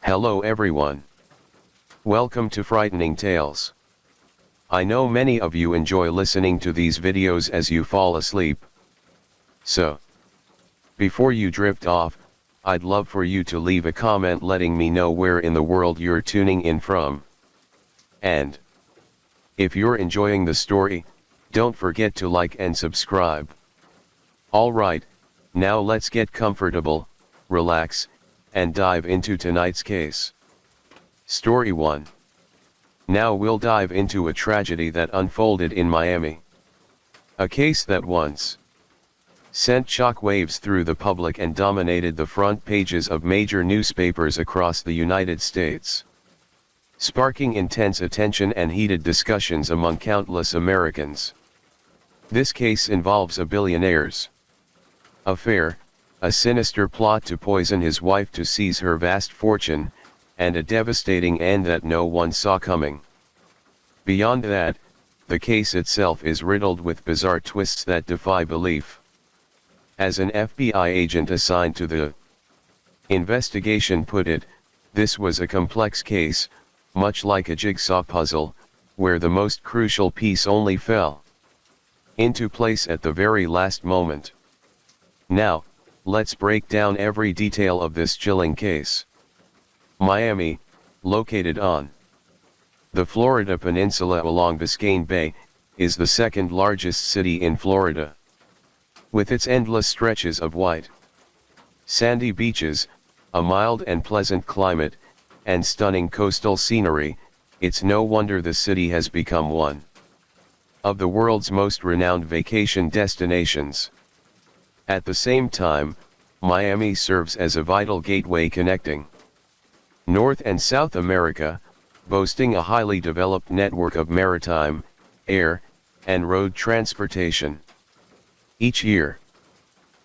Hello everyone. Welcome to Frightening Tales. I know many of you enjoy listening to these videos as you fall asleep. So, before you drift off, I'd love for you to leave a comment letting me know where in the world you're tuning in from. And, if you're enjoying the story, don't forget to like and subscribe. Alright, now let's get comfortable, relax, and dive into tonight's case. Story 1. Now we'll dive into a tragedy that unfolded in Miami. A case that once sent shockwaves through the public and dominated the front pages of major newspapers across the United States, sparking intense attention and heated discussions among countless Americans. This case involves a billionaire's affair, a sinister plot to poison his wife to seize her vast fortune, and a devastating end that no one saw coming. Beyond that, the case itself is riddled with bizarre twists that defy belief. As an FBI agent assigned to the investigation put it, this was a complex case, much like a jigsaw puzzle, where the most crucial piece only fell into place at the very last moment. Now, let's break down every detail of this chilling case. Miami, located on the Florida Peninsula along Biscayne Bay, is the second largest city in Florida. With its endless stretches of white, sandy beaches, a mild and pleasant climate, and stunning coastal scenery, it's no wonder the city has become one of the world's most renowned vacation destinations. At the same time, Miami serves as a vital gateway connecting North and South America, boasting a highly developed network of maritime, air, and road transportation. Each year,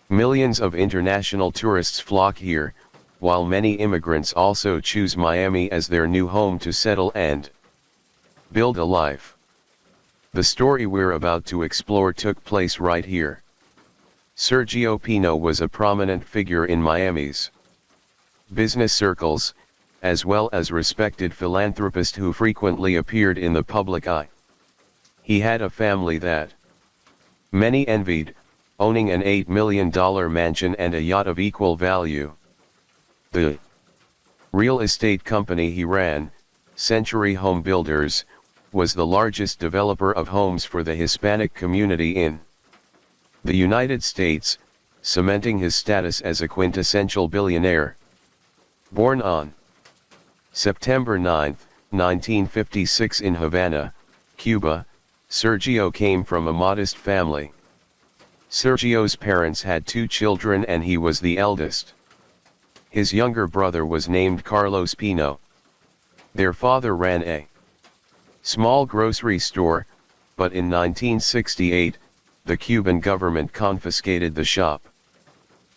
millions of international tourists flock here, while many immigrants also choose Miami as their new home to settle and build a life. The story we're about to explore took place right here. Sergio Pino was a prominent figure in Miami's business circles, as well as respected philanthropist who frequently appeared in the public eye. He had a family that many envied, owning an $8 million mansion and a yacht of equal value. The real estate company he ran, Century Home Builders, was the largest developer of homes for the Hispanic community in the United States, cementing his status as a quintessential billionaire. Born on September 9, 1956 in Havana, Cuba, Sergio came from a modest family. Sergio's parents had 2 children and he was the eldest. His younger brother was named Carlos Pino. Their father ran a small grocery store, but in 1968, the Cuban government confiscated the shop,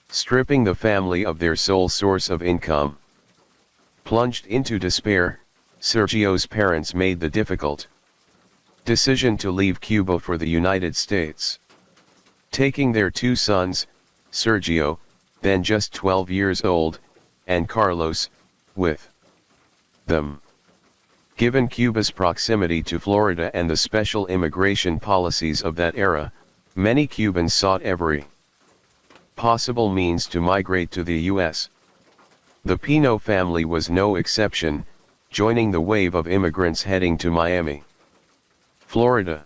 stripping the family of their sole source of income. Plunged into despair, Sergio's parents made the difficult decision to leave Cuba for the United States. Taking their 2 sons, Sergio, then just 12 years old, and Carlos, with them. Given Cuba's proximity to Florida and the special immigration policies of that era, many Cubans sought every possible means to migrate to the U.S. The Pino family was no exception, joining the wave of immigrants heading to Miami, Florida.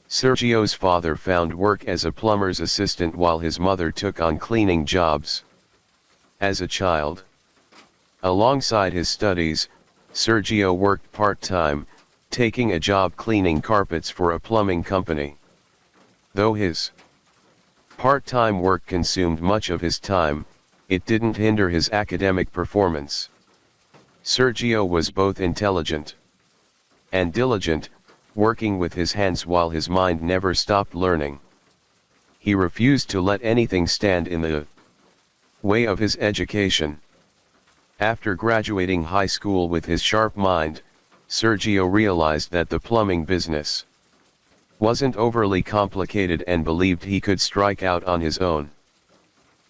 Sergio's father found work as a plumber's assistant while his mother took on cleaning jobs. As a child, alongside his studies, Sergio worked part-time, taking a job cleaning carpets for a plumbing company. Though his part-time work consumed much of his time, it didn't hinder his academic performance. Sergio was both intelligent and diligent, working with his hands while his mind never stopped learning. He refused to let anything stand in the way of his education. After graduating high school with his sharp mind, Sergio realized that the plumbing business wasn't overly complicated and believed he could strike out on his own.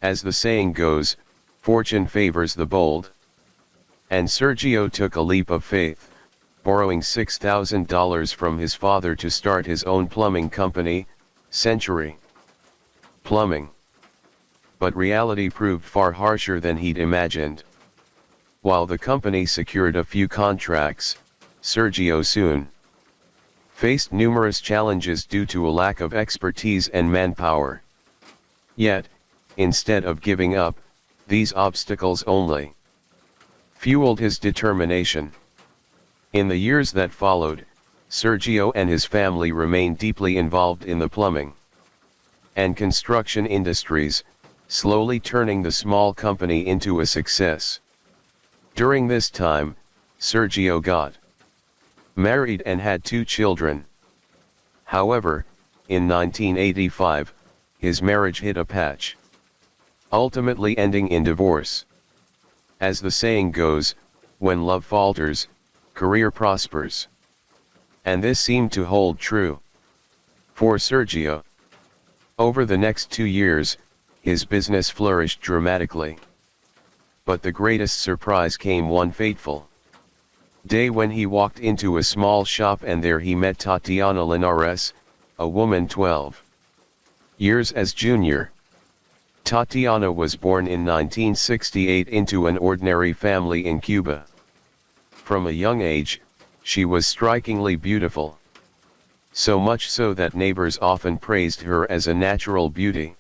As the saying goes, fortune favors the bold. And Sergio took a leap of faith, borrowing $6,000 from his father to start his own plumbing company, Century Plumbing. But reality proved far harsher than he'd imagined. While the company secured a few contracts, Sergio soon faced numerous challenges due to a lack of expertise and manpower. Yet, instead of giving up, these obstacles only fueled his determination. In the years that followed, Sergio and his family remained deeply involved in the plumbing and construction industries, slowly turning the small company into a success. During this time, Sergio got married and had 2 children. However, in 1985, his marriage hit a patch, ultimately ending in divorce. As the saying goes, when love falters, career prospers. And this seemed to hold true for Sergio. Over the next 2 years, his business flourished dramatically. But the greatest surprise came one fateful day when he walked into a small shop, and there he met Tatiana Linares, a woman 12 years as junior. Tatiana was born in 1968 into an ordinary family in Cuba. From a young age, she was strikingly beautiful. So much so that neighbors often praised her as a natural beauty.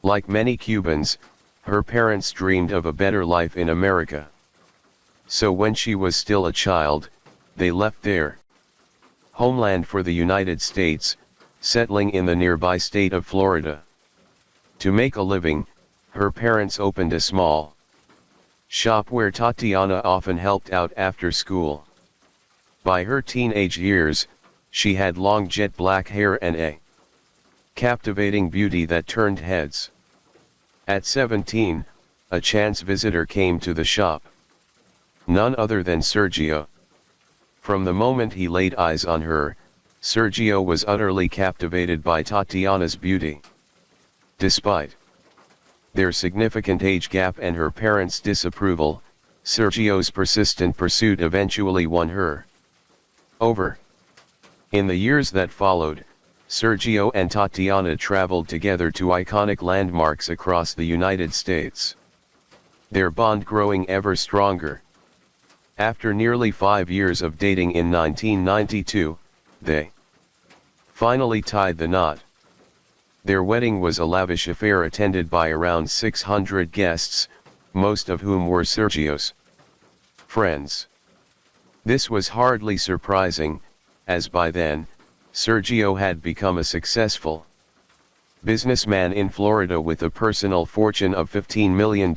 Like many Cubans, her parents dreamed of a better life in America. So when she was still a child, they left their homeland for the United States, settling in the nearby state of Florida. To make a living, her parents opened a small shop where Tatiana often helped out after school. By her teenage years, she had long jet black hair and a captivating beauty that turned heads. At 17, a chance visitor came to the shop. None other than Sergio. From the moment he laid eyes on her, Sergio was utterly captivated by Tatiana's beauty. Despite their significant age gap and her parents' disapproval, Sergio's persistent pursuit eventually won her over. In the years that followed, Sergio and Tatiana traveled together to iconic landmarks across the United States, their bond growing ever stronger. After nearly 5 years of dating in 1992, they finally tied the knot. Their wedding was a lavish affair attended by around 600 guests, most of whom were Sergio's friends. This was hardly surprising, as by then, Sergio had become a successful businessman in Florida with a personal fortune of $15 million,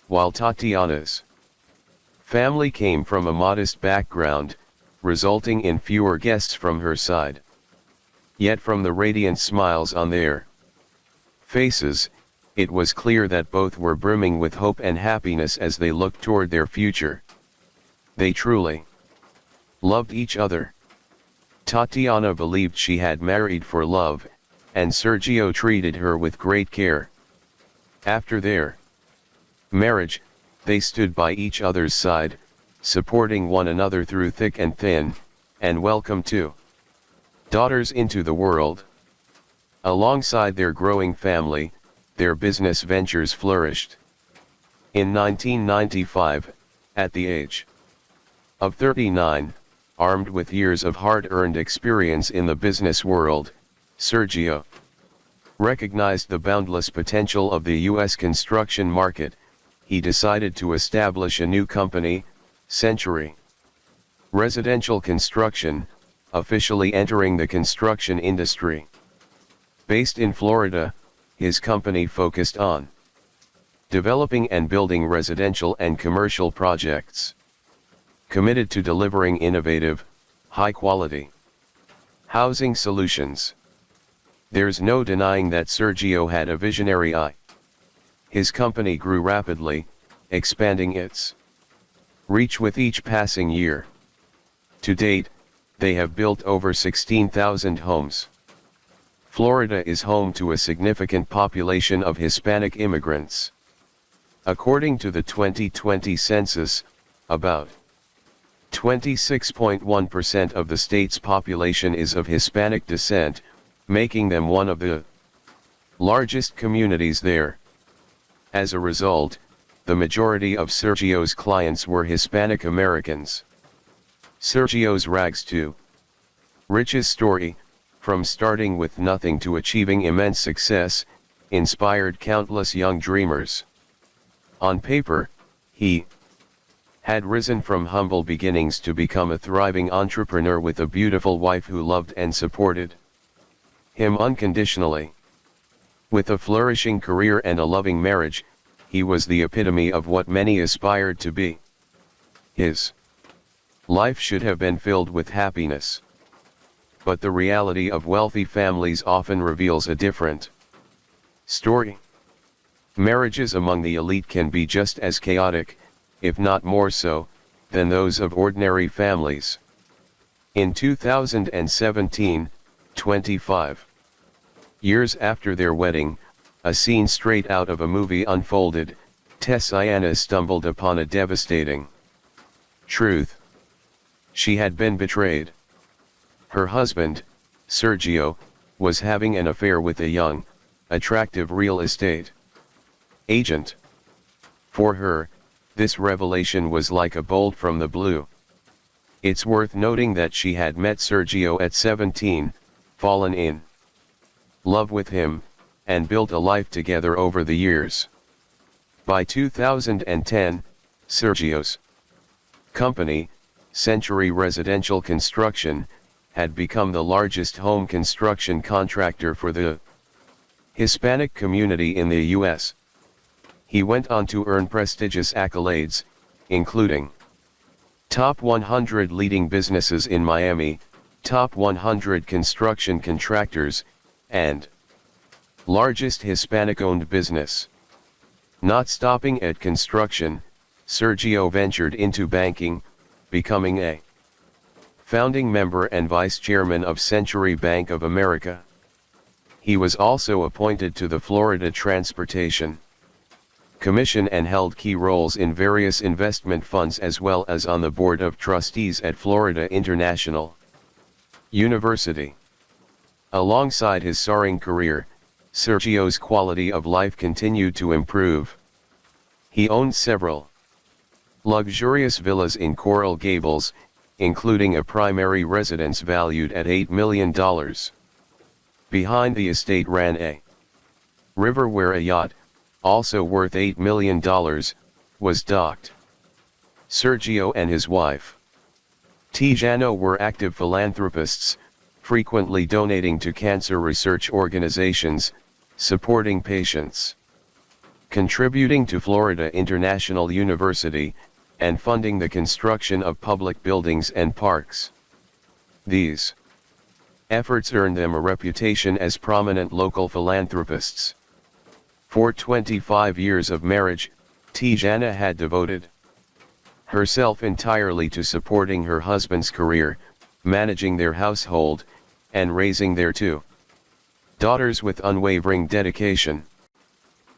while Tatiana's family came from a modest background, resulting in fewer guests from her side. Yet from the radiant smiles on their faces, it was clear that both were brimming with hope and happiness as they looked toward their future. They truly loved each other. Tatiana believed she had married for love, and Sergio treated her with great care. After their marriage, they stood by each other's side, supporting one another through thick and thin, and welcomed 2 daughters into the world. Alongside their growing family, their business ventures flourished. In 1995, at the age of 39, armed with years of hard-earned experience in the business world, Sergio recognized the boundless potential of the U.S. construction market. He decided to establish a new company, Century Residential Construction, officially entering the construction industry. Based in Florida, his company focused on developing and building residential and commercial projects, committed to delivering innovative, high-quality housing solutions. There's no denying that Sergio had a visionary eye. His company grew rapidly, expanding its reach with each passing year. To date, they have built over 16,000 homes. Florida is home to a significant population of Hispanic immigrants. According to the 2020 census, about 26.1% of the state's population is of Hispanic descent, making them one of the largest communities there. As a result, the majority of Sergio's clients were Hispanic Americans. Sergio's rags to riches story, from starting with nothing to achieving immense success, inspired countless young dreamers. On paper, he had risen from humble beginnings to become a thriving entrepreneur with a beautiful wife who loved and supported him unconditionally. With a flourishing career and a loving marriage, he was the epitome of what many aspired to be. His life should have been filled with happiness. But the reality of wealthy families often reveals a different story. Marriages among the elite can be just as chaotic, if not more so, than those of ordinary families. In 2017, 25 years after their wedding, a scene straight out of a movie unfolded. Tessiana stumbled upon a devastating truth. She had been betrayed. Her husband, Sergio, was having an affair with a young, attractive real estate agent. For her, this revelation was like a bolt from the blue. It's worth noting that she had met Sergio at 17, fallen in love with him, and built a life together over the years. By 2010, Sergio's company, Century Residential Construction, had become the largest home construction contractor for the Hispanic community in the U.S. He went on to earn prestigious accolades, including Top 100 Leading Businesses in Miami, Top 100 Construction Contractors, and Largest Hispanic-Owned Business. Not stopping at construction, Sergio ventured into banking, becoming a founding member and vice chairman of Century Bank of America. He was also appointed to the Florida Transportation Commission and held key roles in various investment funds as well as on the board of trustees at Florida International University. Alongside his soaring career, Sergio's quality of life continued to improve. He owned several luxurious villas in Coral Gables, including a primary residence valued at $8 million. Behind the estate ran a river where a yacht, also worth $8 million, was docked. Sergio and his wife, Tijano, were active philanthropists, frequently donating to cancer research organizations, supporting patients, contributing to Florida International University, and funding the construction of public buildings and parks. These efforts earned them a reputation as prominent local philanthropists. For 25 years of marriage, Tijana had devoted herself entirely to supporting her husband's career, managing their household, and raising their two daughters with unwavering dedication.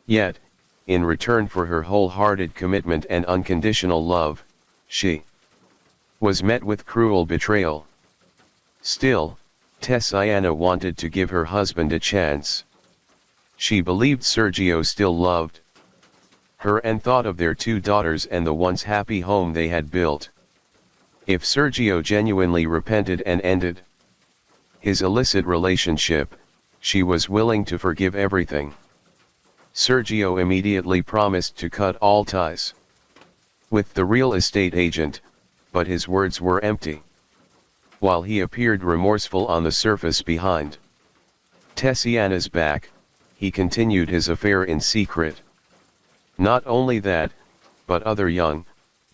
Yet, in return for her wholehearted commitment and unconditional love, she was met with cruel betrayal. Still, Tessiana wanted to give her husband a chance. She believed Sergio still loved her and thought of their two daughters and the once happy home they had built. If Sergio genuinely repented and ended his illicit relationship, she was willing to forgive everything. Sergio immediately promised to cut all ties with the real estate agent, but his words were empty. While he appeared remorseful on the surface behind Tessiana's back, he continued his affair in secret. Not only that, but other young,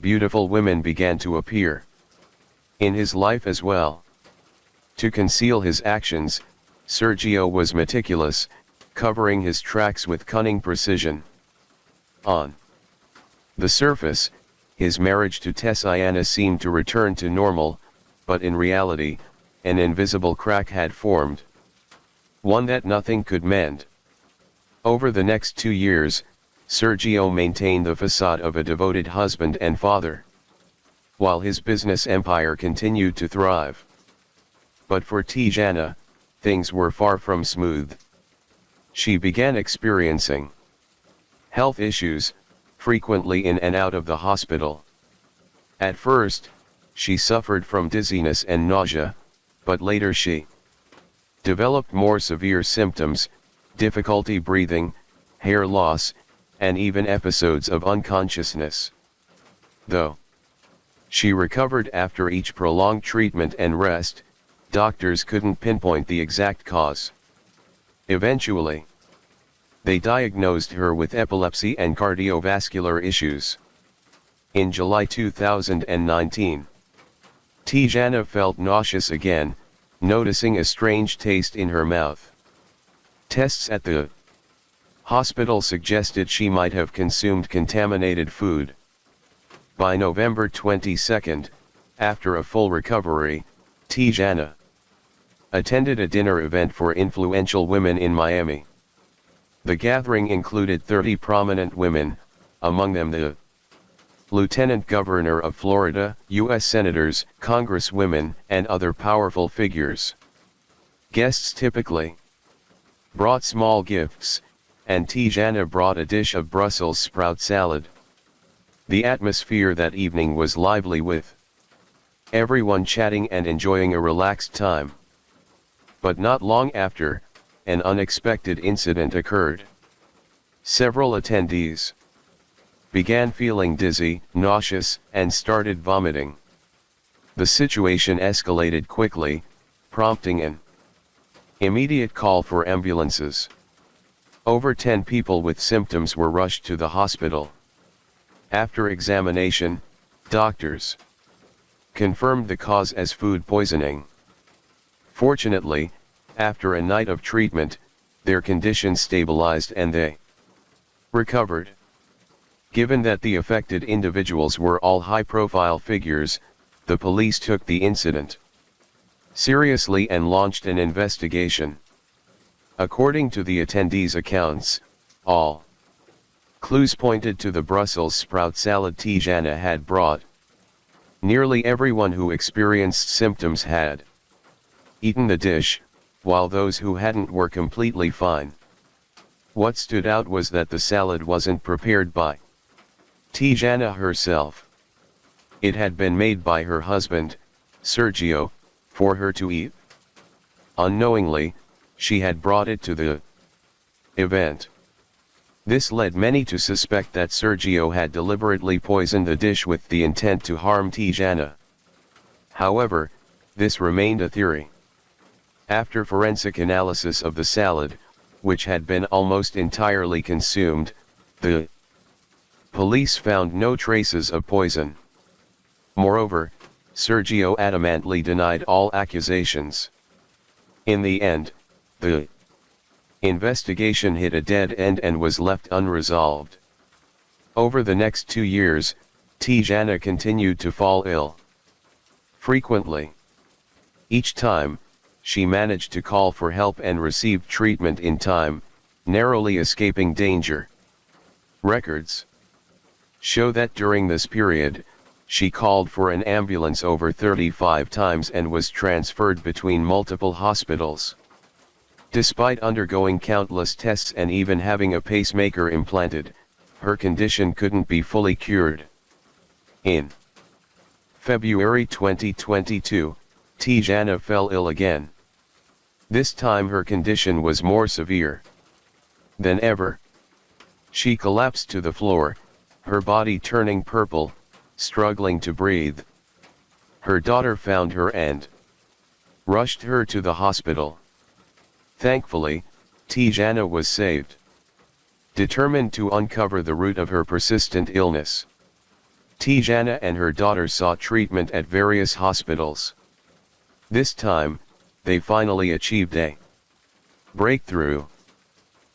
beautiful women began to appear in his life as well. To conceal his actions, Sergio was meticulous, covering his tracks with cunning precision. On the surface, his marriage to Tessiana seemed to return to normal, but in reality, an invisible crack had formed. One that nothing could mend. Over the next 2 years, Sergio maintained the facade of a devoted husband and father, while his business empire continued to thrive. But for Tijana, things were far from smooth. She began experiencing health issues, frequently in and out of the hospital. At first, she suffered from dizziness and nausea, but later she developed more severe symptoms, difficulty breathing, hair loss, and even episodes of unconsciousness. Though she recovered after each prolonged treatment and rest, doctors couldn't pinpoint the exact cause. Eventually, they diagnosed her with epilepsy and cardiovascular issues. In July 2019, Tijana felt nauseous again, noticing a strange taste in her mouth. Tests at the hospital suggested she might have consumed contaminated food. By November 22, after a full recovery, Tijana attended a dinner event for influential women in Miami. The gathering included 30 prominent women, among them the Lieutenant Governor of Florida, U.S. Senators, Congresswomen, and other powerful figures. Guests typically brought small gifts, and Tijana brought a dish of Brussels sprout salad. The atmosphere that evening was lively, with everyone chatting and enjoying a relaxed time. But not long after, an unexpected incident occurred. Several attendees began feeling dizzy, nauseous, and started vomiting. The situation escalated quickly, prompting an immediate call for ambulances. Over 10 people with symptoms were rushed to the hospital. After examination, doctors confirmed the cause as food poisoning. Fortunately, after a night of treatment, their condition stabilized and they recovered. Given that the affected individuals were all high-profile figures, the police took the incident seriously and launched an investigation. According to the attendees' accounts, all clues pointed to the Brussels sprout salad Tijana had brought. Nearly everyone who experienced symptoms had eaten the dish, while those who hadn't were completely fine. What stood out was that the salad wasn't prepared by Tijana herself. It had been made by her husband, Sergio, for her to eat. Unknowingly, she had brought it to the event. This led many to suspect that Sergio had deliberately poisoned the dish with the intent to harm Tijana. However, this remained a theory. After forensic analysis of the salad, which had been almost entirely consumed, the police found no traces of poison. Moreover, Sergio adamantly denied all accusations. In the end, the investigation hit a dead end and was left unresolved. Over the next 2 years, Tijana continued to fall ill frequently. Each time, she managed to call for help and received treatment in time, narrowly escaping danger. Records show that during this period, she called for an ambulance over 35 times and was transferred between multiple hospitals. Despite undergoing countless tests and even having a pacemaker implanted, her condition couldn't be fully cured. In February 2022, Tijana fell ill again. This time her condition was more severe than ever. She collapsed to the floor, her body turning purple, struggling to breathe. Her daughter found her and rushed her to the hospital. Thankfully, Tijana was saved. Determined to uncover the root of her persistent illness, Tijana and her daughter sought treatment at various hospitals. This time, they finally achieved a breakthrough.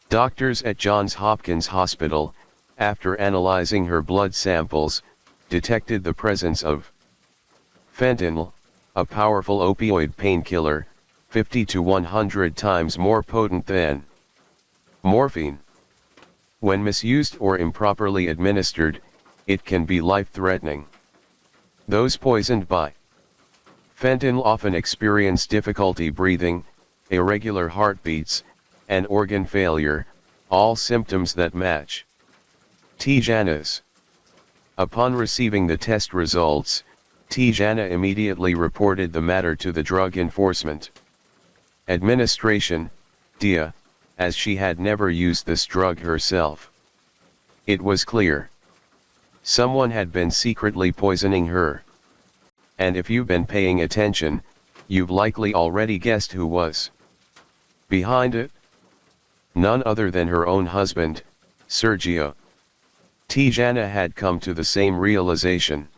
Doctors at Johns Hopkins Hospital, after analyzing her blood samples, detected the presence of fentanyl, a powerful opioid painkiller, 50 to 100 times more potent than morphine. When misused or improperly administered, it can be life-threatening. Those poisoned by fentanyl often experience difficulty breathing, irregular heartbeats, and organ failure, all symptoms that match Tijana's. Upon receiving the test results, Tijana immediately reported the matter to the Drug Enforcement Administration, DEA, as she had never used this drug herself. It was clear someone had been secretly poisoning her. And if you've been paying attention, you've likely already guessed who was behind it. None other than her own husband, Sergio. Tijana had come to the same realization.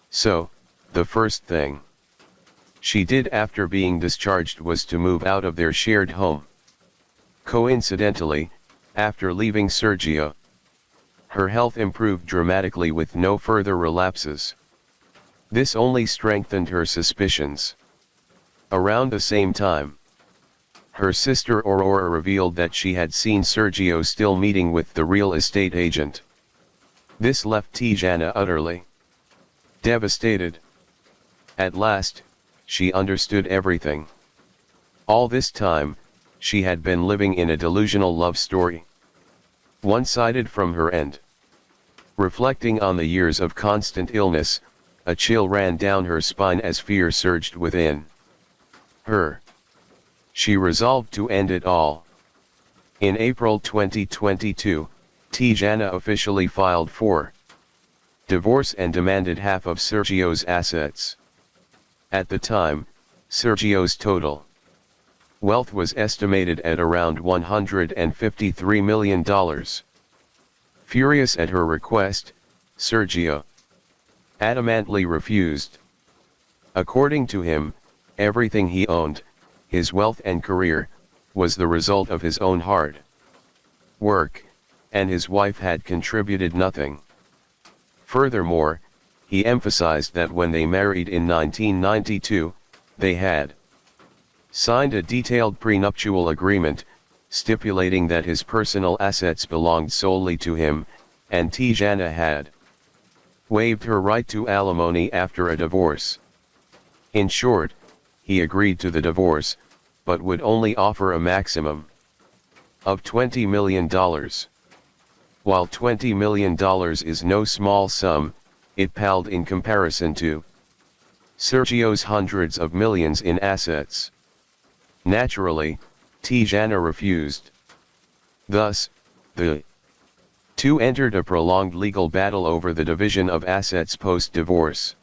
So, the first thing she did after being discharged was to move out of their shared home. Coincidentally, after leaving Sergio, her health improved dramatically with no further relapses. This only strengthened her suspicions. Around the same time, her sister Aurora revealed that she had seen Sergio still meeting with the real estate agent. This left Tijana utterly devastated. At last, she understood everything. All this time, she had been living in a delusional love story. One-sided from her end. Reflecting on the years of constant illness, a chill ran down her spine as fear surged within her. She resolved to end it all. In April 2022, Tijana officially filed for divorce and demanded half of Sergio's assets. At the time, Sergio's total wealth was estimated at around $153 million. Furious at her request, Sergio adamantly refused. According to him, everything he owned, his wealth and career, was the result of his own hard work, and his wife had contributed nothing. Furthermore, he emphasized that when they married in 1992, they had signed a detailed prenuptial agreement, stipulating that his personal assets belonged solely to him, and Tijana had waived her right to alimony after a divorce. In short, he agreed to the divorce, but would only offer a maximum of $20 million. While $20 million is no small sum, it paled in comparison to Sergio's hundreds of millions in assets. Naturally, Tijana refused. Thus, the two entered a prolonged legal battle over the division of assets post-divorce.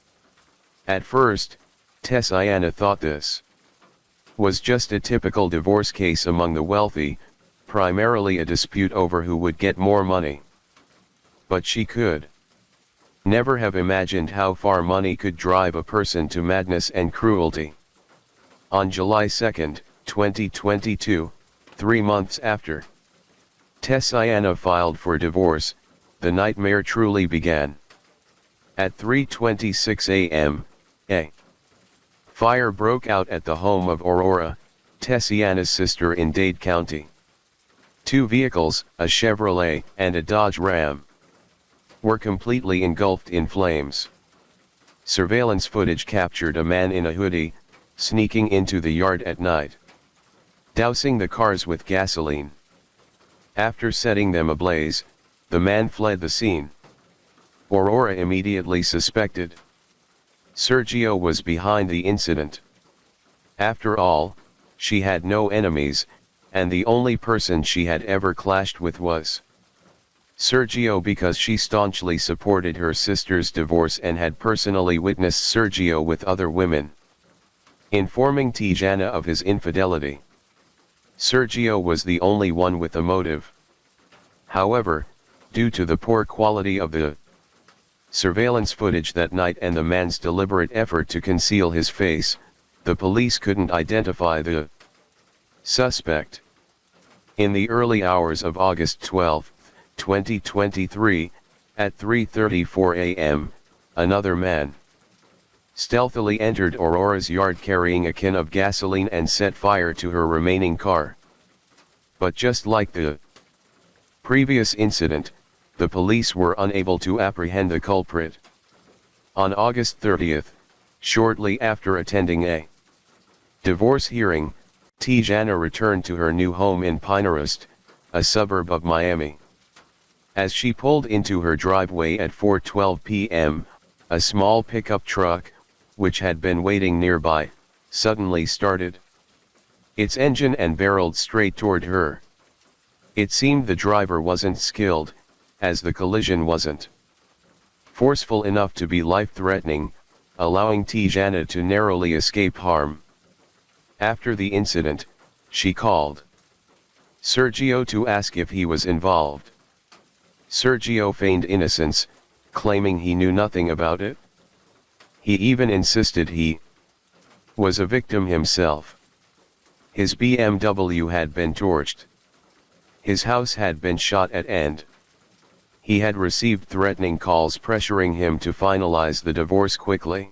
At first, Tijana thought this was just a typical divorce case among the wealthy, primarily a dispute over who would get more money. But she could never have imagined how far money could drive a person to madness and cruelty. On July 2, 2022, 3 months after Tijana filed for divorce, the nightmare truly began. At 3:26 a.m., a fire broke out at the home of Aurora, Tijana's sister in Dade County. 2 vehicles, a Chevrolet and a Dodge Ram, were completely engulfed in flames. Surveillance footage captured a man in a hoodie, sneaking into the yard at night, dousing the cars with gasoline. After setting them ablaze, the man fled the scene. Aurora immediately suspected Sergio was behind the incident. After all, she had no enemies, and the only person she had ever clashed with was Sergio, because she staunchly supported her sister's divorce and had personally witnessed Sergio with other women. Informing Tijana of his infidelity, Sergio was the only one with a motive. However, due to the poor quality of the surveillance footage that night and the man's deliberate effort to conceal his face, the police couldn't identify the suspect. In the early hours of August 12, 2023, at 3:34 a.m., another man stealthily entered Aurora's yard carrying a can of gasoline and set fire to her remaining car. But just like the Previous incident, the police were unable to apprehend the culprit. On August 30th, shortly after attending a divorce hearing, Tijana returned to her new home in Pinehurst, a suburb of Miami. As she pulled into her driveway at 4:12 p.m., a small pickup truck, which had been waiting nearby, suddenly started its engine and barreled straight toward her. It seemed the driver wasn't skilled, as the collision wasn't forceful enough to be life-threatening, allowing Tijana to narrowly escape harm. After the incident, she called Sergio to ask if he was involved. Sergio feigned innocence, claiming he knew nothing about it. He even insisted he was a victim himself. His BMW had been torched. His house had been shot at and he had received threatening calls pressuring him to finalize the divorce quickly.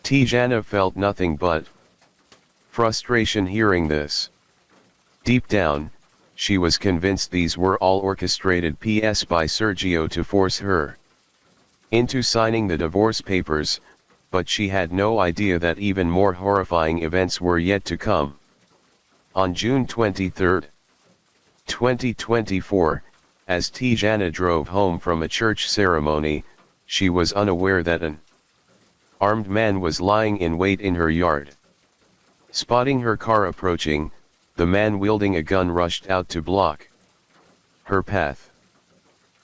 Tijana felt nothing but frustration hearing this. Deep down, she was convinced these were all orchestrated PS by Sergio to force her into signing the divorce papers, but she had no idea that even more horrifying events were yet to come. On June 23, 2024, as Tijana drove home from a church ceremony, she was unaware that an armed man was lying in wait in her yard. Spotting her car approaching, the man wielding a gun rushed out to block her path.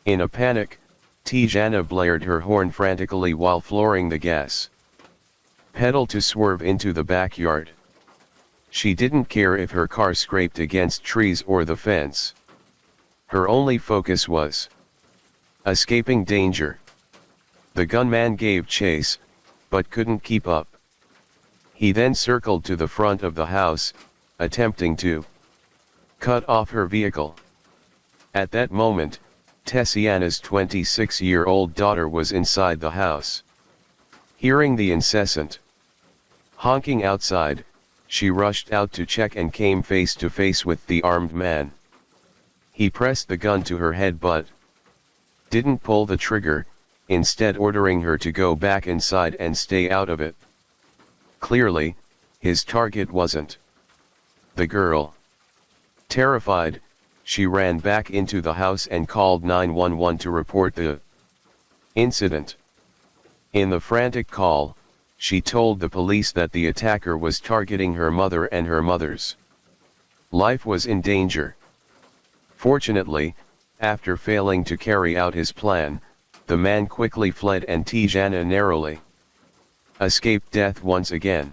In a panic, Tijana blared her horn frantically while flooring the gas pedal to swerve into the backyard. She didn't care if her car scraped against trees or the fence. Her only focus was escaping danger. The gunman gave chase, but couldn't keep up. He then circled to the front of the house, attempting to cut off her vehicle. At that moment, Tessiana's 26-year-old daughter was inside the house. Hearing the incessant honking outside, she rushed out to check and came face to face with the armed man. He pressed the gun to her head but didn't pull the trigger, instead ordering her to go back inside and stay out of it. Clearly, his target wasn't the girl. Terrified, she ran back into the house and called 911 to report the incident. In the frantic call, she told the police that the attacker was targeting her mother and her mother's life was in danger. Fortunately, after failing to carry out his plan, the man quickly fled and Tijana narrowly escaped death once again.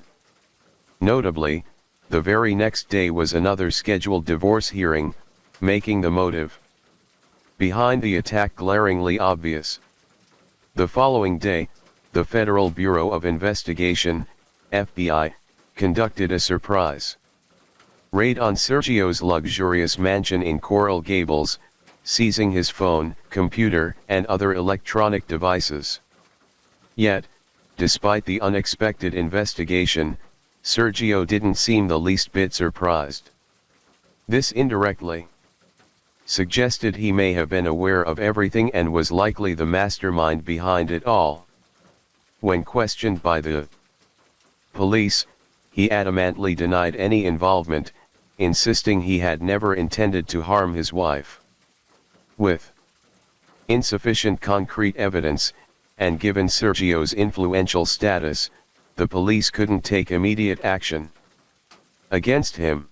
Notably, the very next day was another scheduled divorce hearing, making the motive behind the attack glaringly obvious. The following day, the Federal Bureau of Investigation, FBI, conducted a surprise raid on Sergio's luxurious mansion in Coral Gables, seizing his phone, computer, and other electronic devices. Yet, despite the unexpected investigation, Sergio didn't seem the least bit surprised. This indirectly suggested he may have been aware of everything and was likely the mastermind behind it all. When questioned by the police, he adamantly denied any involvement, insisting he had never intended to harm his wife. With insufficient concrete evidence, and given Sergio's influential status, the police couldn't take immediate action against him.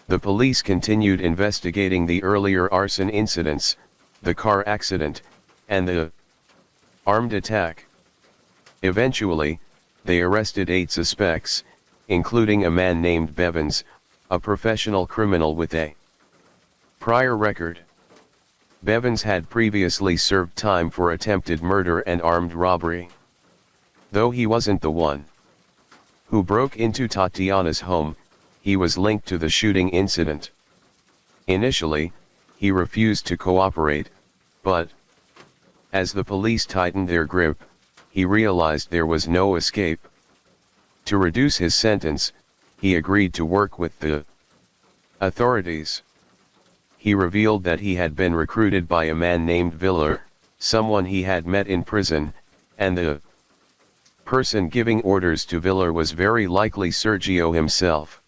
The police continued investigating the earlier arson incidents, the car accident, and the armed attack. Eventually, they arrested 8 suspects, including a man named Bevins, a professional criminal with a prior record. Bevins had previously served time for attempted murder and armed robbery. Though he wasn't the one who broke into Tatiana's home, he was linked to the shooting incident. Initially, he refused to cooperate, but as the police tightened their grip, he realized there was no escape. To reduce his sentence, he agreed to work with the authorities. he revealed that he had been recruited by a man named Viller, someone he had met in prison, and the person giving orders to Viller was very likely Sergio himself.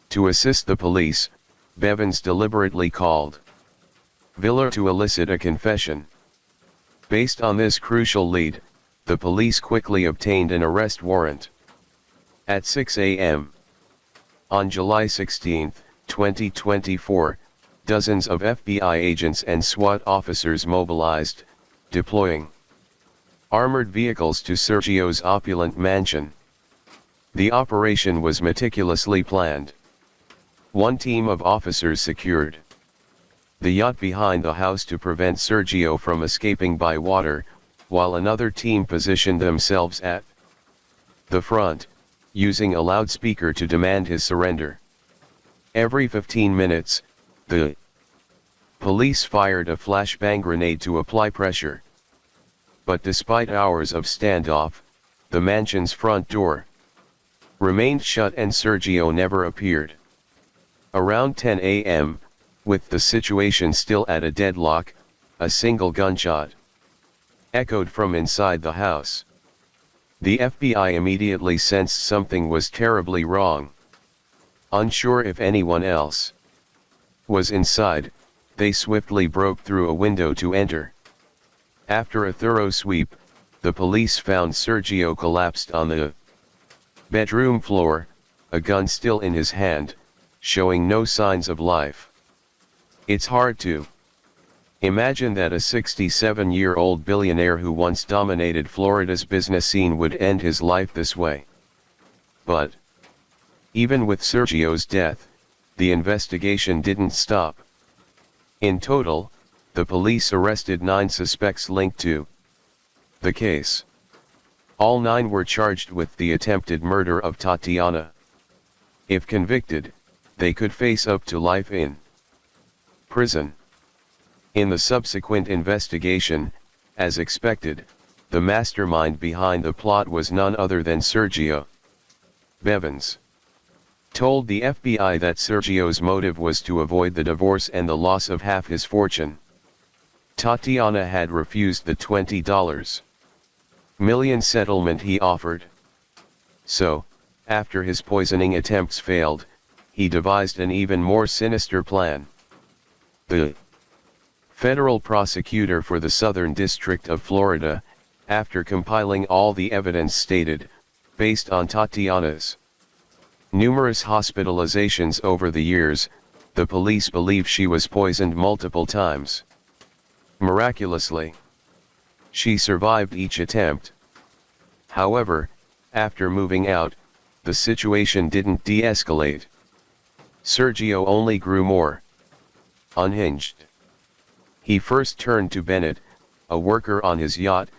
To assist the police, Bevins deliberately called Viller to elicit a confession. Based on this crucial lead, the police quickly obtained an arrest warrant. At 6 a.m. on July 16, 2024, dozens of FBI agents and SWAT officers mobilized, deploying armored vehicles to Sergio's opulent mansion. The operation was meticulously planned. One team of officers secured the yacht behind the house to prevent Sergio from escaping by water, while another team positioned themselves at the front, using a loudspeaker to demand his surrender. Every 15 minutes, the police fired a flashbang grenade to apply pressure. But despite hours of standoff, the mansion's front door remained shut and Sergio never appeared. Around 10 a.m., with the situation still at a deadlock, a single gunshot echoed from inside the house. The FBI immediately sensed something was terribly wrong. Unsure if anyone else was inside, they swiftly broke through a window to enter. After a thorough sweep, the police found Sergio collapsed on the bedroom floor, a gun still in his hand, showing no signs of life. It's hard to imagine that a 67-year-old billionaire who once dominated Florida's business scene would end his life this way. But even with Sergio's death, the investigation didn't stop. In total, the police arrested 9 suspects linked to the case. All 9 were charged with the attempted murder of Tatiana. If convicted, they could face up to life in prison. In the subsequent investigation, as expected, the mastermind behind the plot was none other than Sergio. Bevins told the FBI that Sergio's motive was to avoid the divorce and the loss of half his fortune. Tatiana had refused the $20 million settlement he offered. So, after his poisoning attempts failed, he devised an even more sinister plan. The federal prosecutor for the Southern District of Florida, after compiling all the evidence stated, based on Tatiana's numerous hospitalizations over the years, the police believe she was poisoned multiple times. Miraculously, she survived each attempt. However, after moving out, the situation didn't de-escalate. Sergio only grew more unhinged. He first turned to Bennett, a worker on his yacht,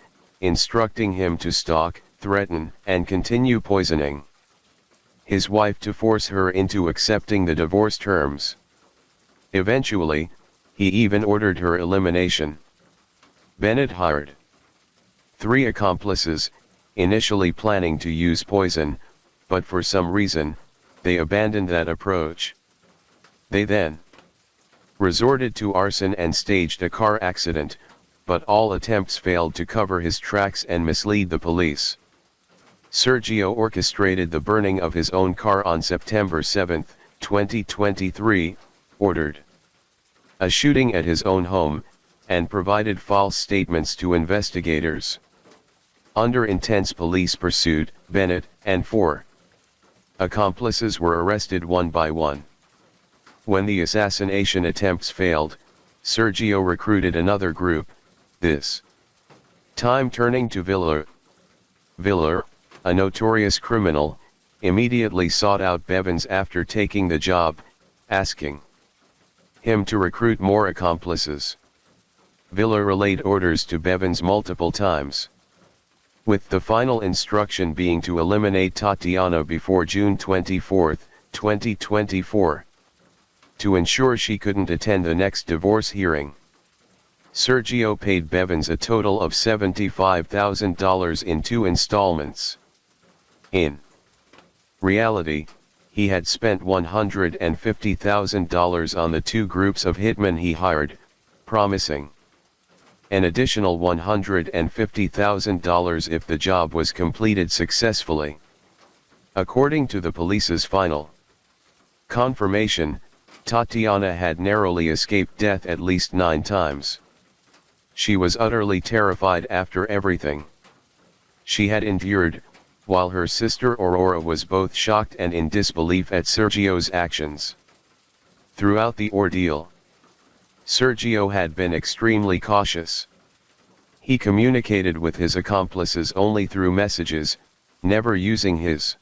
instructing him to stalk, threaten, and continue poisoning his wife to force her into accepting the divorce terms. Eventually, he even ordered her elimination. Bennett hired 3 accomplices, initially planning to use poison, but for some reason, they abandoned that approach. They then resorted to arson and staged a car accident, but all attempts failed to cover his tracks and mislead the police. Sergio orchestrated the burning of his own car on September 7, 2023, ordered a shooting at his own home, and provided false statements to investigators. Under intense police pursuit, Bennett and 4 accomplices were arrested one by one. When the assassination attempts failed, Sergio recruited another group, this time turning to Viller. Viller, a notorious criminal, immediately sought out Bevins after taking the job, asking him to recruit more accomplices. Viller relayed orders to Bevins multiple times, with the final instruction being to eliminate Tatiana before June 24, 2024. To ensure she couldn't attend the next divorce hearing, Sergio paid Bevins a total of $75,000 in 2 installments. In reality, he had spent $150,000 on the two groups of hitmen he hired, promising an additional $150,000 if the job was completed successfully. According to the police's final confirmation, Tatiana had narrowly escaped death at least 9 times. She was utterly terrified after everything she had endured, while her sister Aurora was both shocked and in disbelief at Sergio's actions. Throughout the ordeal, Sergio had been extremely cautious. He communicated with his accomplices only through messages, never using his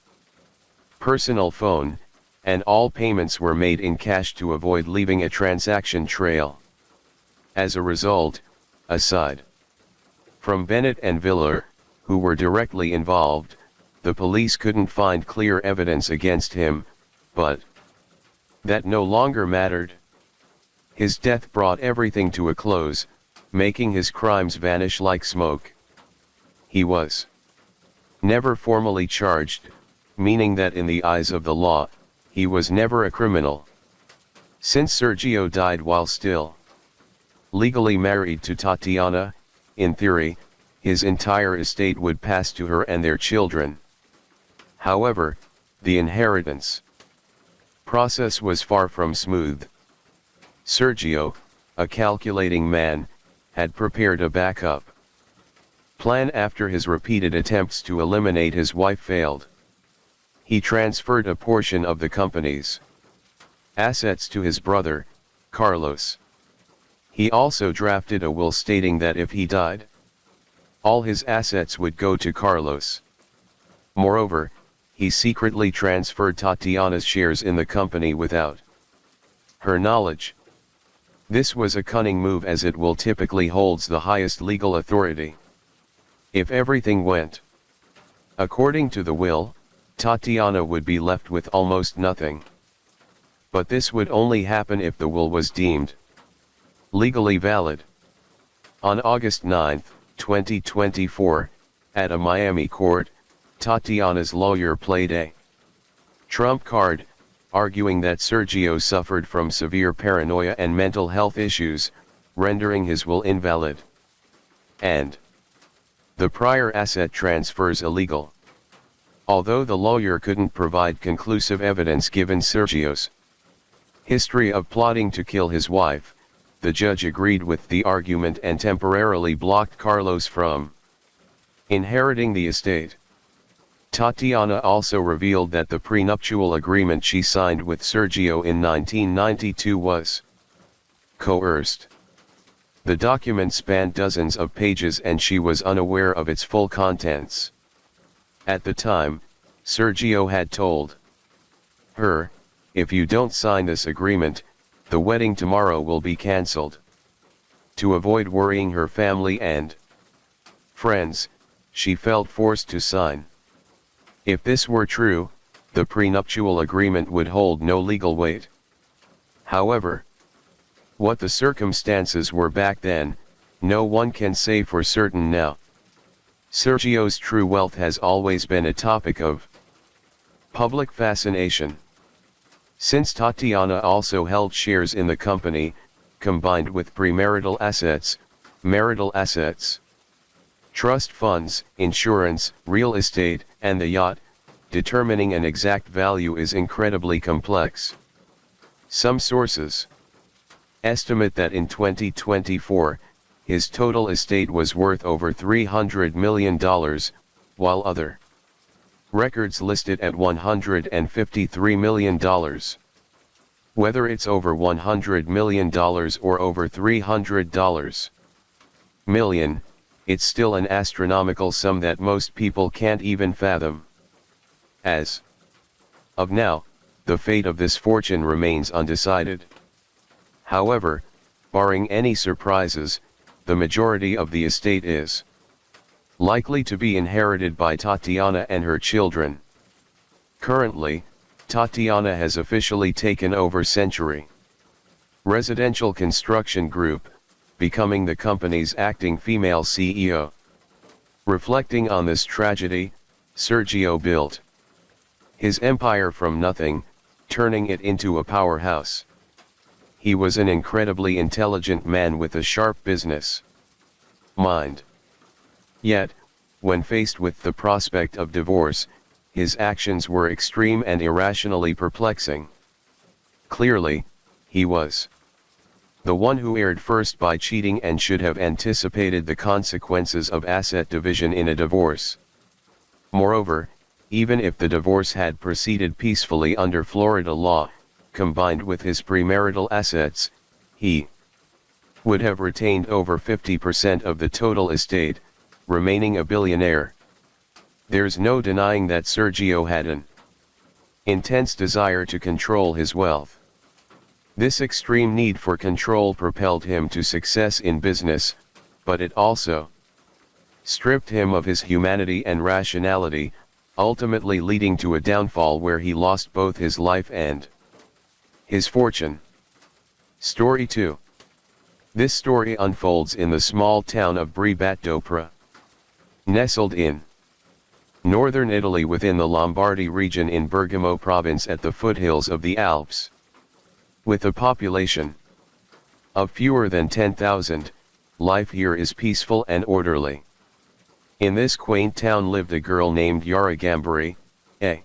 personal phone, and all payments were made in cash to avoid leaving a transaction trail. As a result, aside from Bennett and Viller, who were directly involved, the police couldn't find clear evidence against him, but that no longer mattered. His death brought everything to a close, making his crimes vanish like smoke. He was never formally charged, meaning that in the eyes of the law, he was never a criminal. Since Sergio died while still legally married to Tatiana, in theory, his entire estate would pass to her and their children. However, the inheritance process was far from smooth. Sergio, a calculating man, had prepared a backup plan after his repeated attempts to eliminate his wife failed. He transferred a portion of the company's assets to his brother, Carlos. He also drafted a will stating that if he died, all his assets would go to Carlos. Moreover, he secretly transferred Tatiana's shares in the company without her knowledge. This was a cunning move, as it will typically holds the highest legal authority. If everything went according to the will, Tatiana would be left with almost nothing. But this would only happen if the will was deemed legally valid. On August 9, 2024, at a Miami court, Tatiana's lawyer played a trump card, arguing that Sergio suffered from severe paranoia and mental health issues, rendering his will invalid, and the prior asset transfers illegal. Although the lawyer couldn't provide conclusive evidence given Sergio's history of plotting to kill his wife, the judge agreed with the argument and temporarily blocked Carlos from inheriting the estate. Tatiana also revealed that the prenuptial agreement she signed with Sergio in 1992 was coerced. The document spanned dozens of pages and she was unaware of its full contents. At the time, Sergio had told her, "If you don't sign this agreement, the wedding tomorrow will be cancelled." To avoid worrying her family and friends, she felt forced to sign. If this were true, the prenuptial agreement would hold no legal weight. However, what the circumstances were back then, no one can say for certain now. Sergio's true wealth has always been a topic of public fascination. Since Tatiana also held shares in the company, combined with premarital assets, marital assets, trust funds, insurance, real estate, and the yacht, determining an exact value is incredibly complex. Some sources estimate that in 2024, his total estate was worth over $300 million, while other records list it at $153 million. Whether it's over $100 million or over $300 million, it's still an astronomical sum that most people can't even fathom. As of now, the fate of this fortune remains undecided. However, barring any surprises, the majority of the estate is likely to be inherited by Tatiana and her children. Currently, Tatiana has officially taken over Century Residential Construction Group, becoming the company's acting female CEO. Reflecting on this tragedy, Sergio built his empire from nothing, turning it into a powerhouse. He was an incredibly intelligent man with a sharp business mind. Yet, when faced with the prospect of divorce, his actions were extreme and irrationally perplexing. Clearly, he was the one who erred first by cheating and should have anticipated the consequences of asset division in a divorce. Moreover, even if the divorce had proceeded peacefully under Florida law, combined with his premarital assets, he would have retained over 50% of the total estate, remaining a billionaire. There's no denying that Sergio had an intense desire to control his wealth. This extreme need for control propelled him to success in business, but it also stripped him of his humanity and rationality, ultimately leading to a downfall where he lost both his life and his fortune. Story 2. This story unfolds in the small town of Bribattopra. Nestled in northern Italy within the Lombardy region in Bergamo province at the foothills of the Alps. With a population of fewer than 10,000, life here is peaceful and orderly. In this quaint town lived a girl named Yara Gambari, a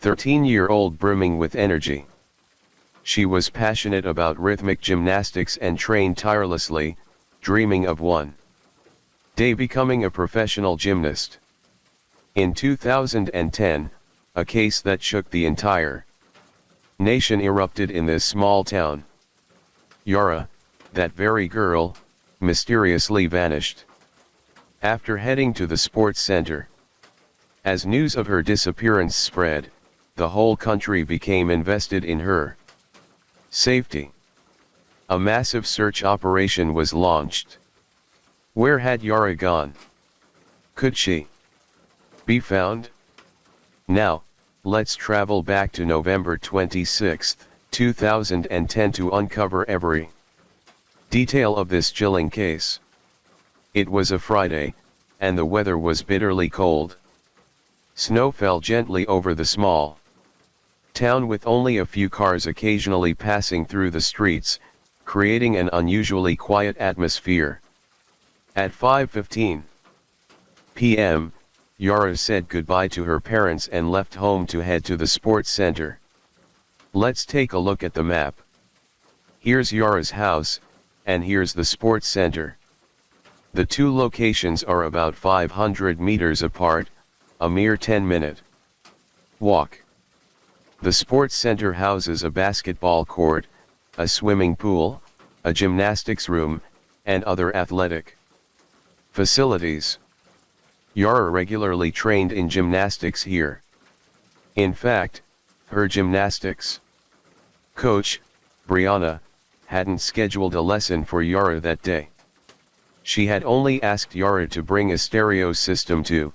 13-year-old brimming with energy. She was passionate about rhythmic gymnastics and trained tirelessly, dreaming of one day becoming a professional gymnast. In 2010, a case that shook the entire nation erupted in this small town. Yara, that very girl, mysteriously vanished. After heading to the sports center. As news of her disappearance spread, the whole country became invested in her safety. A massive search operation was launched. Where had Yara gone? Could she be found? Now, let's travel back to November 26, 2010 to uncover every detail of this chilling case. It was a Friday, and the weather was bitterly cold. Snow fell gently over the small town with only a few cars occasionally passing through the streets, creating an unusually quiet atmosphere. At 5:15 p.m., Yara said goodbye to her parents and left home to head to the sports center. Let's take a look at the map. Here's Yara's house, and here's the sports center. The two locations are about 500 meters apart, a mere 10-minute walk. The sports center houses a basketball court, a swimming pool, a gymnastics room, and other athletic facilities. Yara regularly trained in gymnastics here. In fact, her gymnastics coach, Brianna, hadn't scheduled a lesson for Yara that day. She had only asked Yara to bring a stereo system to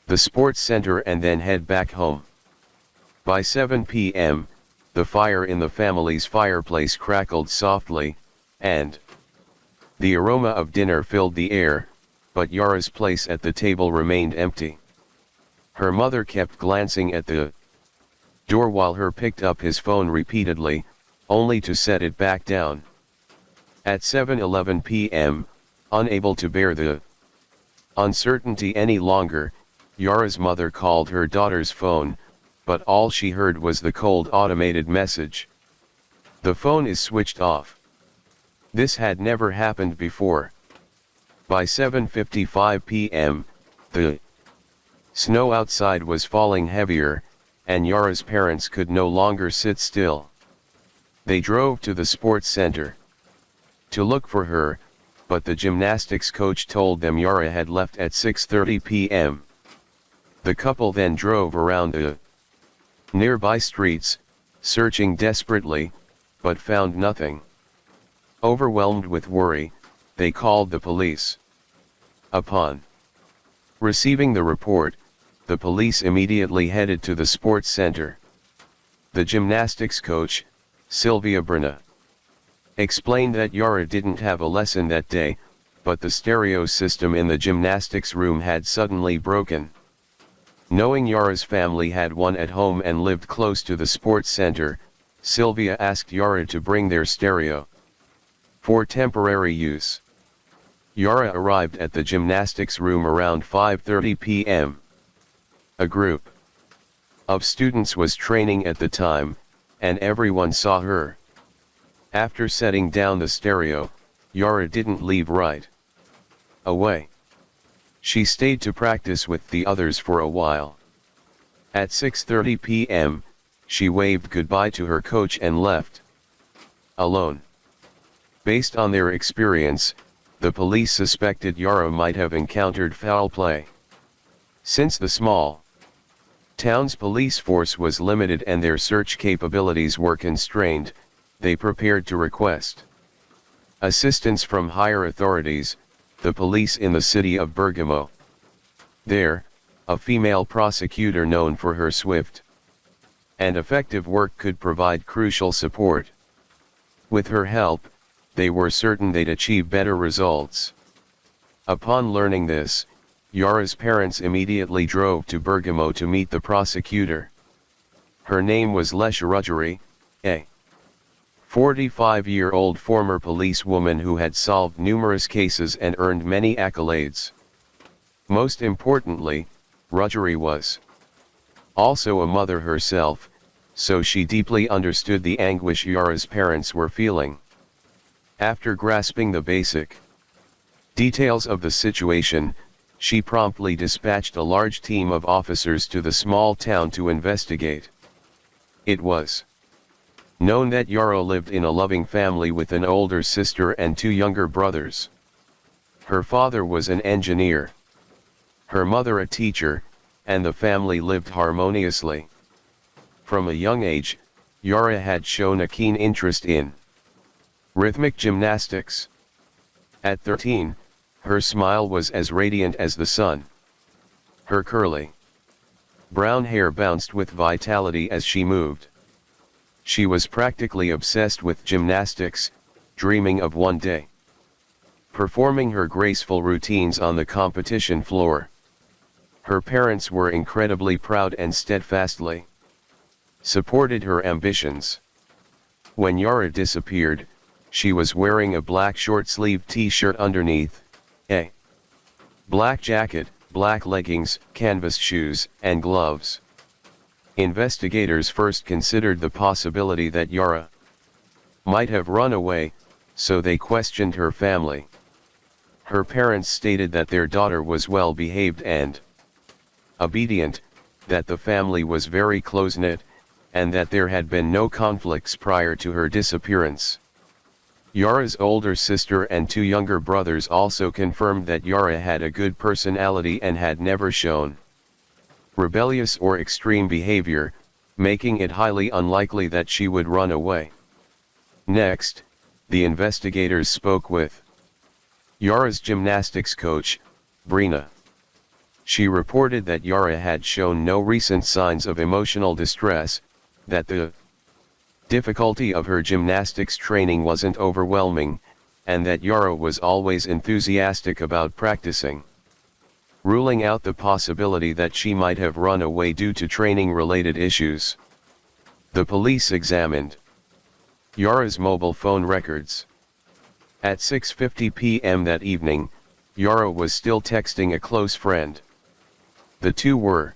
the sports center and then head back home. By 7 p.m., the fire in the family's fireplace crackled softly, and the aroma of dinner filled the air, but Yara's place at the table remained empty. Her mother kept glancing at the door while her picked up his phone repeatedly, only to set it back down. At 7:11 p.m., unable to bear the uncertainty any longer, Yara's mother called her daughter's phone, but all she heard was the cold automated message. The phone is switched off. This had never happened before. By 7:55 p.m., the snow outside was falling heavier, and Yara's parents could no longer sit still. They drove to the sports center to look for her, but the gymnastics coach told them Yara had left at 6:30 p.m. The couple then drove around the nearby streets, searching desperately, but found nothing. Overwhelmed with worry, they called the police. Upon receiving the report, the police immediately headed to the sports center. The gymnastics coach, Silvia Brna, explained that Yara didn't have a lesson that day, but the stereo system in the gymnastics room had suddenly broken. Knowing Yara's family had one at home and lived close to the sports center, Sylvia asked Yara to bring their stereo for temporary use. Yara arrived at the gymnastics room around 5:30 p.m. A group of students was training at the time, and everyone saw her. After setting down the stereo, Yara didn't leave right away. She stayed to practice with the others for a while. At 6:30 p.m., she waved goodbye to her coach and left alone. Based on their experience, the police suspected Yara might have encountered foul play. Since the small town's police force was limited and their search capabilities were constrained, they prepared to request assistance from higher authorities, the police in the city of Bergamo. There, a female prosecutor known for her swift and effective work could provide crucial support. With her help, they were certain they'd achieve better results. Upon learning this, Yara's parents immediately drove to Bergamo to meet the prosecutor. Her name was Lesha Ruggieri, a 45-year-old former policewoman who had solved numerous cases and earned many accolades. Most importantly, Ruggieri was also a mother herself, so she deeply understood the anguish Yara's parents were feeling. After grasping the basic details of the situation, she promptly dispatched a large team of officers to the small town to investigate. It was known that Yara lived in a loving family with an older sister and two younger brothers. Her father was an engineer, her mother a teacher, and the family lived harmoniously. From a young age, Yara had shown a keen interest in rhythmic gymnastics. At 13, her smile was as radiant as the sun. Her curly brown hair bounced with vitality as she moved. She was practically obsessed with gymnastics, dreaming of one day performing her graceful routines on the competition floor. Her parents were incredibly proud and steadfastly supported her ambitions. When Yara disappeared, she was wearing a black short-sleeved t-shirt underneath, a black jacket, black leggings, canvas shoes, and gloves. Investigators first considered the possibility that Yara might have run away, so they questioned her family. Her parents stated that their daughter was well behaved and obedient, that the family was very close-knit, and that there had been no conflicts prior to her disappearance. Yara's older sister and two younger brothers also confirmed that Yara had a good personality and had never shown rebellious or extreme behavior, making it highly unlikely that she would run away. Next, the investigators spoke with Yara's gymnastics coach, Brina. She reported that Yara had shown no recent signs of emotional distress, that the difficulty of her gymnastics training wasn't overwhelming, and that Yara was always enthusiastic about practicing. Ruling out the possibility that she might have run away due to training-related issues, the police examined Yara's mobile phone records. At 6:50 p.m. that evening, Yara was still texting a close friend. The two were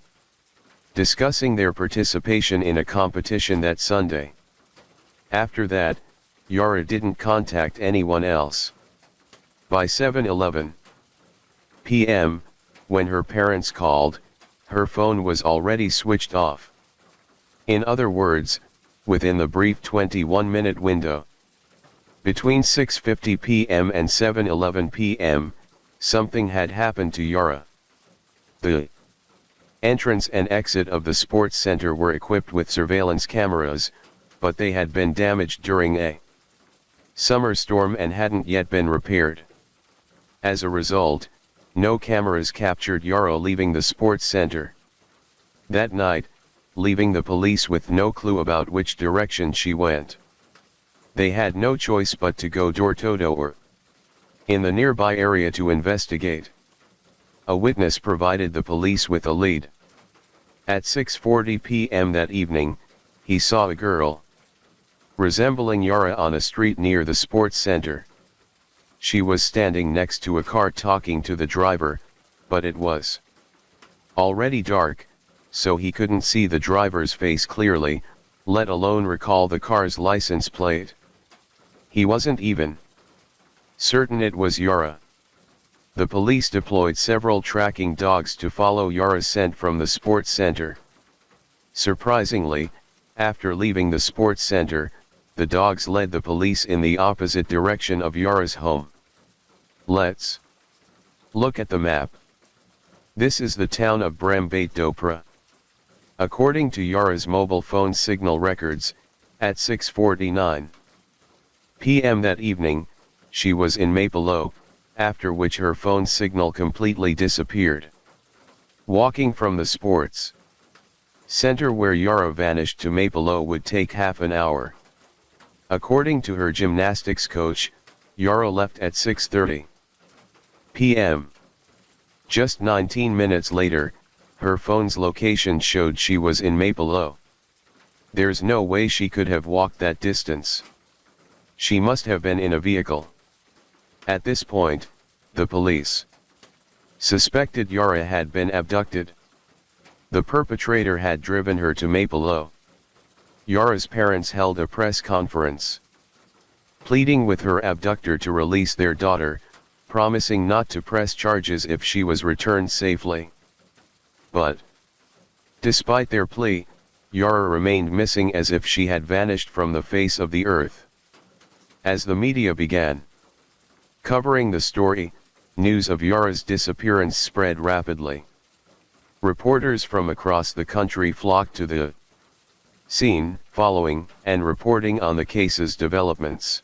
discussing their participation in a competition that Sunday. After that, Yara didn't contact anyone else. By 7:11 p.m., when her parents called, her phone was already switched off. In other words, within the brief 21-minute window between 6:50 p.m. and 7:11 p.m., something had happened to Yara. The entrance and exit of the sports center were equipped with surveillance cameras, but they had been damaged during a summer storm and hadn't yet been repaired. As a result, no cameras captured Yara leaving the sports center that night, leaving the police with no clue about which direction she went. They had no choice but to go door-to-door in the nearby area to investigate. A witness provided the police with a lead. At 6:40 p.m. that evening, he saw a girl resembling Yara on a street near the sports center. She was standing next to a car talking to the driver, but it was already dark, so he couldn't see the driver's face clearly, let alone recall the car's license plate. He wasn't even certain it was Yara. The police deployed several tracking dogs to follow Yara's scent from the sports center. Surprisingly, after leaving the sports center, the dogs led the police in the opposite direction of Yara's home. Let's look at the map. This is the town of Brambate-Dopra. According to Yara's mobile phone signal records, at 6:49 p.m. that evening, she was in Mapelo, after which her phone signal completely disappeared. Walking from the sports center where Yara vanished to Mapelo would take half an hour. According to her gymnastics coach, Yara left at 6:30 p.m. Just 19 minutes later, her phone's location showed she was in Mapelo. There's no way she could have walked that distance. She must have been in a vehicle. At this point, the police suspected Yara had been abducted. The perpetrator had driven her to Mapelo. Yara's parents held a press conference, pleading with her abductor to release their daughter, promising not to press charges if she was returned safely. But, despite their plea, Yara remained missing as if she had vanished from the face of the earth. As the media began covering the story, news of Yara's disappearance spread rapidly. Reporters from across the country flocked to the scene, following and reporting on the case's developments.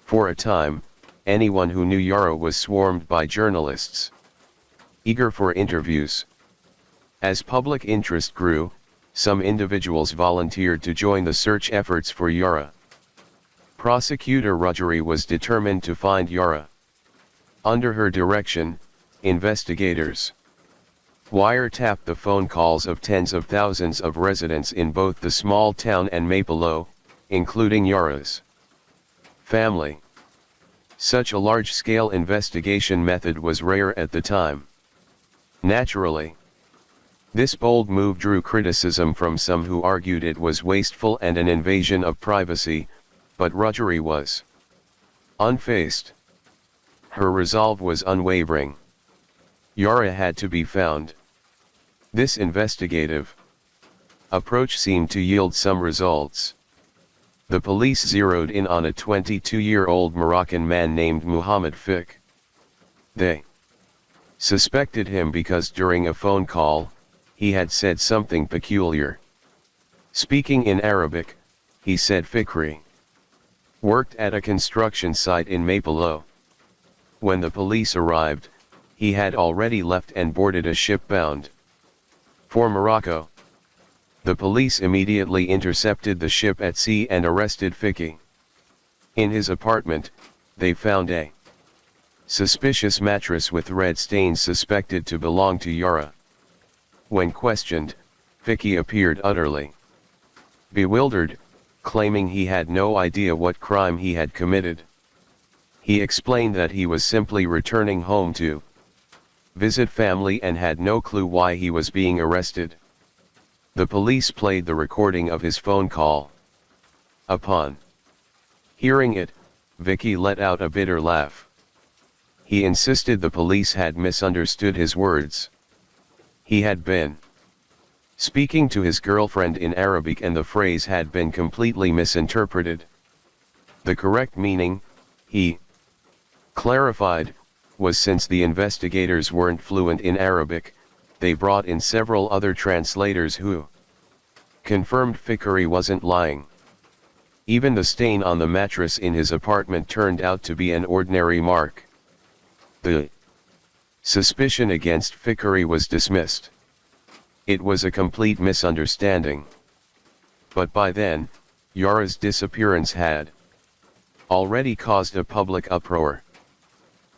For a time, anyone who knew Yara was swarmed by journalists, eager for interviews. As public interest grew, some individuals volunteered to join the search efforts for Yara. Prosecutor Ruggieri was determined to find Yara. Under her direction, investigators wiretapped the phone calls of tens of thousands of residents in both the small town and Mapelo, including Yara's family. Such a large-scale investigation method was rare at the time. Naturally, this bold move drew criticism from some who argued it was wasteful and an invasion of privacy, but Ruggieri was unfazed. Her resolve was unwavering. Yara had to be found. This investigative approach seemed to yield some results. The police zeroed in on a 22-year-old Moroccan man named Muhammad Fik. They suspected him because during a phone call, he had said something peculiar. Speaking in Arabic, he said Fikri worked at a construction site in Mapelo. When the police arrived, he had already left and boarded a ship bound for Morocco. The police immediately intercepted the ship at sea and arrested Fikri. In his apartment, they found a suspicious mattress with red stains suspected to belong to Yara. When questioned, Fikri appeared utterly bewildered, claiming he had no idea what crime he had committed. He explained that he was simply returning home to visit family and had no clue why he was being arrested. The police played the recording of his phone call. Upon hearing it, Vicky let out a bitter laugh. He insisted the police had misunderstood his words. He had been speaking to his girlfriend in Arabic and the phrase had been completely misinterpreted. The correct meaning, he clarified, was since the investigators weren't fluent in Arabic, they brought in several other translators who confirmed Fikri wasn't lying. Even the stain on the mattress in his apartment turned out to be an ordinary mark. The suspicion against Fikri was dismissed. It was a complete misunderstanding. But by then, Yara's disappearance had already caused a public uproar.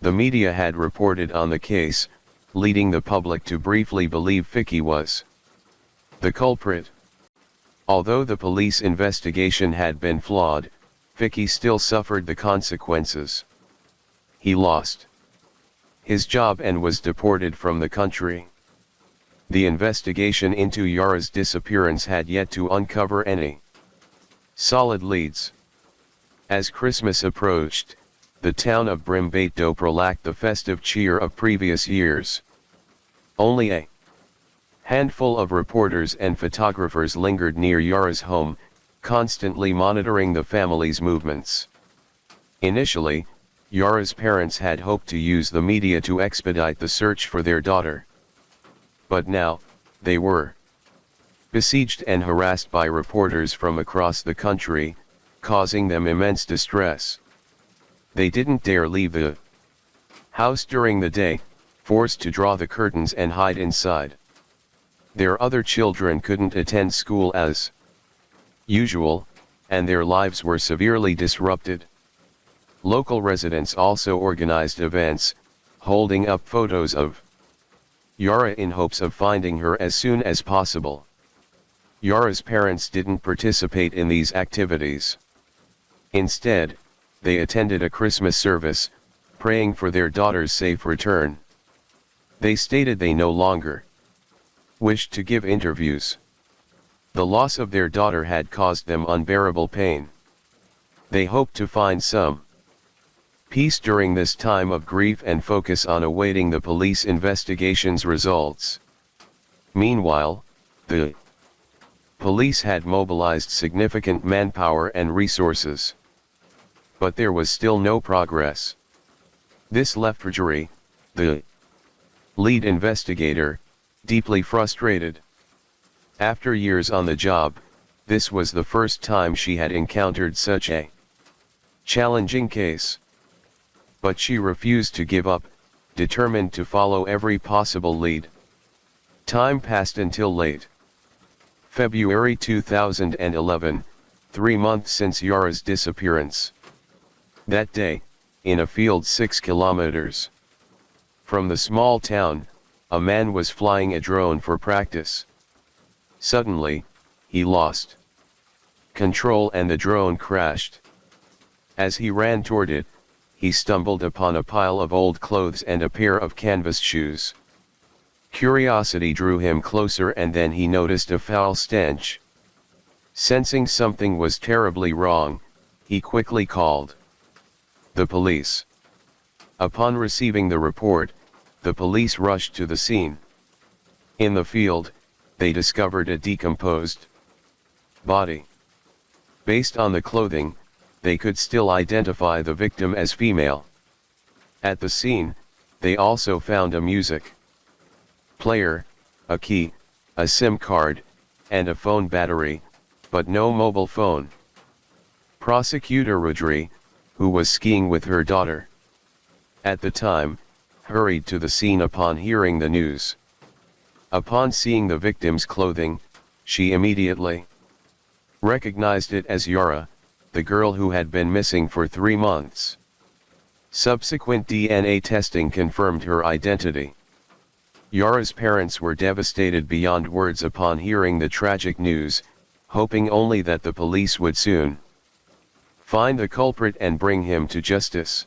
The media had reported on the case, leading the public to briefly believe Fikri was The culprit. Although the police investigation had been flawed, Vicky still suffered the consequences. He lost his job and was deported from the country. The investigation into Yara's disappearance had yet to uncover any solid leads. As Christmas approached, the town of Bedtime lacked the festive cheer of previous years. Only a handful of reporters and photographers lingered near Yara's home, constantly monitoring the family's movements. Initially, Yara's parents had hoped to use the media to expedite the search for their daughter. But now, they were besieged and harassed by reporters from across the country, causing them immense distress. They didn't dare leave the house during the day, forced to draw the curtains and hide inside. Their other children couldn't attend school as usual, and their lives were severely disrupted. Local residents also organized events, holding up photos of Yara in hopes of finding her as soon as possible. Yara's parents didn't participate in these activities. Instead, they attended a Christmas service, praying for their daughter's safe return. They stated they no longer wished to give interviews. The loss of their daughter had caused them unbearable pain. They hoped to find some peace during this time of grief and focus on awaiting the police investigation's results. Meanwhile, the police had mobilized significant manpower and resources. But there was still no progress. This left Marjorie, the lead investigator, deeply frustrated. After years on the job, this was the first time she had encountered such a challenging case. But she refused to give up, determined to follow every possible lead. Time passed until late February 2011, 3 months since Yara's disappearance. That day, in a field 6 kilometers from the small town, a man was flying a drone for practice. Suddenly, he lost control and the drone crashed. As he ran toward it, he stumbled upon a pile of old clothes and a pair of canvas shoes. Curiosity drew him closer and then he noticed a foul stench. Sensing something was terribly wrong, he quickly called the police. Upon receiving the report, the police rushed to the scene. In the field, they discovered a decomposed body. Based on the clothing, they could still identify the victim as female. At the scene, they also found a music player, a key, a SIM card, and a phone battery, but no mobile phone. Prosecutor Rodri, who was skiing with her daughter at the time, hurried to the scene upon hearing the news. Upon seeing the victim's clothing, she immediately recognized it as Yara, the girl who had been missing for 3 months. Subsequent DNA testing confirmed her identity. Yara's parents were devastated beyond words upon hearing the tragic news, hoping only that the police would soon find the culprit and bring him to justice.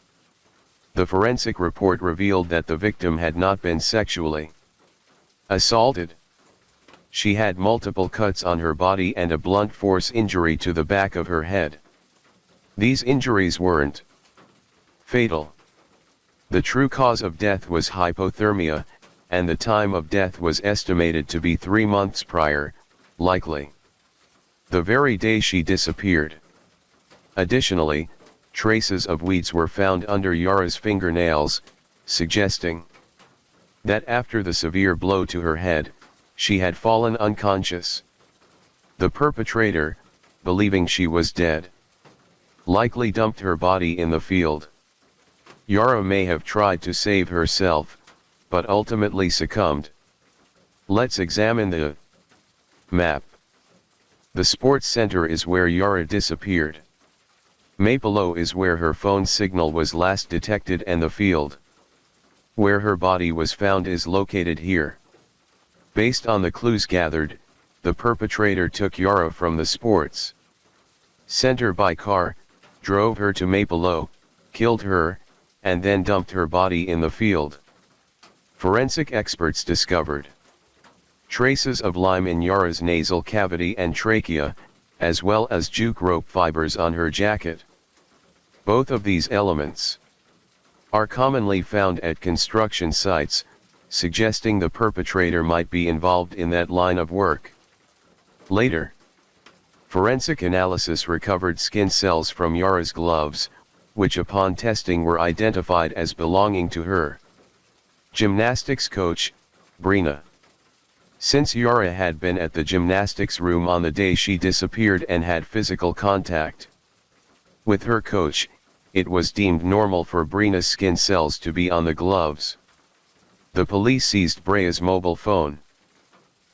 The forensic report revealed that the victim had not been sexually assaulted. She had multiple cuts on her body and a blunt force injury to the back of her head. These injuries weren't fatal. The true cause of death was hypothermia, and the time of death was estimated to be 3 months prior, likely the very day she disappeared. Additionally, traces of weeds were found under Yara's fingernails, suggesting that after the severe blow to her head, she had fallen unconscious. The perpetrator, believing she was dead, likely dumped her body in the field. Yara may have tried to save herself, but ultimately succumbed. Let's examine the map. The sports center is where Yara disappeared. Mapelo is where her phone signal was last detected and the field where her body was found is located here. Based on the clues gathered, the perpetrator took Yara from the sports center by car, drove her to Maplelow, killed her, and then dumped her body in the field. Forensic experts discovered traces of lime in Yara's nasal cavity and trachea, as well as jute rope fibers on her jacket. Both of these elements are commonly found at construction sites, suggesting the perpetrator might be involved in that line of work. Later, forensic analysis recovered skin cells from Yara's gloves, which upon testing were identified as belonging to her gymnastics coach, Brina. Since Yara had been at the gymnastics room on the day she disappeared and had physical contact with her coach, it was deemed normal for Brina's skin cells to be on the gloves. The police seized Brea's mobile phone.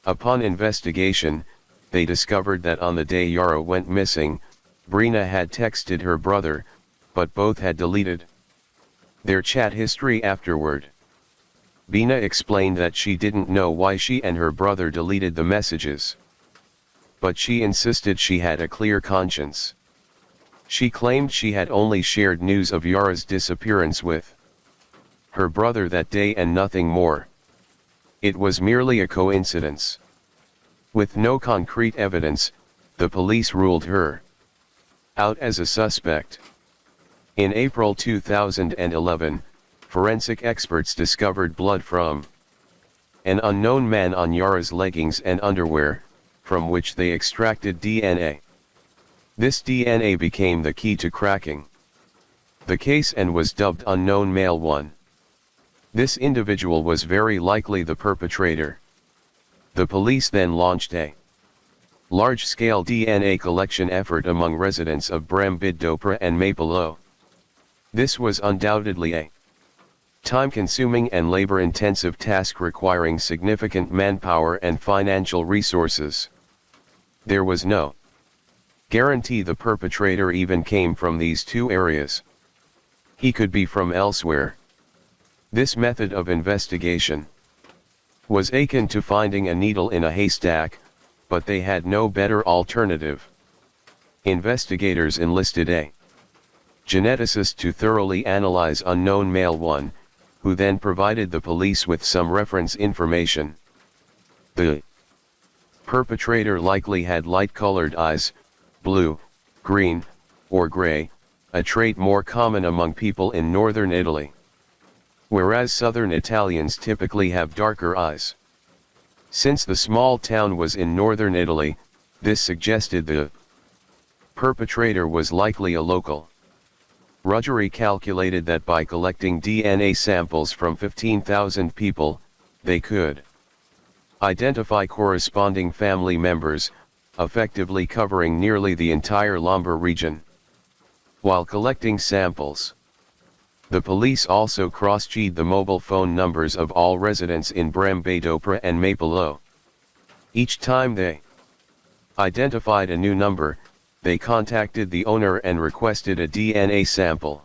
Upon investigation, they discovered that on the day Yara went missing, Brina had texted her brother, but both had deleted their chat history afterward. Brina explained that she didn't know why she and her brother deleted the messages, but she insisted she had a clear conscience. She claimed she had only shared news of Yara's disappearance with her brother that day and nothing more. It was merely a coincidence. With no concrete evidence, the police ruled her out as a suspect. In April 2011, forensic experts discovered blood from an unknown man on Yara's leggings and underwear, from which they extracted DNA. This DNA became the key to cracking the case and was dubbed Unknown Male 1. This individual was very likely the perpetrator. The police then launched a large-scale DNA collection effort among residents of Brambidopra and Maplelow. This was undoubtedly a time-consuming and labor-intensive task requiring significant manpower and financial resources. There was no guarantee the perpetrator even came from these two areas. He could be from elsewhere. This method of investigation was akin to finding a needle in a haystack, but they had no better alternative. Investigators enlisted a geneticist to thoroughly analyze Unknown Male 1, who then provided the police with some reference information. The perpetrator likely had light-colored eyes, blue, green, or gray, a trait more common among people in northern Italy, whereas southern Italians typically have darker eyes. Since the small town was in northern Italy, this suggested the perpetrator was likely a local. Ruggieri calculated that by collecting DNA samples from 15,000 people, they could identify corresponding family members, effectively covering nearly the entire Lombardy region. While collecting samples, the police also cross-checked the mobile phone numbers of all residents in Brambidopra and Maplelow. Each time they identified a new number, they contacted the owner and requested a DNA sample.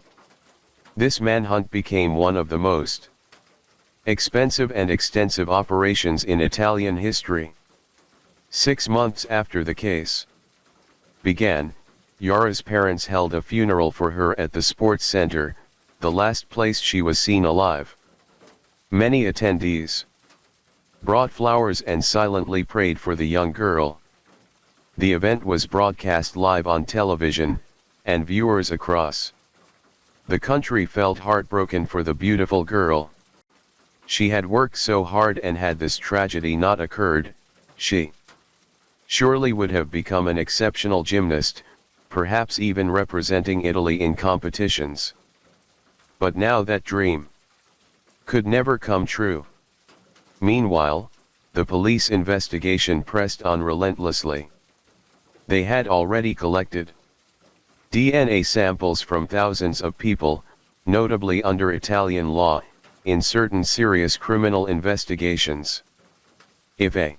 This manhunt became one of the most expensive and extensive operations in Italian history. 6 months after the case began, Yara's parents held a funeral for her at the sports center, the last place she was seen alive. Many attendees brought flowers and silently prayed for the young girl. The event was broadcast live on television, and viewers across the country felt heartbroken for the beautiful girl. She had worked so hard, and had this tragedy not occurred, she surely would have become an exceptional gymnast, perhaps even representing Italy in competitions. But now that dream could never come true. Meanwhile, the police investigation pressed on relentlessly. They had already collected DNA samples from thousands of people, notably under Italian law, in certain serious criminal investigations. If a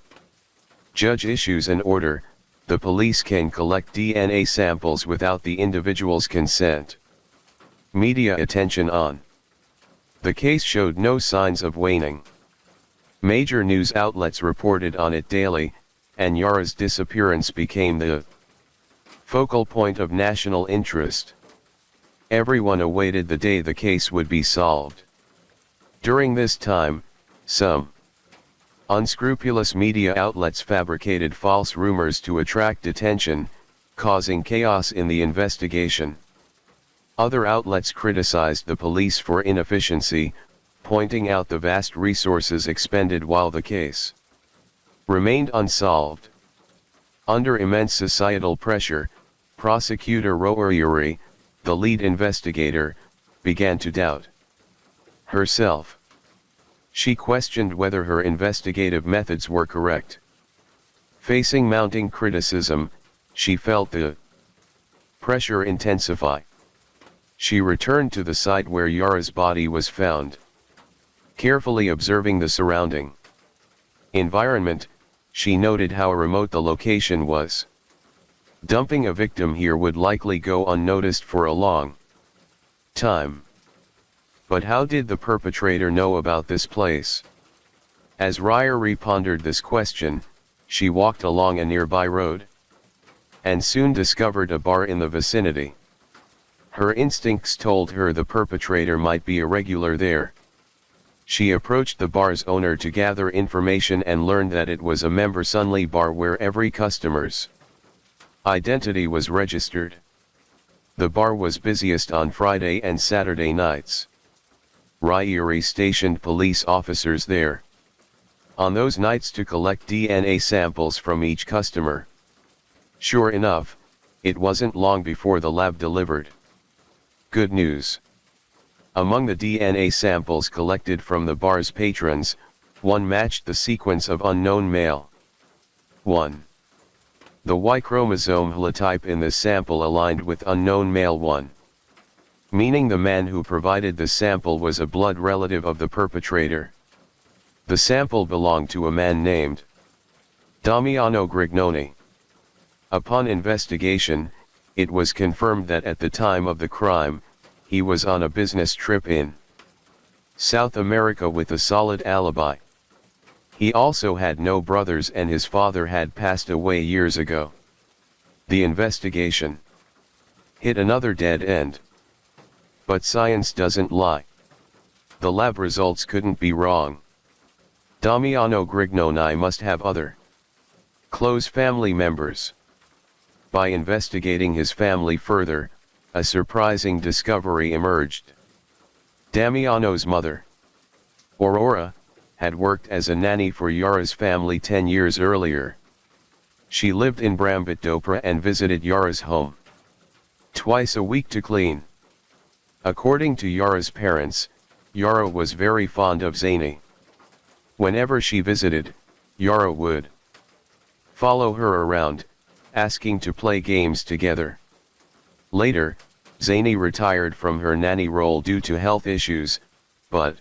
judge issues an order, the police can collect DNA samples without the individual's consent. Media attention on the case showed no signs of waning. Major news outlets reported on it daily, and Yara's disappearance became the focal point of national interest. Everyone awaited the day the case would be solved. During this time, some unscrupulous media outlets fabricated false rumors to attract attention, causing chaos in the investigation. Other outlets criticized the police for inefficiency, pointing out the vast resources expended while the case remained unsolved. Under immense societal pressure, prosecutor Roeri, the lead investigator, began to doubt herself. She questioned whether her investigative methods were correct. Facing mounting criticism, she felt the pressure intensify. She returned to the site where Yara's body was found. Carefully observing the surrounding environment, she noted how remote the location was. Dumping a victim here would likely go unnoticed for a long time. But how did the perpetrator know about this place? As Ryrie pondered this question, she walked along a nearby road and soon discovered a bar in the vicinity. Her instincts told her the perpetrator might be a regular there. She approached the bar's owner to gather information and learned that it was a members-only bar where every customer's identity was registered. The bar was busiest on Friday and Saturday nights. Ryrie stationed police officers there on those nights to collect DNA samples from each customer. Sure enough, it wasn't long before the lab delivered good news. Among the DNA samples collected from the bar's patrons, one matched the sequence of unknown male 1. The Y chromosome holotype in the sample aligned with unknown male 1. Meaning the man who provided the sample was a blood relative of the perpetrator. The sample belonged to a man named Damiano Grignoni. Upon investigation, it was confirmed that at the time of the crime, he was on a business trip in South America with a solid alibi. He also had no brothers and his father had passed away years ago. The investigation hit another dead end. But science doesn't lie. The lab results couldn't be wrong. Damiano Grignoni must have other close family members. By investigating his family further, a surprising discovery emerged. Damiano's mother, Aurora, had worked as a nanny for Yara's family 10 years earlier. She lived in Brambitdopra and visited Yara's home twice a week to clean. According to Yara's parents, Yara was very fond of Zany. Whenever she visited, Yara would follow her around, asking to play games together. Later, Zany retired from her nanny role due to health issues, but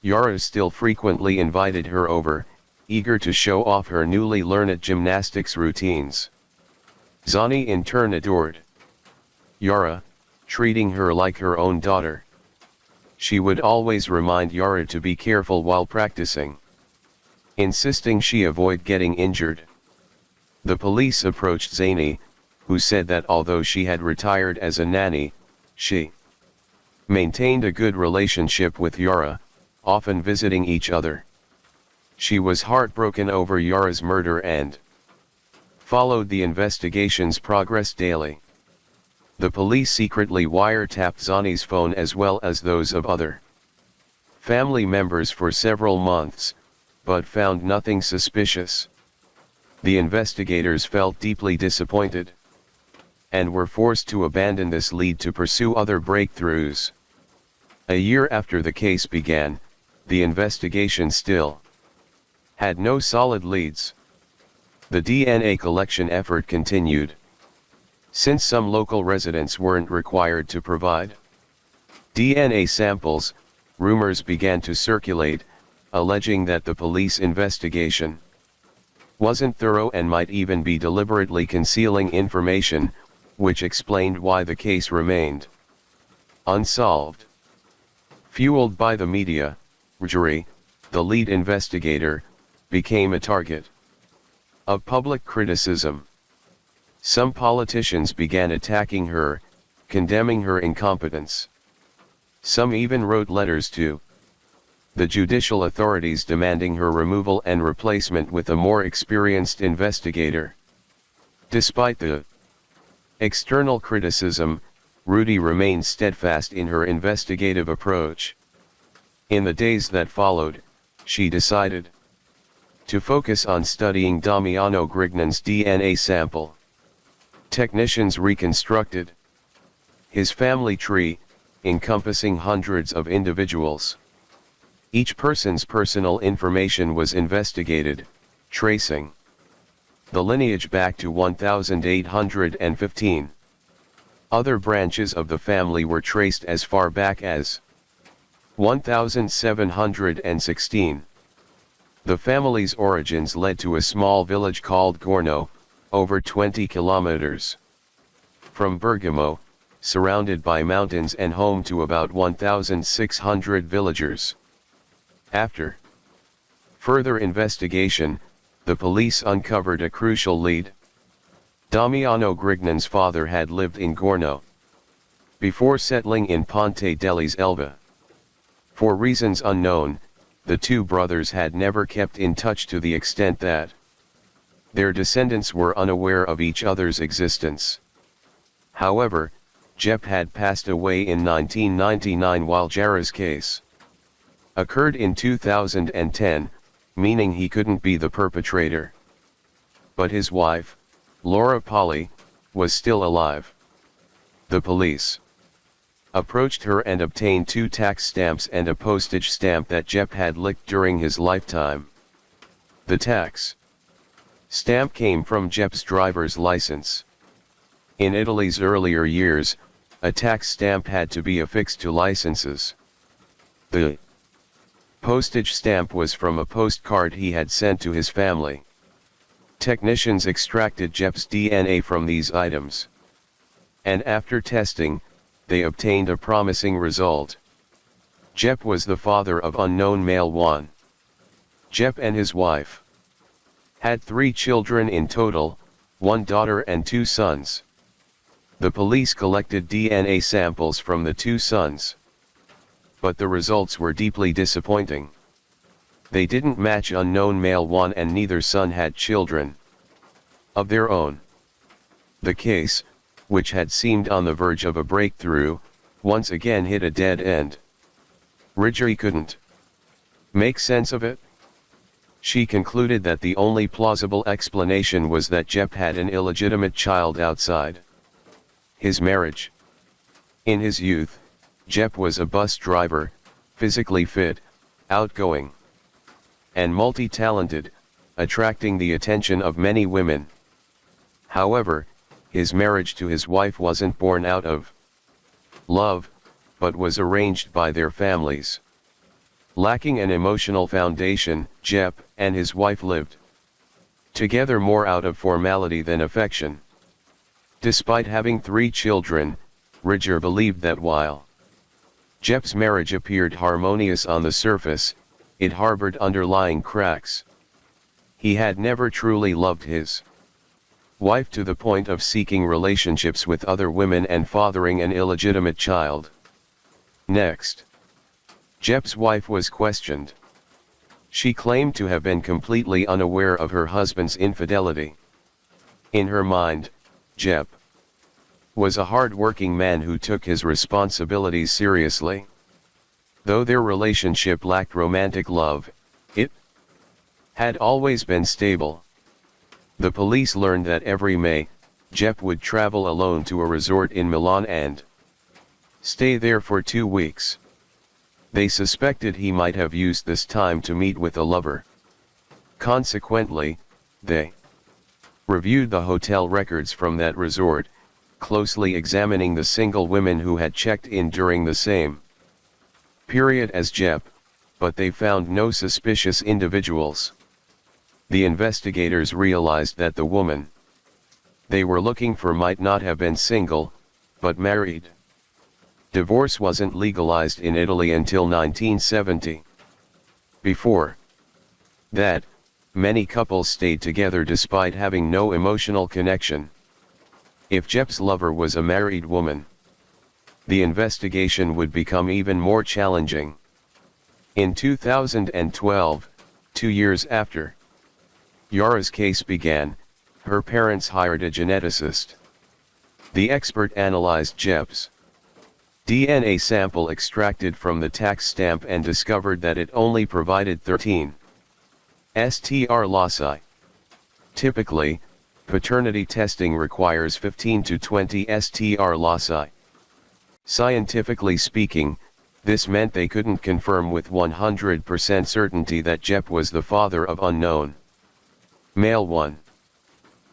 Yara still frequently invited her over, eager to show off her newly learned gymnastics routines. Zany in turn adored Yara, treating her like her own daughter. She would always remind Yara to be careful while practicing, insisting she avoid getting injured. The police approached Zany, who said that although she had retired as a nanny, she maintained a good relationship with Yara, often visiting each other. She was heartbroken over Yara's murder and followed the investigation's progress daily. The police secretly wiretapped Zany's phone as well as those of other family members for several months, but found nothing suspicious. The investigators felt deeply disappointed and were forced to abandon this lead to pursue other breakthroughs. A year after the case began, the investigation still had no solid leads. The DNA collection effort continued. Since some local residents weren't required to provide DNA samples, rumors began to circulate, alleging that the police investigation wasn't thorough and might even be deliberately concealing information, which explained why the case remained unsolved. Fueled by the media, Ryrie, the lead investigator, became a target. Of public criticism. Some politicians began attacking her, condemning her incompetence. Some even wrote letters to the judicial authorities demanding her removal and replacement with a more experienced investigator. Despite the external criticism, Rudy remained steadfast in her investigative approach. In the days that followed, she decided to focus on studying Damiano Grignan's DNA sample. Technicians reconstructed his family tree, encompassing hundreds of individuals. Each person's personal information was investigated, tracing the lineage back to 1815. Other branches of the family were traced as far back as 1716. The family's origins led to a small village called Gorno, over 20 kilometers from Bergamo, surrounded by mountains and home to about 1,600 villagers. After further investigation, the police uncovered a crucial lead. Damiano Grignan's father had lived in Gorno before settling in Ponte dell'Is Elva. For reasons unknown, the two brothers had never kept in touch to the extent that their descendants were unaware of each other's existence. However, Jep had passed away in 1999 while Jara's case occurred in 2010, meaning he couldn't be the perpetrator. But his wife, Laura Polly, was still alive. The police approached her and obtained 2 tax stamps and a postage stamp that Jep had licked during his lifetime. The tax stamp came from Jep's driver's license. In Italy's earlier years, a tax stamp had to be affixed to licenses. The postage stamp was from a postcard he had sent to his family. Technicians extracted Jep's DNA from these items. And after testing, they obtained a promising result. Jep was the father of unknown male Juan. Jep and his wife had 3 children in total, 1 daughter and 2 sons. The police collected DNA samples from the 2 sons. But the results were deeply disappointing. They didn't match unknown male Juan, and neither son had children of their own. The case, which had seemed on the verge of a breakthrough, once again hit a dead end. Ridgely couldn't make sense of it. She concluded that the only plausible explanation was that Jep had an illegitimate child outside his marriage. In his youth, Jep was a bus driver, physically fit, outgoing, and multi-talented, attracting the attention of many women. However, his marriage to his wife wasn't born out of love, but was arranged by their families. Lacking an emotional foundation, Jep and his wife lived together more out of formality than affection. Despite having 3 children, Ridger believed that while Jep's marriage appeared harmonious on the surface, it harbored underlying cracks. He had never truly loved his wife to the point of seeking relationships with other women and fathering an illegitimate child. Next, Jep's wife was questioned. She claimed to have been completely unaware of her husband's infidelity. In her mind, Jep was a hard-working man who took his responsibilities seriously. Though their relationship lacked romantic love, it had always been stable. The police learned that every May, Jep would travel alone to a resort in Milan and stay there for 2 weeks. They suspected he might have used this time to meet with a lover. Consequently, they reviewed the hotel records from that resort, closely examining the single women who had checked in during the same period as Jep, but they found no suspicious individuals. The investigators realized that the woman they were looking for might not have been single, but married. Divorce wasn't legalized in Italy until 1970. Before that, many couples stayed together despite having no emotional connection. If Jep's lover was a married woman, the investigation would become even more challenging. In 2012, 2 years after Yara's case began, her parents hired a geneticist. The expert analyzed Jep's DNA sample extracted from the tax stamp and discovered that it only provided 13 STR loci. Typically, paternity testing requires 15 to 20 STR loci. Scientifically speaking, this meant they couldn't confirm with 100% certainty that Jep was the father of unknown male 1.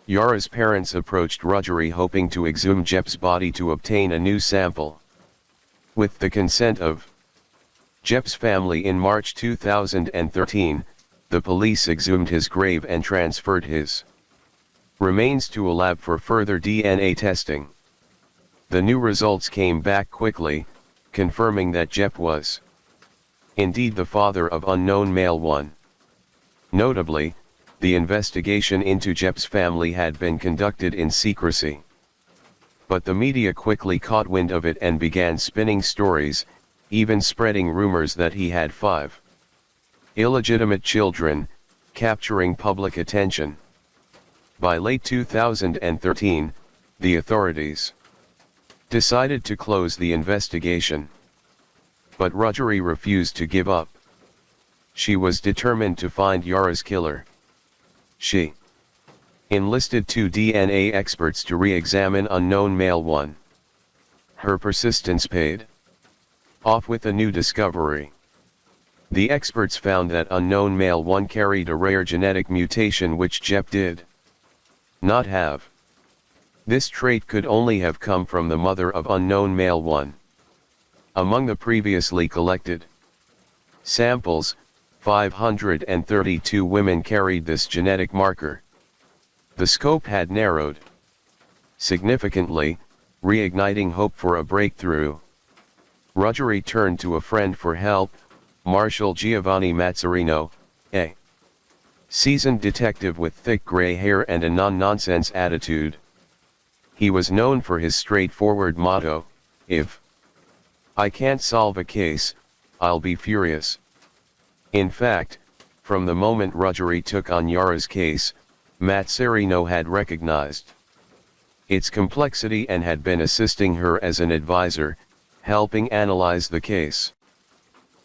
Yara's parents approached Rogeri hoping to exhume Jep's body to obtain a new sample. With the consent of Jep's family in March 2013, the police exhumed his grave and transferred his remains to a lab for further DNA testing. The new results came back quickly, confirming that Jep was indeed the father of unknown male 1. Notably, the investigation into Jep's family had been conducted in secrecy. But the media quickly caught wind of it and began spinning stories, even spreading rumors that he had 5 illegitimate children, capturing public attention. By late 2013, the authorities decided to close the investigation. But Rogeri refused to give up. She was determined to find Yara's killer. She enlisted 2 DNA experts to re-examine unknown male 1. Her persistence paid off with a new discovery. The experts found that unknown male 1 carried a rare genetic mutation which Jep did not have. This trait could only have come from the mother of unknown male 1. Among the previously collected samples, 532 women carried this genetic marker. The scope had narrowed significantly, reigniting hope for a breakthrough. Rogeri turned to a friend for help, Marshal Giovanni Mazzarino, a seasoned detective with thick gray hair and a non-nonsense attitude. He was known for his straightforward motto, "If I can't solve a case, I'll be furious." In fact, from the moment Rogeri took on Yara's case, Mazzarino had recognized its complexity and had been assisting her as an advisor, helping analyze the case.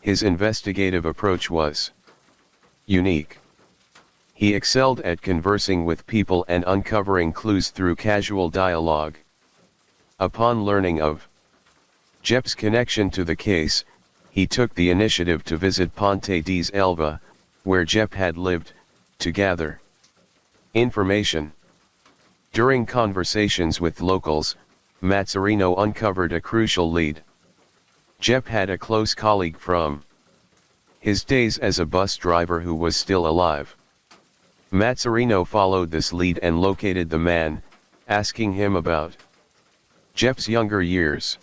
His investigative approach was unique. He excelled at conversing with people and uncovering clues through casual dialogue. Upon learning of Jep's connection to the case, he took the initiative to visit Ponte di Elva, where Jep had lived, to gather information. During conversations with locals, Mazzarino uncovered a crucial lead. Jep had a close colleague from his days as a bus driver who was still alive. Mazzarino followed this lead and located the man, asking him about Jep's younger years.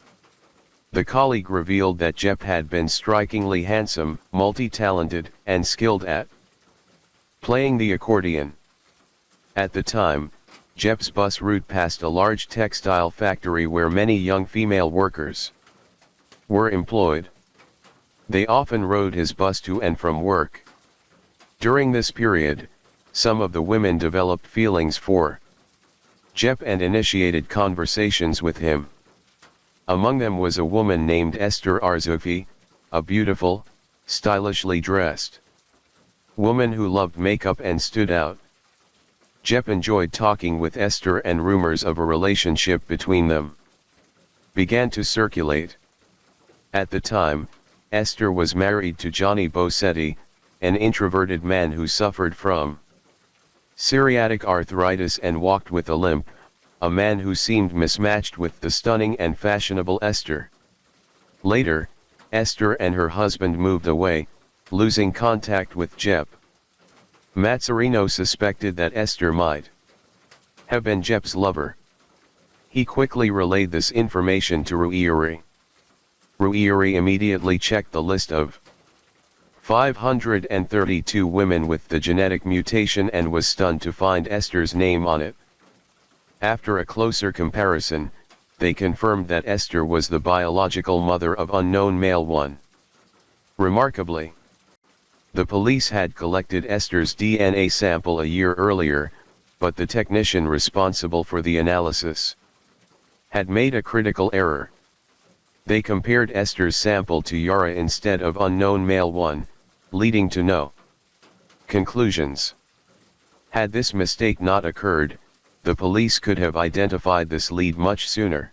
The colleague revealed that Jep had been strikingly handsome, multi-talented, and skilled at playing the accordion. At the time, Jep's bus route passed a large textile factory where many young female workers were employed. They often rode his bus to and from work. During this period, some of the women developed feelings for Jep and initiated conversations with him. Among them was a woman named Esther Arzoufi, a beautiful, stylishly dressed woman who loved makeup and stood out. Jep enjoyed talking with Esther, and rumors of a relationship between them began to circulate. At the time, Esther was married to Johnny Bossetti, an introverted man who suffered from psoriatic arthritis and walked with a limp, a man who seemed mismatched with the stunning and fashionable Esther. Later, Esther and her husband moved away, losing contact with Jep. Mazzarino suspected that Esther might have been Jep's lover. He quickly relayed this information to Ruggieri. Ruggieri immediately checked the list of 532 women with the genetic mutation and was stunned to find Esther's name on it. After a closer comparison, they confirmed that Esther was the biological mother of unknown male 1. Remarkably, the police had collected Esther's DNA sample a year earlier, but the technician responsible for the analysis had made a critical error. They compared Esther's sample to Yara instead of unknown male 1, leading to no conclusions. Had this mistake not occurred, the police could have identified this lead much sooner.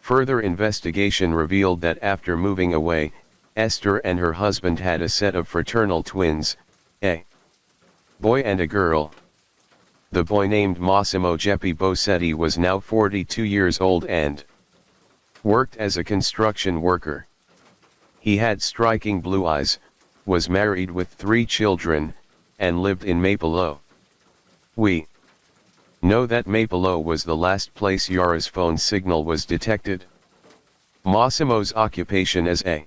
Further investigation revealed that after moving away, Esther and her husband had a set of fraternal twins, a boy and a girl. The boy, named Massimo Geppi Bossetti, was now 42 years old and worked as a construction worker. He had striking blue eyes, was married with 3 children, and lived in Mapelo. We know that Mapelo was the last place Yara's phone signal was detected. Massimo's occupation as a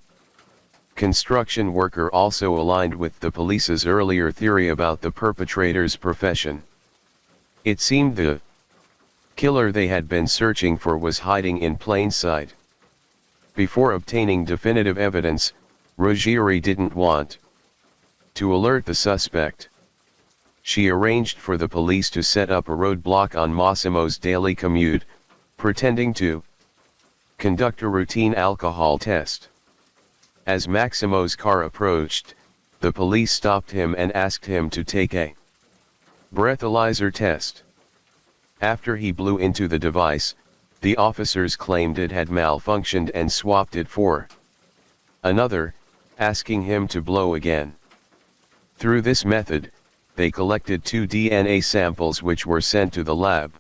construction worker also aligned with the police's earlier theory about the perpetrator's profession. It seemed the killer they had been searching for was hiding in plain sight. Before obtaining definitive evidence, Ruggieri didn't want to alert the suspect. She arranged for the police to set up a roadblock on Massimo's daily commute, pretending to conduct a routine alcohol test. As Massimo's car approached, the police stopped him and asked him to take a breathalyzer test. After he blew into the device, the officers claimed it had malfunctioned and swapped it for another, asking him to blow again. Through this method, they collected 2 DNA samples which were sent to the lab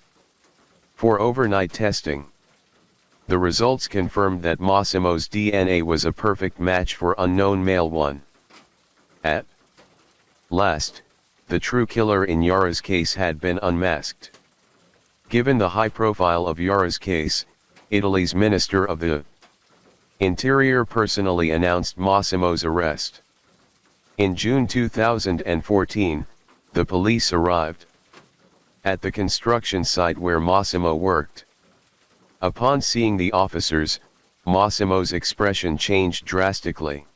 for overnight testing. The results confirmed that Massimo's DNA was a perfect match for unknown male 1. At last, the true killer in Yara's case had been unmasked. Given the high profile of Yara's case, Italy's Minister of the Interior personally announced Massimo's arrest. In June 2014, the police arrived at the construction site where Massimo worked. Upon seeing the officers, Massimo's expression changed drastically,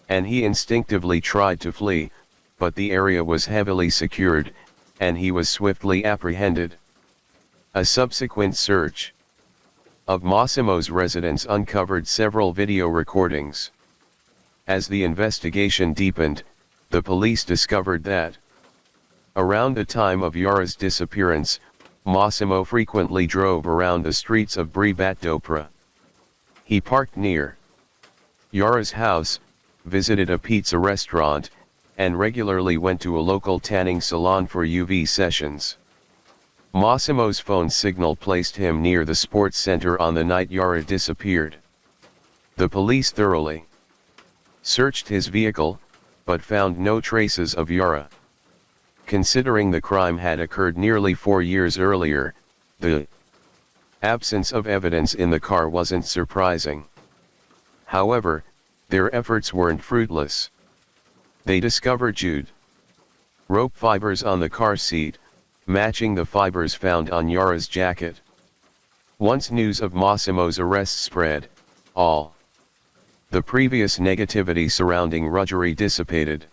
and he instinctively tried to flee, but the area was heavily secured, and he was swiftly apprehended. A subsequent search of Massimo's residence uncovered several video recordings. As the investigation deepened, the police discovered that around the time of Yara's disappearance, Massimo frequently drove around the streets of Bribatopra. He parked near Yara's house, visited a pizza restaurant, and regularly went to a local tanning salon for UV sessions. Massimo's phone signal placed him near the sports center on the night Yara disappeared. The police thoroughly searched his vehicle, but found no traces of Yara. Considering the crime had occurred nearly 4 years earlier, the absence of evidence in the car wasn't surprising. However, their efforts weren't fruitless. They discovered jute rope fibers on the car seat, matching the fibers found on Yara's jacket. Once news of Massimo's arrest spread, all the previous negativity surrounding Ruggieri dissipated.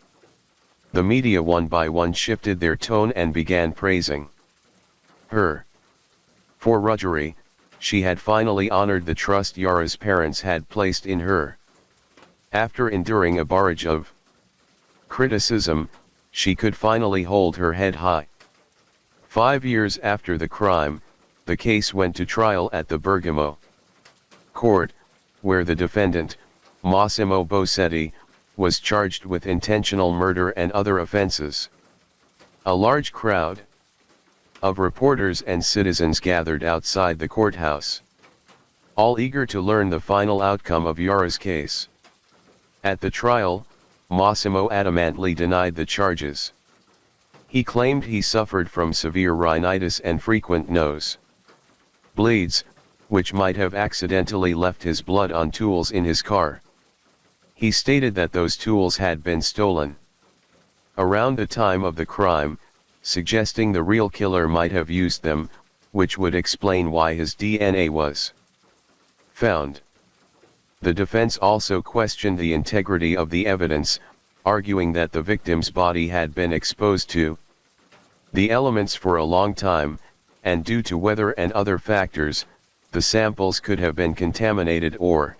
The media one by one shifted their tone and began praising her. For Ruggieri, she had finally honored the trust Yara's parents had placed in her. After enduring a barrage of criticism, she could finally hold her head high. 5 years after the crime, the case went to trial at the Bergamo court, where the defendant, Massimo Bossetti, was charged with intentional murder and other offenses. A large crowd of reporters and citizens gathered outside the courthouse, all eager to learn the final outcome of Yara's case. At the trial, Massimo adamantly denied the charges. He claimed he suffered from severe rhinitis and frequent nose bleeds, which might have accidentally left his blood on tools in his car. He stated that those tools had been stolen around the time of the crime, suggesting the real killer might have used them, which would explain why his DNA was found. The defense also questioned the integrity of the evidence, arguing that the victim's body had been exposed to the elements for a long time, and due to weather and other factors, the samples could have been contaminated or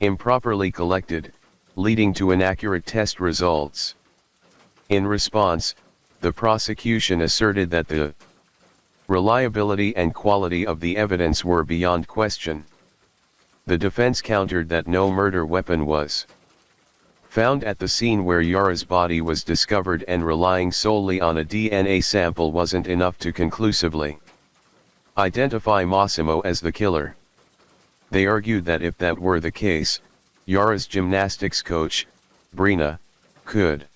improperly collected, leading to inaccurate test results. In response, the prosecution asserted that the reliability and quality of the evidence were beyond question. The defense countered that no murder weapon was found at the scene where Yara's body was discovered, and relying solely on a DNA sample wasn't enough to conclusively identify Massimo as the killer. They argued that if that were the case, Yara's gymnastics coach, Brina, could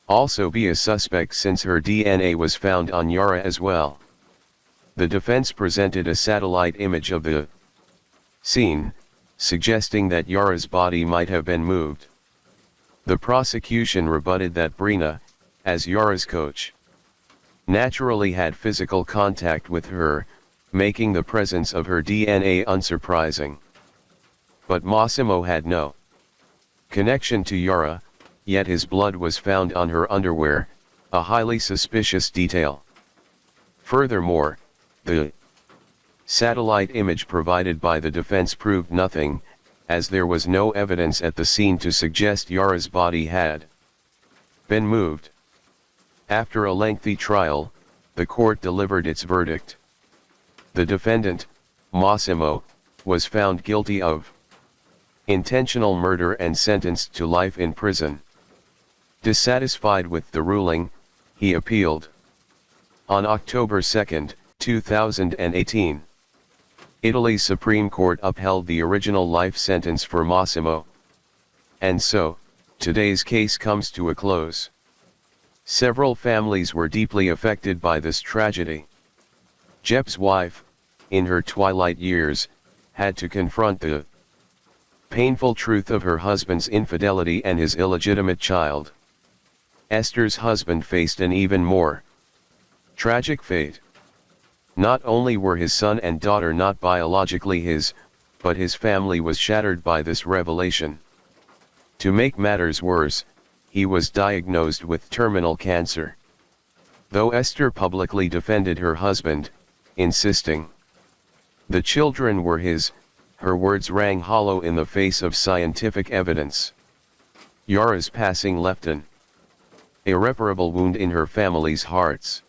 also be a suspect since her DNA was found on Yara as well. The defense presented a satellite image of the scene, suggesting that Yara's body might have been moved. The prosecution rebutted that Brina, as Yara's coach, naturally had physical contact with her, making the presence of her DNA unsurprising. But Massimo had no connection to Yara, yet his blood was found on her underwear, a highly suspicious detail. Furthermore, the satellite image provided by the defense proved nothing, as there was no evidence at the scene to suggest Yara's body had been moved. After a lengthy trial, the court delivered its verdict. The defendant, Massimo, was found guilty of intentional murder and sentenced to life in prison. Dissatisfied with the ruling, he appealed. On October 2, 2018, Italy's Supreme Court upheld the original life sentence for Massimo. And so, today's case comes to a close. Several families were deeply affected by this tragedy. Jep's wife, in her twilight years, had to confront the painful truth of her husband's infidelity and his illegitimate child. Esther's husband faced an even more tragic fate. Not only were his son and daughter not biologically his, but his family was shattered by this revelation. To make matters worse, he was diagnosed with terminal cancer. Though Esther publicly defended her husband, insisting the children were his, her words rang hollow in the face of scientific evidence. Yara's passing left an irreparable wound in her family's hearts.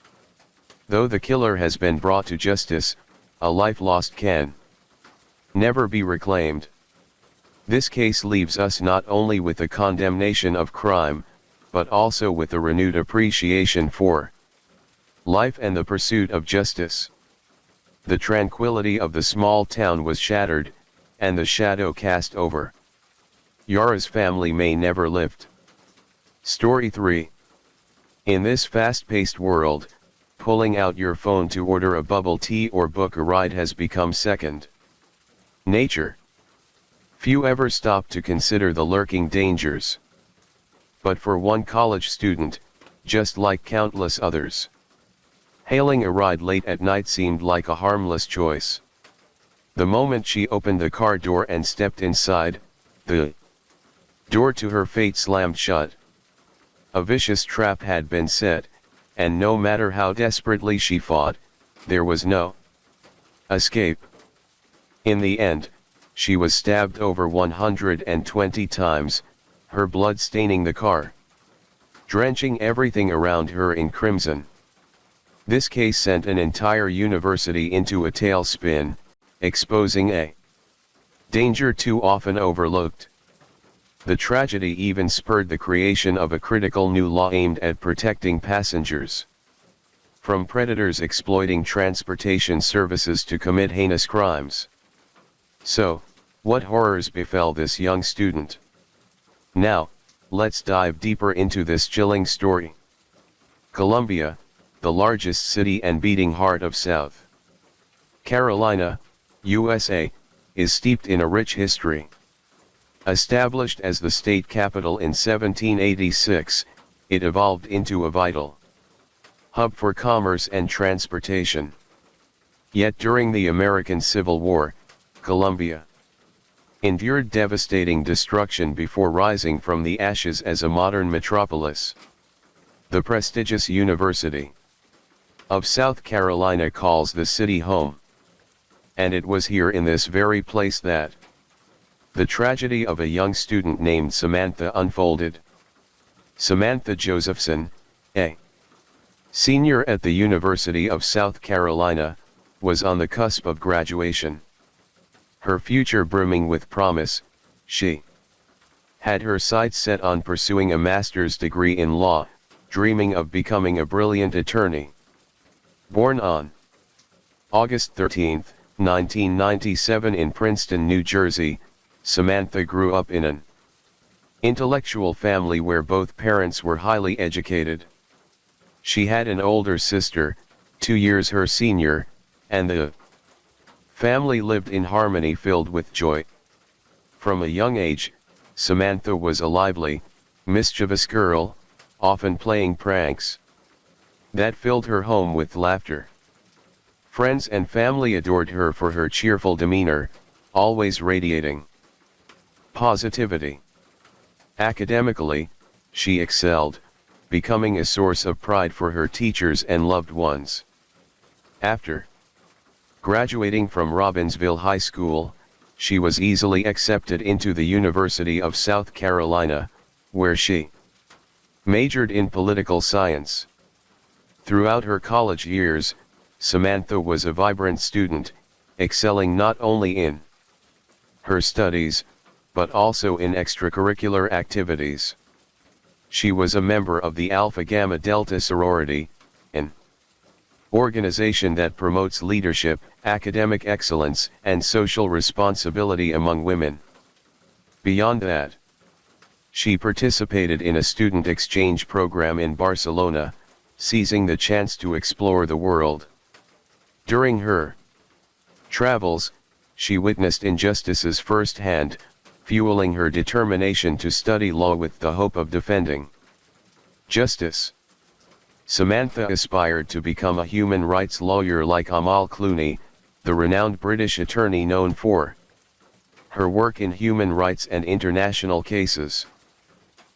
Though the killer has been brought to justice, a life lost can never be reclaimed. This case leaves us not only with the condemnation of crime, but also with a renewed appreciation for life and the pursuit of justice. The tranquility of the small town was shattered, and the shadow cast over Yara's family may never lift. Story 3. In this fast-paced world, pulling out your phone to order a bubble tea or book a ride has become second nature. Few ever stop to consider the lurking dangers. But for one college student, just like countless others, hailing a ride late at night seemed like a harmless choice. The moment she opened the car door and stepped inside, the door to her fate slammed shut. A vicious trap had been set, and no matter how desperately she fought, there was no escape. In the end, she was stabbed over 120 times, her blood staining the car, drenching everything around her in crimson. This case sent an entire university into a tailspin, exposing a danger too often overlooked. The tragedy even spurred the creation of a critical new law aimed at protecting passengers from predators exploiting transportation services to commit heinous crimes. So, what horrors befell this young student? Now, let's dive deeper into this chilling story. Columbia, the largest city and beating heart of South Carolina, USA, is steeped in a rich history. Established as the state capital in 1786, it evolved into a vital hub for commerce and transportation. Yet during the American Civil War, Columbia endured devastating destruction before rising from the ashes as a modern metropolis. The prestigious University of South Carolina calls the city home. And it was here in this very place that the tragedy of a young student named Samantha unfolded. Samantha Josephson, a senior at the University of South Carolina, was on the cusp of graduation. Her future brimming with promise, she had her sights set on pursuing a master's degree in law, dreaming of becoming a brilliant attorney. Born on August 13, 1997 in Princeton, New Jersey, Samantha grew up in an intellectual family where both parents were highly educated. She had an older sister, 2 years her senior, and the family lived in harmony filled with joy. From a young age, Samantha was a lively, mischievous girl, often playing pranks that filled her home with laughter. Friends and family adored her for her cheerful demeanor, always radiating positivity. Academically, she excelled, becoming a source of pride for her teachers and loved ones. After graduating from Robbinsville High School, she was easily accepted into the University of South Carolina, where she majored in political science. Throughout her college years, Samantha was a vibrant student, excelling not only in her studies, but also in extracurricular activities. She was a member of the Alpha Gamma Delta sorority, an organization that promotes leadership, academic excellence, and social responsibility among women. Beyond that, she participated in a student exchange program in Barcelona, seizing the chance to explore the world. During her travels, she witnessed injustices firsthand, fueling her determination to study law with the hope of defending justice. Samantha aspired to become a human rights lawyer like Amal Clooney, the renowned British attorney known for her work in human rights and international cases.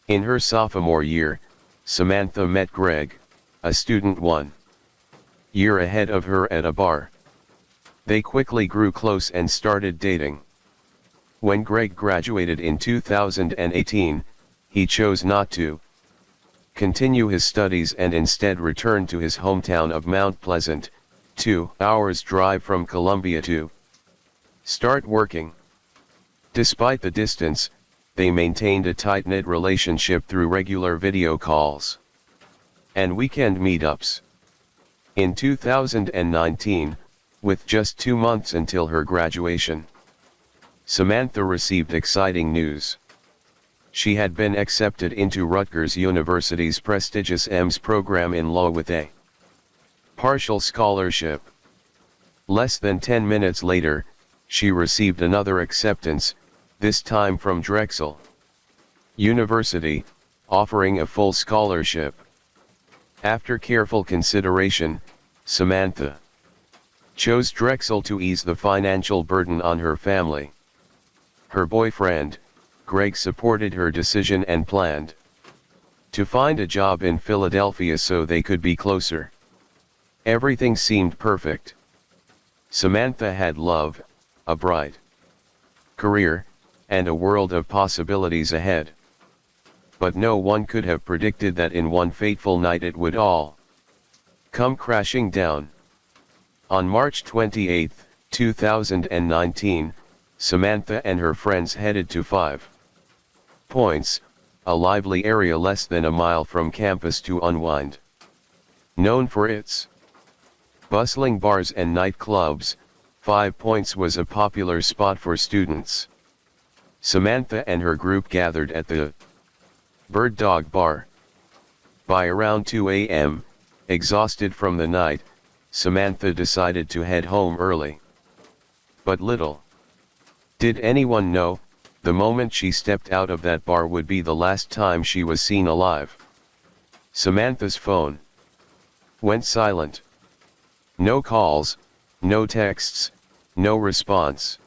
In her sophomore year, Samantha met Greg, a student 1 year ahead of her at a bar. They quickly grew close and started dating. When Greg graduated in 2018, he chose not to continue his studies and instead returned to his hometown of Mount Pleasant, 2 hours drive from Columbia, to start working. Despite the distance, they maintained a tight-knit relationship through regular video calls and weekend meetups. In 2019, with just 2 months until her graduation, Samantha received exciting news. She had been accepted into Rutgers University's prestigious MSc program in law with a partial scholarship. Less than 10 minutes later, she received another acceptance, this time from Drexel University, offering a full scholarship. After careful consideration, Samantha chose Drexel to ease the financial burden on her family. Her boyfriend, Greg, supported her decision and planned to find a job in Philadelphia so they could be closer. Everything seemed perfect. Samantha had love, a bright career, and a world of possibilities ahead. But no one could have predicted that in one fateful night it would all come crashing down. On March 28, 2019, Samantha and her friends headed to 5 Points, a lively area less than a mile from campus, to unwind. Known for its bustling bars and nightclubs, 5 Points was a popular spot for students. Samantha and her group gathered at the Bird Dog Bar. By around 2 a.m., exhausted from the night, Samantha decided to head home early. But little did anyone know, the moment she stepped out of that bar would be the last time she was seen alive. Samantha's phone went silent. No calls, no texts, no response.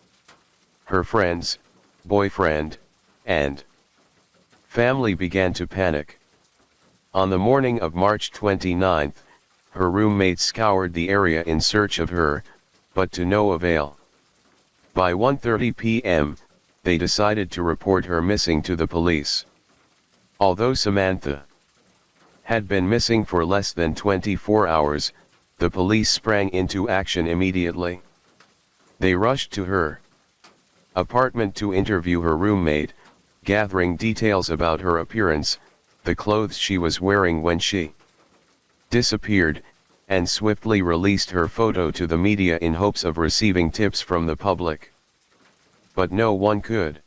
Her friends, boyfriend, and family began to panic. On the morning of March 29, her roommates scoured the area in search of her, but to no avail. By 1:30 p.m., they decided to report her missing to the police. Although Samantha had been missing for less than 24 hours, the police sprang into action immediately. They rushed to her apartment to interview her roommate, gathering details about her appearance, the clothes she was wearing when she disappeared, and swiftly released her photo to the media in hopes of receiving tips from the public. But no one could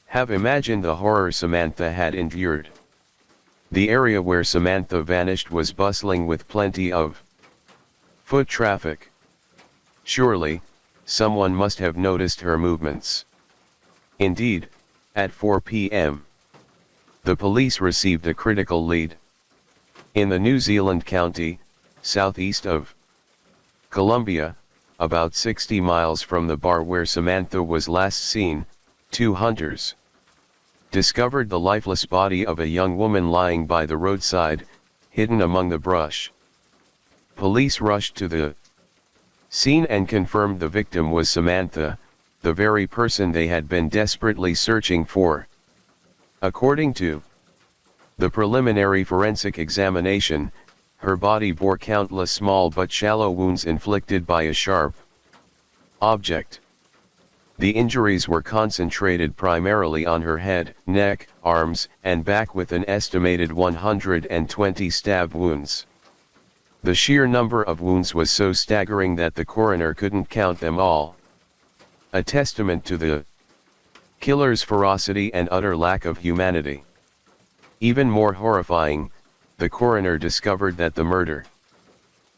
have imagined the horror Samantha had endured. The area where Samantha vanished was bustling with plenty of foot traffic. Surely, someone must have noticed her movements. Indeed, at 4 p.m., the police received a critical lead. In the New Zealand county, southeast of Columbia, about 60 miles from the bar where Samantha was last seen, 2 hunters discovered the lifeless body of a young woman lying by the roadside, hidden among the brush. Police rushed to the scene and confirmed the victim was Samantha, the very person they had been desperately searching for. According to the preliminary forensic examination, her body bore countless small but shallow wounds inflicted by a sharp object. The injuries were concentrated primarily on her head, neck, arms, and back with an estimated 120 stab wounds. The sheer number of wounds was so staggering that the coroner couldn't count them all. A testament to the killer's ferocity and utter lack of humanity. Even more horrifying, the coroner discovered that the murder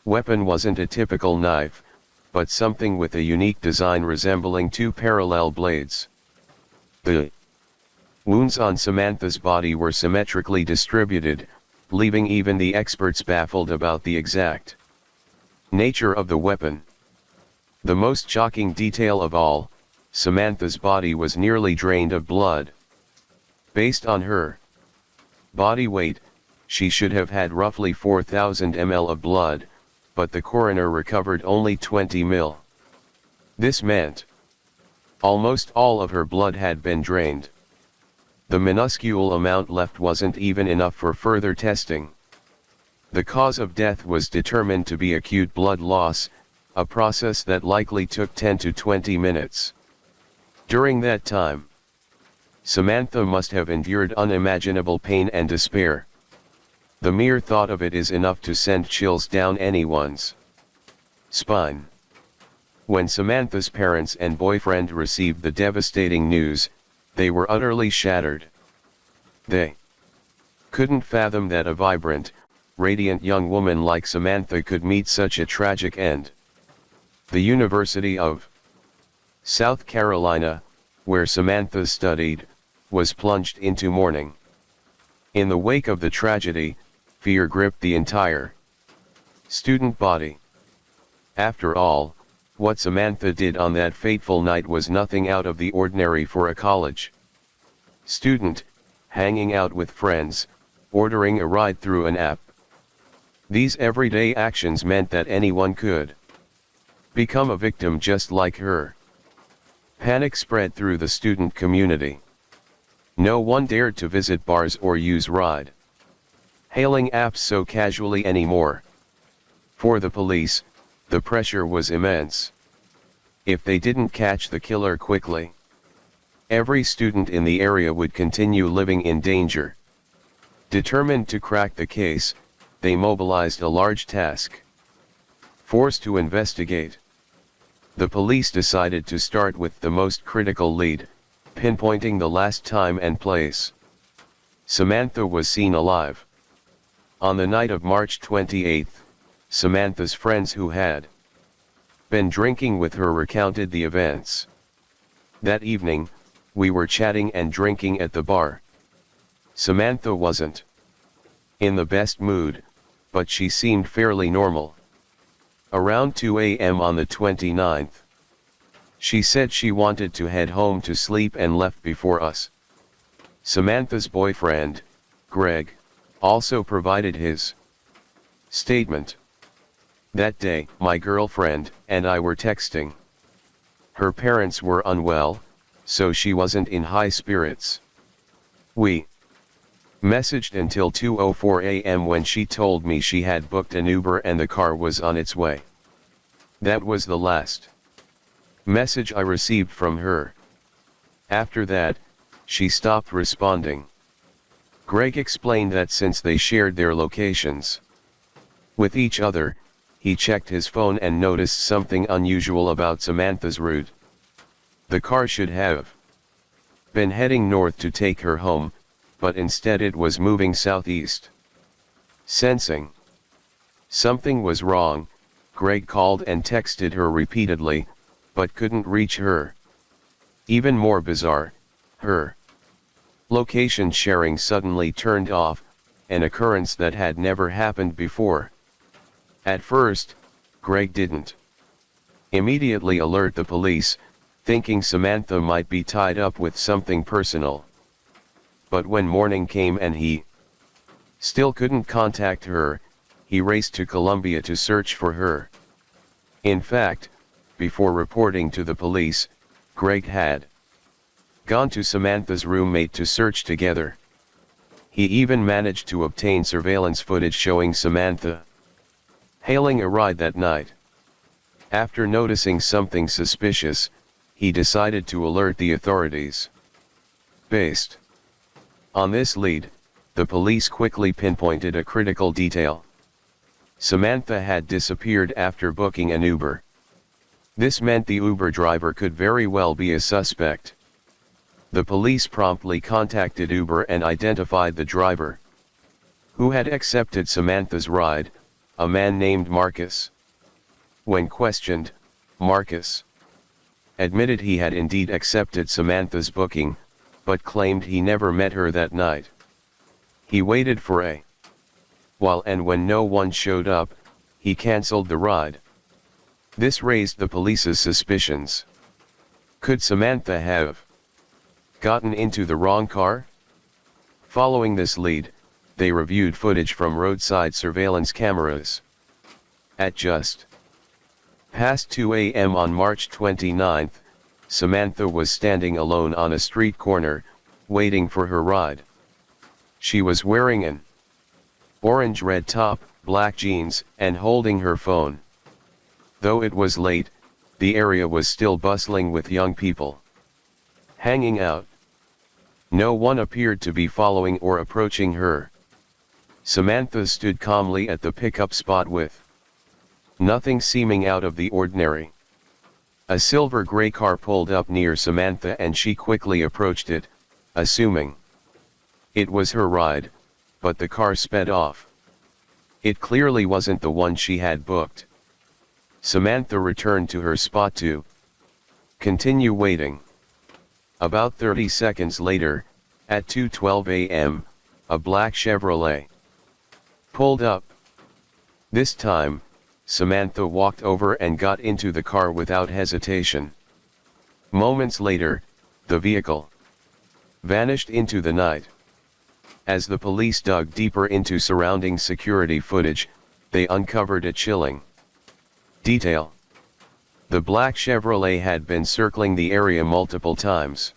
weapon wasn't a typical knife, but something with a unique design resembling 2 parallel blades. The wounds on Samantha's body were symmetrically distributed, leaving even the experts baffled about the exact nature of the weapon. The most shocking detail of all, Samantha's body was nearly drained of blood. Based on her body weight, she should have had roughly 4,000 ml of blood, but the coroner recovered only 20 ml. This meant almost all of her blood had been drained. The minuscule amount left wasn't even enough for further testing. The cause of death was determined to be acute blood loss, a process that likely took 10 to 20 minutes. During that time, Samantha must have endured unimaginable pain and despair. The mere thought of it is enough to send chills down anyone's spine. When Samantha's parents and boyfriend received the devastating news, they were utterly shattered. They couldn't fathom that a vibrant, radiant young woman like Samantha could meet such a tragic end. The University of South Carolina, where Samantha studied, was plunged into mourning. In the wake of the tragedy, fear gripped the entire student body. After all, what Samantha did on that fateful night was nothing out of the ordinary for a college student, hanging out with friends, ordering a ride through an app. These everyday actions meant that anyone could become a victim just like her. Panic spread through the student community. No one dared to visit bars or use ride-hailing apps so casually anymore. For the police, the pressure was immense. If they didn't catch the killer quickly, every student in the area would continue living in danger. Determined to crack the case, they mobilized a large task force to investigate. The police decided to start with the most critical lead, pinpointing the last time and place Samantha was seen alive. On the night of March 28, Samantha's friends who had been drinking with her recounted the events. That evening, we were chatting and drinking at the bar. Samantha wasn't in the best mood, but she seemed fairly normal. Around 2 a.m. on the 29th, she said she wanted to head home to sleep and left before us. Samantha's boyfriend, Greg, also provided his statement. That day, my girlfriend and I were texting. Her parents were unwell, so she wasn't in high spirits. We messaged until 2:04 a.m. when she told me she had booked an Uber and the car was on its way. That was the last message I received from her. After that, she stopped responding. Greg explained that since they shared their locations with each other, he checked his phone and noticed something unusual about Samantha's route. The car should have been heading north to take her home, but instead it was moving southeast. Sensing something was wrong, Greg called and texted her repeatedly, but couldn't reach her. Even more bizarre, her location sharing suddenly turned off, an occurrence that had never happened before. At first, Greg didn't immediately alert the police, thinking Samantha might be tied up with something personal. But when morning came and he still couldn't contact her, he raced to Columbia to search for her. In fact, before reporting to the police, Greg had gone to Samantha's roommate to search together. He even managed to obtain surveillance footage showing Samantha hailing a ride that night. After noticing something suspicious, he decided to alert the authorities. Based on this lead, the police quickly pinpointed a critical detail. Samantha had disappeared after booking an Uber. This meant the Uber driver could very well be a suspect. The police promptly contacted Uber and identified the driver, who had accepted Samantha's ride, a man named Marcus. When questioned, Marcus admitted he had indeed accepted Samantha's booking, but claimed he never met her that night. He waited for a while and when no one showed up, he cancelled the ride. This raised the police's suspicions. Could Samantha have gotten into the wrong car? Following this lead, they reviewed footage from roadside surveillance cameras. At just past 2 a.m. on March 29, Samantha was standing alone on a street corner, waiting for her ride. She was wearing an orange-red top, black jeans, and holding her phone. Though it was late, the area was still bustling with young people hanging out. No one appeared to be following or approaching her. Samantha stood calmly at the pickup spot with nothing seeming out of the ordinary. A silver-gray car pulled up near Samantha and she quickly approached it, assuming it was her ride, but the car sped off. It clearly wasn't the one she had booked. Samantha returned to her spot to continue waiting. About 30 seconds later, at 2:12 a.m., a black Chevrolet pulled up. This time, Samantha walked over and got into the car without hesitation. Moments later, the vehicle vanished into the night. As the police dug deeper into surrounding security footage, they uncovered a chilling detail. The black Chevrolet had been circling the area multiple times.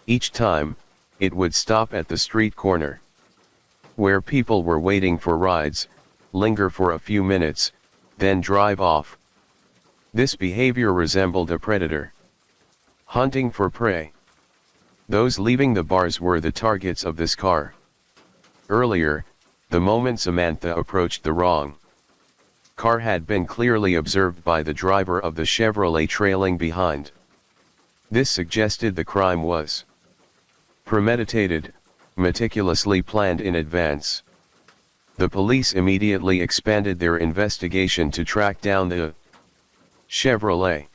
Each time, it would stop at the street corner where people were waiting for rides, linger for a few minutes, then drive off. This behavior resembled a predator hunting for prey. Those leaving the bars were the targets of this car. Earlier, the moment Samantha approached the wrong car had been clearly observed by the driver of the Chevrolet trailing behind. This suggested the crime was premeditated, meticulously planned in advance. The police immediately expanded their investigation to track down the Chevrolet.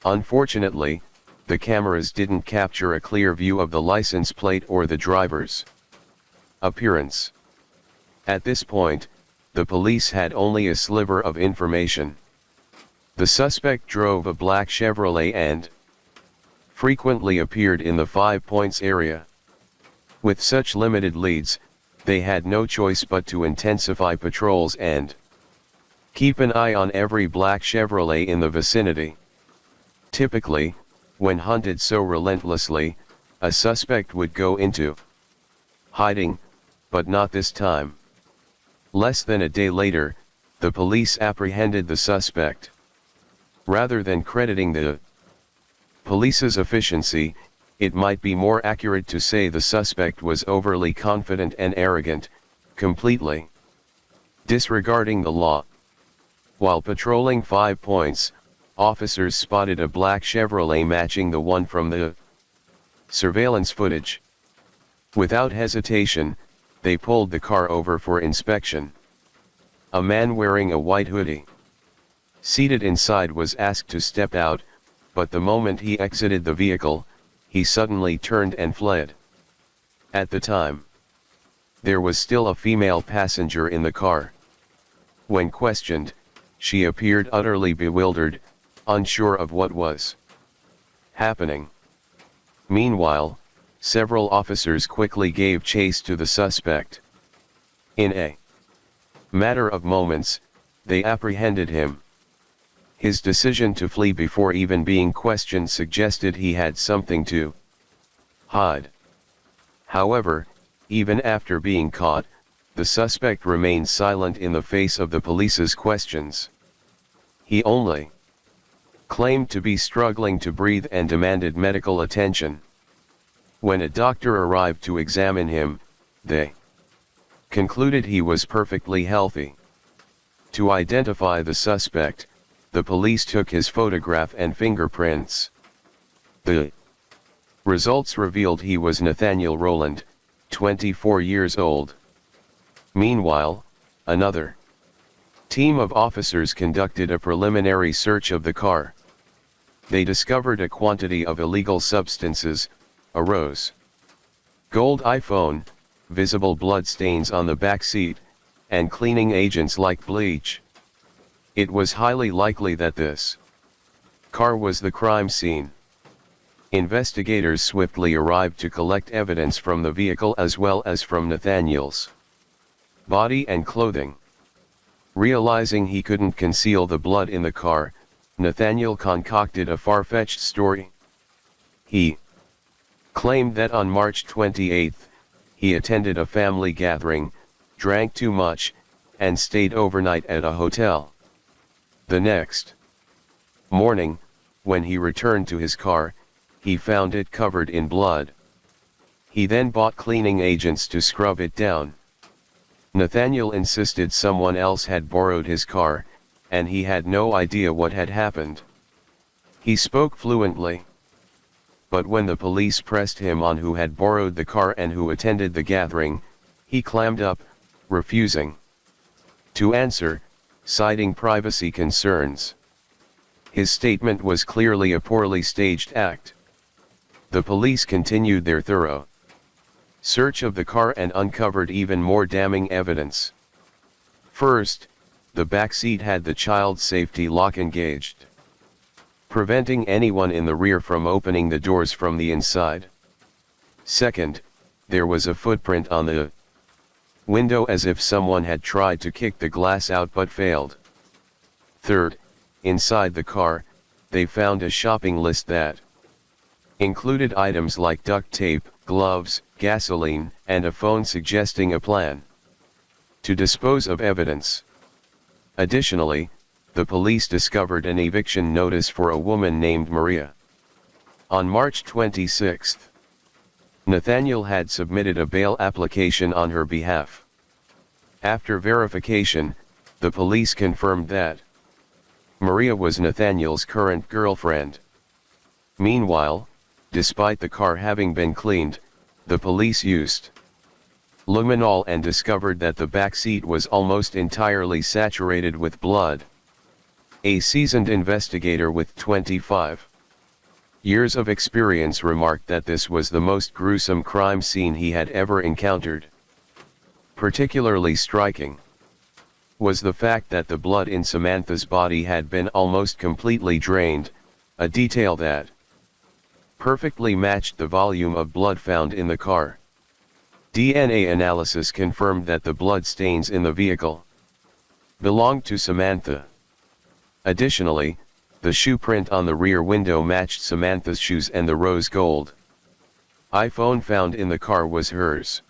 Unfortunately, the cameras didn't capture a clear view of the license plate or the driver's appearance. At this point, the police had only a sliver of information. The suspect drove a black Chevrolet and frequently appeared in the 5 Points area. With such limited leads, they had no choice but to intensify patrols and keep an eye on every black Chevrolet in the vicinity. Typically, when hunted so relentlessly, a suspect would go into hiding, but not this time. Less than a day later, the police apprehended the suspect. Rather than crediting the police's efficiency, it might be more accurate to say the suspect was overly confident and arrogant, completely disregarding the law. While patrolling 5 Points, officers spotted a black Chevrolet matching the one from the surveillance footage. Without hesitation, they pulled the car over for inspection. A man wearing a white hoodie seated inside was asked to step out, but the moment he exited the vehicle, he suddenly turned and fled. At the time, there was still a female passenger in the car. When questioned, she appeared utterly bewildered, unsure of what was happening. Meanwhile, several officers quickly gave chase to the suspect. In a matter of moments, they apprehended him. His decision to flee before even being questioned suggested he had something to hide. However, even after being caught, the suspect remained silent in the face of the police's questions. He only claimed to be struggling to breathe and demanded medical attention. When a doctor arrived to examine him, they concluded he was perfectly healthy. To identify the suspect, the police took his photograph and fingerprints. The results revealed he was Nathaniel Rowland, 24 years old. Meanwhile, another team of officers conducted a preliminary search of the car. They discovered a quantity of illegal substances, a rose gold iPhone, visible blood stains on the back seat, and cleaning agents like bleach. It was highly likely that this car was the crime scene. Investigators swiftly arrived to collect evidence from the vehicle as well as from Nathaniel's body and clothing. Realizing he couldn't conceal the blood in the car, Nathaniel concocted a far-fetched story. He claimed that on March 28, he attended a family gathering, drank too much, and stayed overnight at a hotel. The next morning, when he returned to his car, he found it covered in blood. He then bought cleaning agents to scrub it down. Nathaniel insisted someone else had borrowed his car, and he had no idea what had happened. He spoke fluently. But when the police pressed him on who had borrowed the car and who attended the gathering, he clammed up, refusing to answer, citing privacy concerns. His statement was clearly a poorly staged act. The police continued their thorough search of the car and uncovered even more damning evidence. First, the back seat had the child safety lock engaged, preventing anyone in the rear from opening the doors from the inside. Second, there was a footprint on the window as if someone had tried to kick the glass out but failed. Third, inside the car, they found a shopping list that included items like duct tape, gloves, gasoline, and a phone, suggesting a plan to dispose of evidence. Additionally, the police discovered an eviction notice for a woman named Maria. On March 26, Nathaniel had submitted a bail application on her behalf. After verification, the police confirmed that Maria was Nathaniel's current girlfriend. Meanwhile, despite the car having been cleaned, the police used luminol and discovered that the back seat was almost entirely saturated with blood. A seasoned investigator with 25 years of experience remarked that this was the most gruesome crime scene he had ever encountered. Particularly striking was the fact that the blood in Samantha's body had been almost completely drained, a detail that perfectly matched the volume of blood found in the car. DNA analysis confirmed that the blood stains in the vehicle belonged to Samantha. Additionally, the shoe print on the rear window matched Samantha's shoes, and the rose gold iPhone found in the car was hers.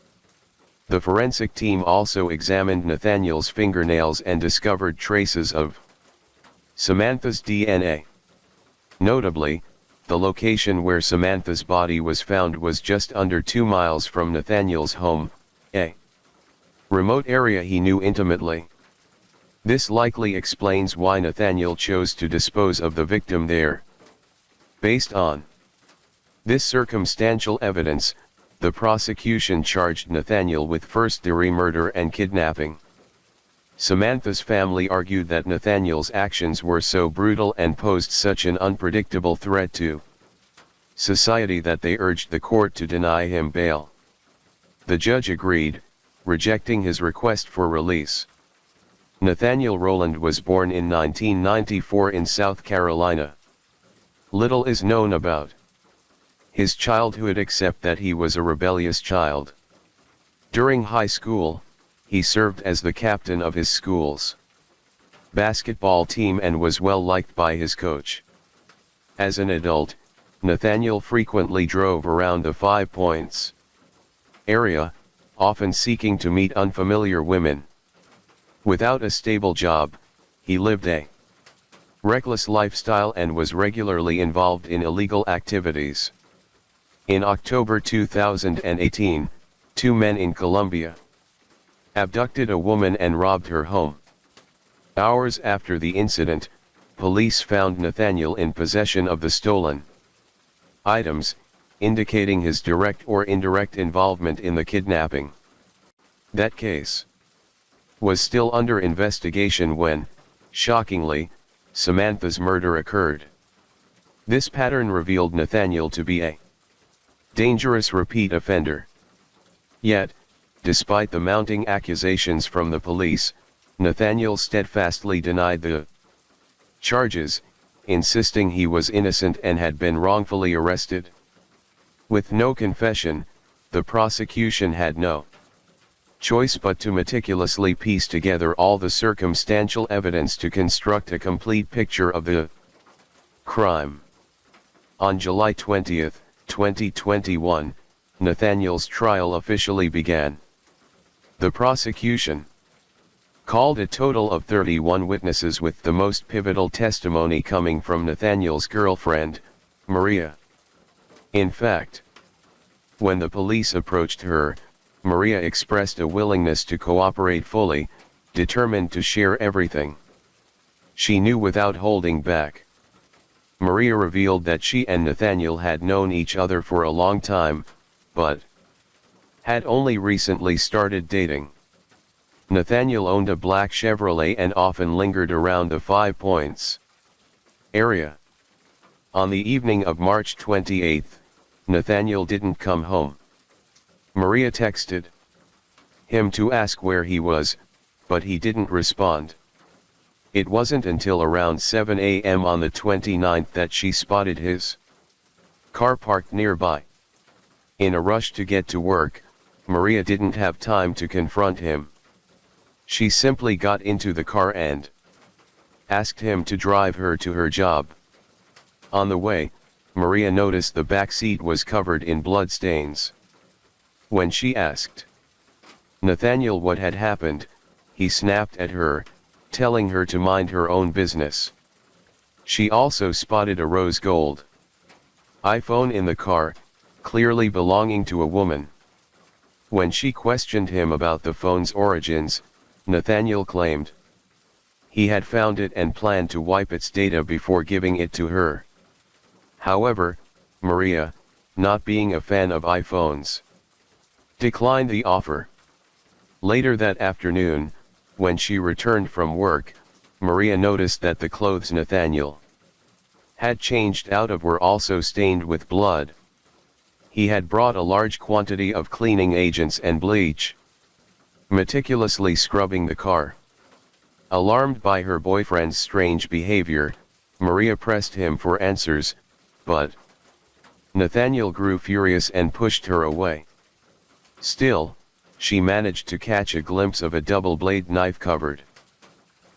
The forensic team also examined Nathaniel's fingernails and discovered traces of Samantha's DNA. Notably, the location where Samantha's body was found was just under 2 miles from Nathaniel's home, a remote area he knew intimately. This likely explains why Nathaniel chose to dispose of the victim there. Based on this circumstantial evidence, the prosecution charged Nathaniel with first-degree murder and kidnapping. Samantha's family argued that Nathaniel's actions were so brutal and posed such an unpredictable threat to society that they urged the court to deny him bail. The judge agreed, rejecting his request for release. Nathaniel Rowland was born in 1994 in South Carolina. Little is known about his childhood except that he was a rebellious child. During high school, he served as the captain of his school's basketball team and was well liked by his coach. As an adult, Nathaniel frequently drove around the 5 Points area, often seeking to meet unfamiliar women. Without a stable job, he lived a reckless lifestyle and was regularly involved in illegal activities. In October 2018, 2 men in Colombia abducted a woman and robbed her home. Hours after the incident, police found Nathaniel in possession of the stolen items, indicating his direct or indirect involvement in the kidnapping. That case was still under investigation when, shockingly, Samantha's murder occurred. This pattern revealed Nathaniel to be a dangerous repeat offender. Yet, despite the mounting accusations from the police, Nathaniel steadfastly denied the charges, insisting he was innocent and had been wrongfully arrested. With no confession, the prosecution had no choice but to meticulously piece together all the circumstantial evidence to construct a complete picture of the crime. On July 20, 2021, Nathaniel's trial officially began. The prosecution called a total of 31 witnesses, with the most pivotal testimony coming from Nathaniel's girlfriend, Maria. In fact, when the police approached her, Maria expressed a willingness to cooperate fully, determined to share everything she knew without holding back. Maria revealed that she and Nathaniel had known each other for a long time, but had only recently started dating. Nathaniel owned a black Chevrolet and often lingered around the 5 Points area. On the evening of March 28, Nathaniel didn't come home. Maria texted him to ask where he was, but he didn't respond. It wasn't until around 7 a.m. on the 29th that she spotted his car parked nearby. In a rush to get to work, Maria didn't have time to confront him. She simply got into the car and asked him to drive her to her job. On the way, Maria noticed the back seat was covered in blood stains. When she asked Nathaniel what had happened, he snapped at her, telling her to mind her own business. She also spotted a rose gold iPhone in the car, clearly belonging to a woman. When she questioned him about the phone's origins, Nathaniel claimed he had found it and planned to wipe its data before giving it to her. However, Maria, not being a fan of iPhones, declined the offer. Later that afternoon, when she returned from work, Maria noticed that the clothes Nathaniel had changed out of were also stained with blood. He had brought a large quantity of cleaning agents and bleach, meticulously scrubbing the car. Alarmed by her boyfriend's strange behavior, Maria pressed him for answers, but Nathaniel grew furious and pushed her away. Still, she managed to catch a glimpse of a double-blade knife covered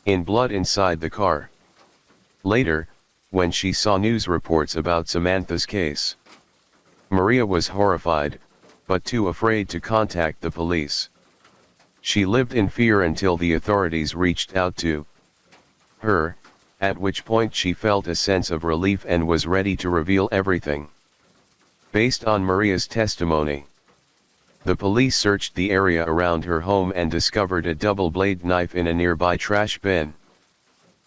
in blood inside the car. Later, when she saw news reports about Samantha's case, Maria was horrified, but too afraid to contact the police. She lived in fear until the authorities reached out to her, at which point she felt a sense of relief and was ready to reveal everything. Based on Maria's testimony, the police searched the area around her home and discovered a double-blade knife in a nearby trash bin.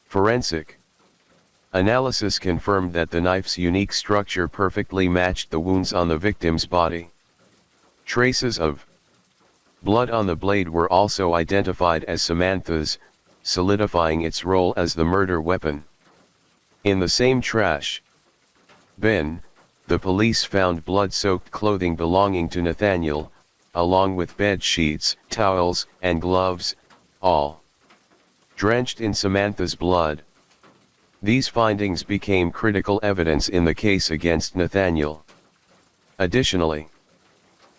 Forensic analysis confirmed that the knife's unique structure perfectly matched the wounds on the victim's body. Traces of blood on the blade were also identified as Samantha's, solidifying its role as the murder weapon. In the same trash bin, the police found blood-soaked clothing belonging to Nathaniel, along with bed sheets, towels, and gloves, all drenched in Samantha's blood. These findings became critical evidence in the case against Nathaniel. Additionally,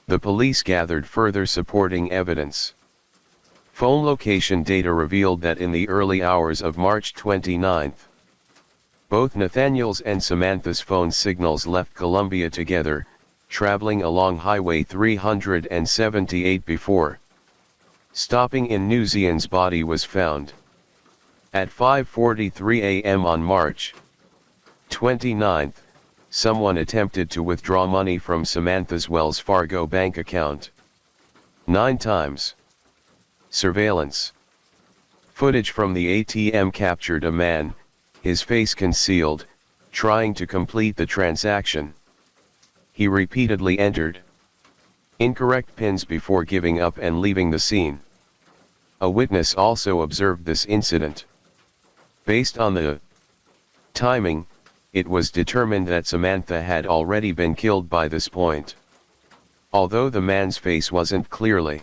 the police gathered further supporting evidence. Phone location data revealed that in the early hours of March 29, both Nathaniel's and Samantha's phone signals left Columbia together, traveling along Highway 378 before stopping in Nuzian's body was found. At 5:43 a.m. on March 29, someone attempted to withdraw money from Samantha's Wells Fargo bank account 9 times. Surveillance footage from the ATM captured a man, his face concealed, trying to complete the transaction. He repeatedly entered incorrect PINs before giving up and leaving the scene. A witness also observed this incident. Based on the timing, it was determined that Samantha had already been killed by this point. Although the man's face wasn't clearly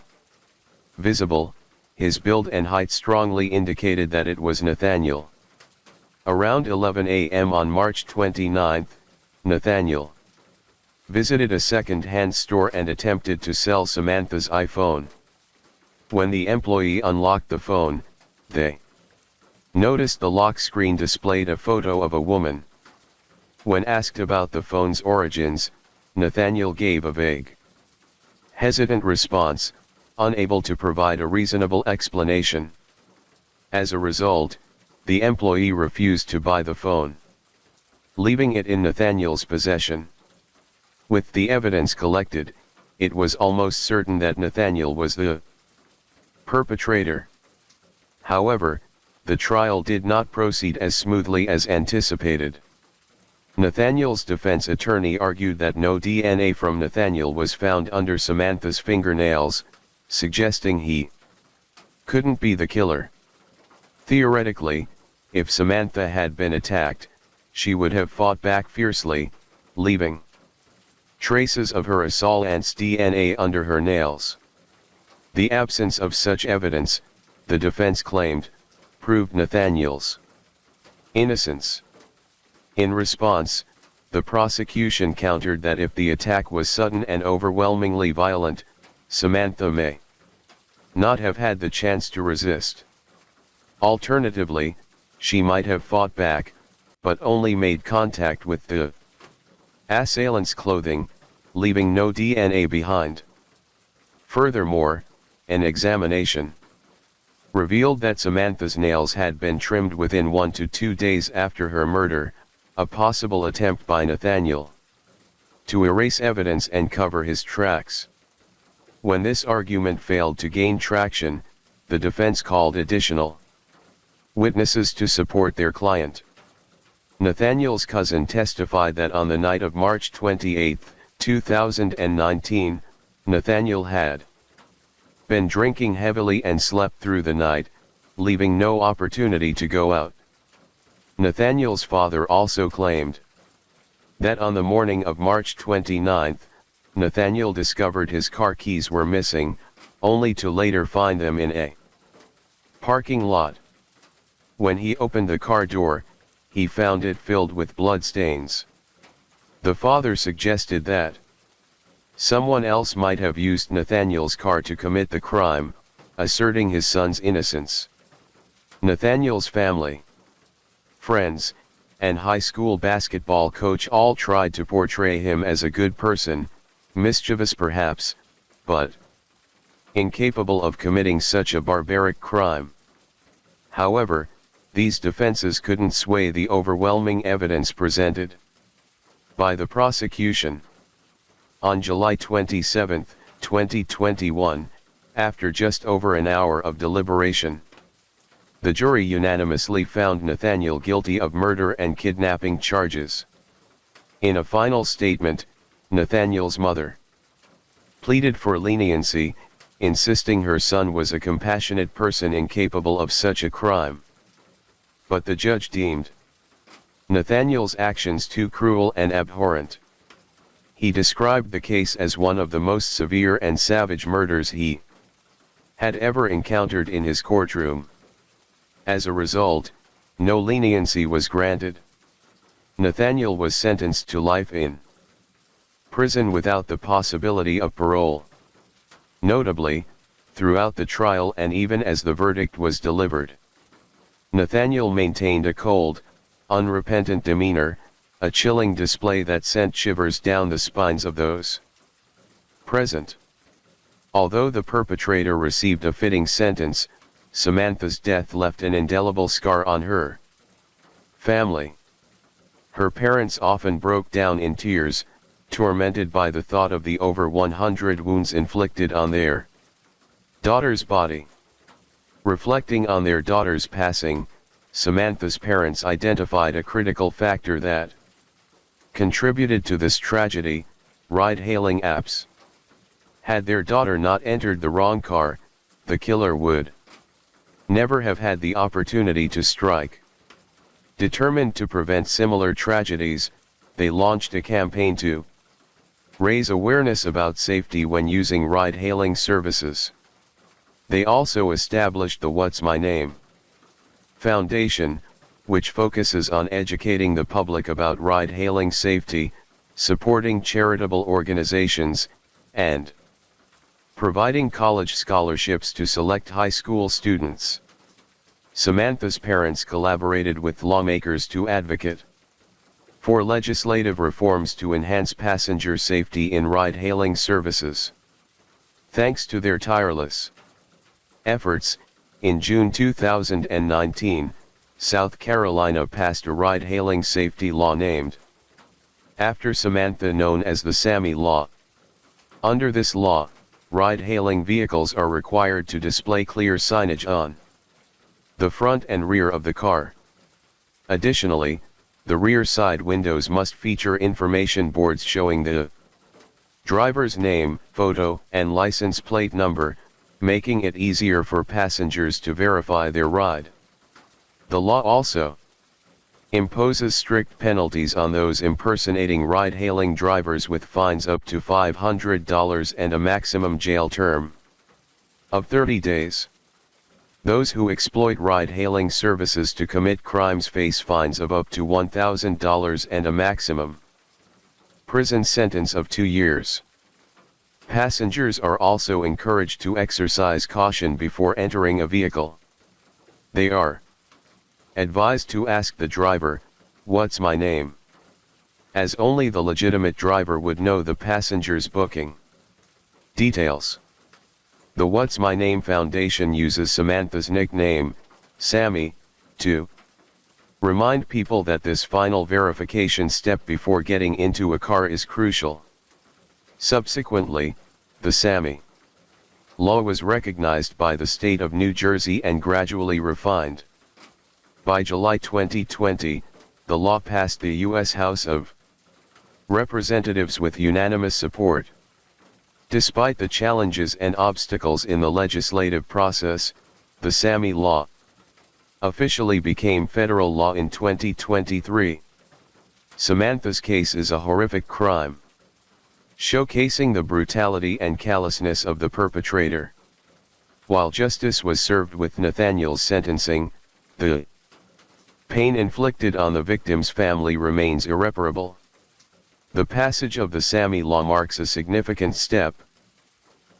visible, his build and height strongly indicated that it was Nathaniel. Around 11 a.m. on March 29, Nathaniel visited a second-hand store and attempted to sell Samantha's iPhone. When the employee unlocked the phone, they noticed the lock screen displayed a photo of a woman. When asked about the phone's origins, Nathaniel gave a vague, hesitant response, unable to provide a reasonable explanation. As a result, the employee refused to buy the phone, leaving it in Nathaniel's possession. With the evidence collected, it was almost certain that Nathaniel was the perpetrator. However, the trial did not proceed as smoothly as anticipated. Nathaniel's defense attorney argued that no DNA from Nathaniel was found under Samantha's fingernails, suggesting he couldn't be the killer. Theoretically, if Samantha had been attacked, she would have fought back fiercely, leaving traces of her assailant's DNA under her nails. The absence of such evidence, the defense claimed, proved Nathaniel's innocence. In response, the prosecution countered that if the attack was sudden and overwhelmingly violent, Samantha may not have had the chance to resist. Alternatively, she might have fought back, but only made contact with the assailant's clothing, leaving no DNA behind. Furthermore, an examination revealed that Samantha's nails had been trimmed within 1 to 2 days after her murder, a possible attempt by Nathaniel to erase evidence and cover his tracks. When this argument failed to gain traction, the defense called additional witnesses to support their client. Nathaniel's cousin testified that on the night of March 28, 2019, Nathaniel had been drinking heavily and slept through the night, leaving no opportunity to go out. Nathaniel's father also claimed that on the morning of March 29, Nathaniel discovered his car keys were missing, only to later find them in a parking lot. When he opened the car door, he found it filled with bloodstains. The father suggested that someone else might have used Nathaniel's car to commit the crime, asserting his son's innocence. Nathaniel's family, friends, and high school basketball coach all tried to portray him as a good person, mischievous perhaps, but incapable of committing such a barbaric crime. However, these defenses couldn't sway the overwhelming evidence presented by the prosecution. On July 27, 2021, after just over an hour of deliberation, the jury unanimously found Nathaniel guilty of murder and kidnapping charges. In a final statement, Nathaniel's mother pleaded for leniency, insisting her son was a compassionate person incapable of such a crime. But the judge deemed Nathaniel's actions too cruel and abhorrent. He described the case as one of the most severe and savage murders he had ever encountered in his courtroom. As a result, no leniency was granted. Nathaniel was sentenced to life in prison without the possibility of parole. Notably, throughout the trial and even as the verdict was delivered, Nathaniel maintained a cold, unrepentant demeanor, a chilling display that sent shivers down the spines of those present. Although the perpetrator received a fitting sentence, Samantha's death left an indelible scar on her family. Her parents often broke down in tears, tormented by the thought of the over 100 wounds inflicted on their daughter's body. Reflecting on their daughter's passing, Samantha's parents identified a critical factor that contributed to this tragedy: ride-hailing apps. Had their daughter not entered the wrong car, the killer would never have had the opportunity to strike. Determined to prevent similar tragedies, they launched a campaign to raise awareness about safety when using ride-hailing services. They also established the What's My Name Foundation, which focuses on educating the public about ride-hailing safety, supporting charitable organizations, and providing college scholarships to select high school students. Samantha's parents collaborated with lawmakers to advocate for legislative reforms to enhance passenger safety in ride-hailing services. Thanks to their tireless efforts, in June 2019, South Carolina passed a ride-hailing safety law named after Samantha, known as the SAMI Law. Under this law, ride-hailing vehicles are required to display clear signage on the front and rear of the car. Additionally, the rear side windows must feature information boards showing the driver's name, photo, and license plate number, making it easier for passengers to verify their ride. The law also imposes strict penalties on those impersonating ride-hailing drivers, with fines up to $500 and a maximum jail term of 30 days. Those who exploit ride-hailing services to commit crimes face fines of up to $1,000 and a maximum prison sentence of 2 years. Passengers are also encouraged to exercise caution before entering a vehicle. They are advised to ask the driver, "What's my name?" as only the legitimate driver would know the passenger's booking details. The What's My Name Foundation uses Samantha's nickname, Sammy, to remind people that this final verification step before getting into a car is crucial. Subsequently, the SAMI law was recognized by the state of New Jersey and gradually refined. By July 2020, the law passed the U.S. House of Representatives with unanimous support. Despite the challenges and obstacles in the legislative process, the SAMI law officially became federal law in 2023. Samantha's case is a horrific crime, showcasing the brutality and callousness of the perpetrator. While justice was served with Nathaniel's sentencing, the pain inflicted on the victim's family remains irreparable. The passage of the SAMI law marks a significant step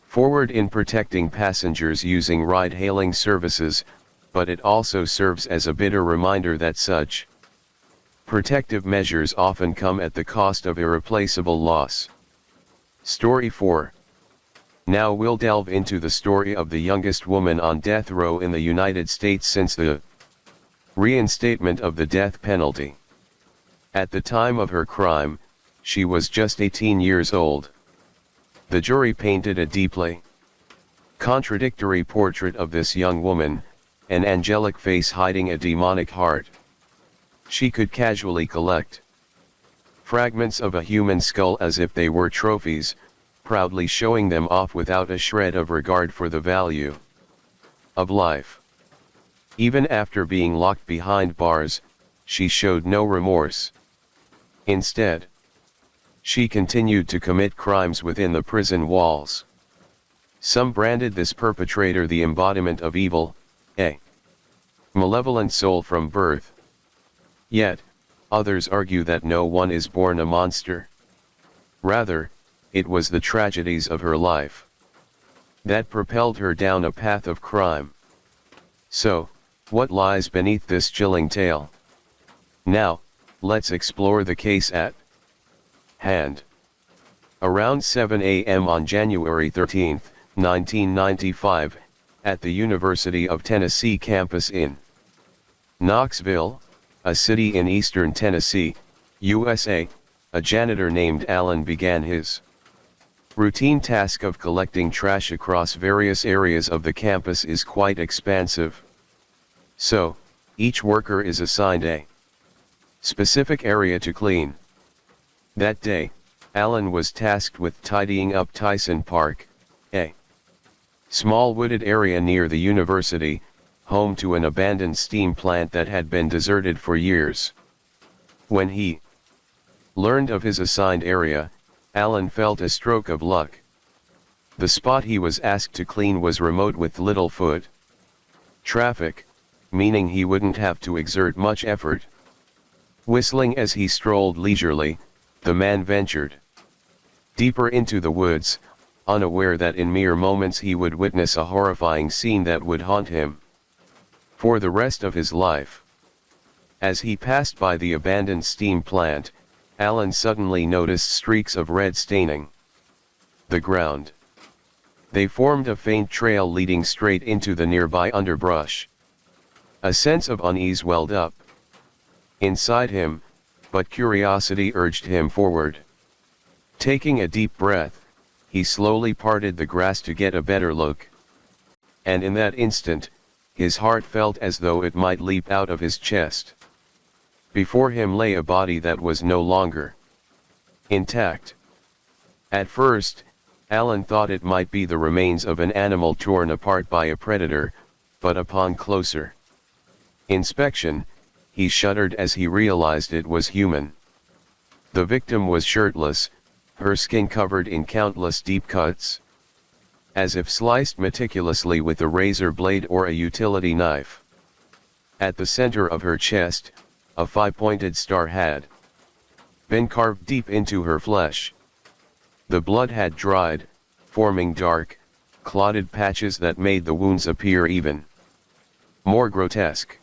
forward in protecting passengers using ride-hailing services, but it also serves as a bitter reminder that such protective measures often come at the cost of irreplaceable loss. Story 4. Now we'll delve into the story of the youngest woman on death row in the United States since the reinstatement of the death penalty. At the time of her crime, she was just 18 years old. The jury painted a deeply contradictory portrait of this young woman, an angelic face hiding a demonic heart. She could casually collect fragments of a human skull as if they were trophies, proudly showing them off without a shred of regard for the value of life. Even after being locked behind bars, she showed no remorse. Instead, she continued to commit crimes within the prison walls. Some branded this perpetrator the embodiment of evil, a malevolent soul from birth. Yet, others argue that no one is born a monster. Rather, it was the tragedies of her life that propelled her down a path of crime. So, what lies beneath this chilling tale? Now, let's explore the case at hand. Around 7 a.m. on January 13, 1995, at the University of Tennessee campus in Knoxville, a city in eastern Tennessee, USA, a janitor named Alan began his routine task of collecting trash across various areas of the campus is quite expansive. So, each worker is assigned a specific area to clean. That day, Alan was tasked with tidying up Tyson Park, a small wooded area near the university, home to an abandoned steam plant that had been deserted for years. When he learned of his assigned area, Alan felt a stroke of luck. The spot he was asked to clean was remote with little foot traffic, meaning he wouldn't have to exert much effort. Whistling as he strolled leisurely, the man ventured deeper into the woods, unaware that in mere moments he would witness a horrifying scene that would haunt him for the rest of his life. As he passed by the abandoned steam plant, Alan suddenly noticed streaks of red staining the ground. They formed a faint trail leading straight into the nearby underbrush. A sense of unease welled up inside him, but curiosity urged him forward. Taking a deep breath, he slowly parted the grass to get a better look. And in that instant, his heart felt as though it might leap out of his chest. Before him lay a body that was no longer intact. At first, Alan thought it might be the remains of an animal torn apart by a predator, but upon closer inspection, he shuddered as he realized it was human. The victim was shirtless, her skin covered in countless deep cuts, as if sliced meticulously with a razor blade or a utility knife. At the center of her chest, a five-pointed star had been carved deep into her flesh. The blood had dried, forming dark, clotted patches that made the wounds appear even more grotesque.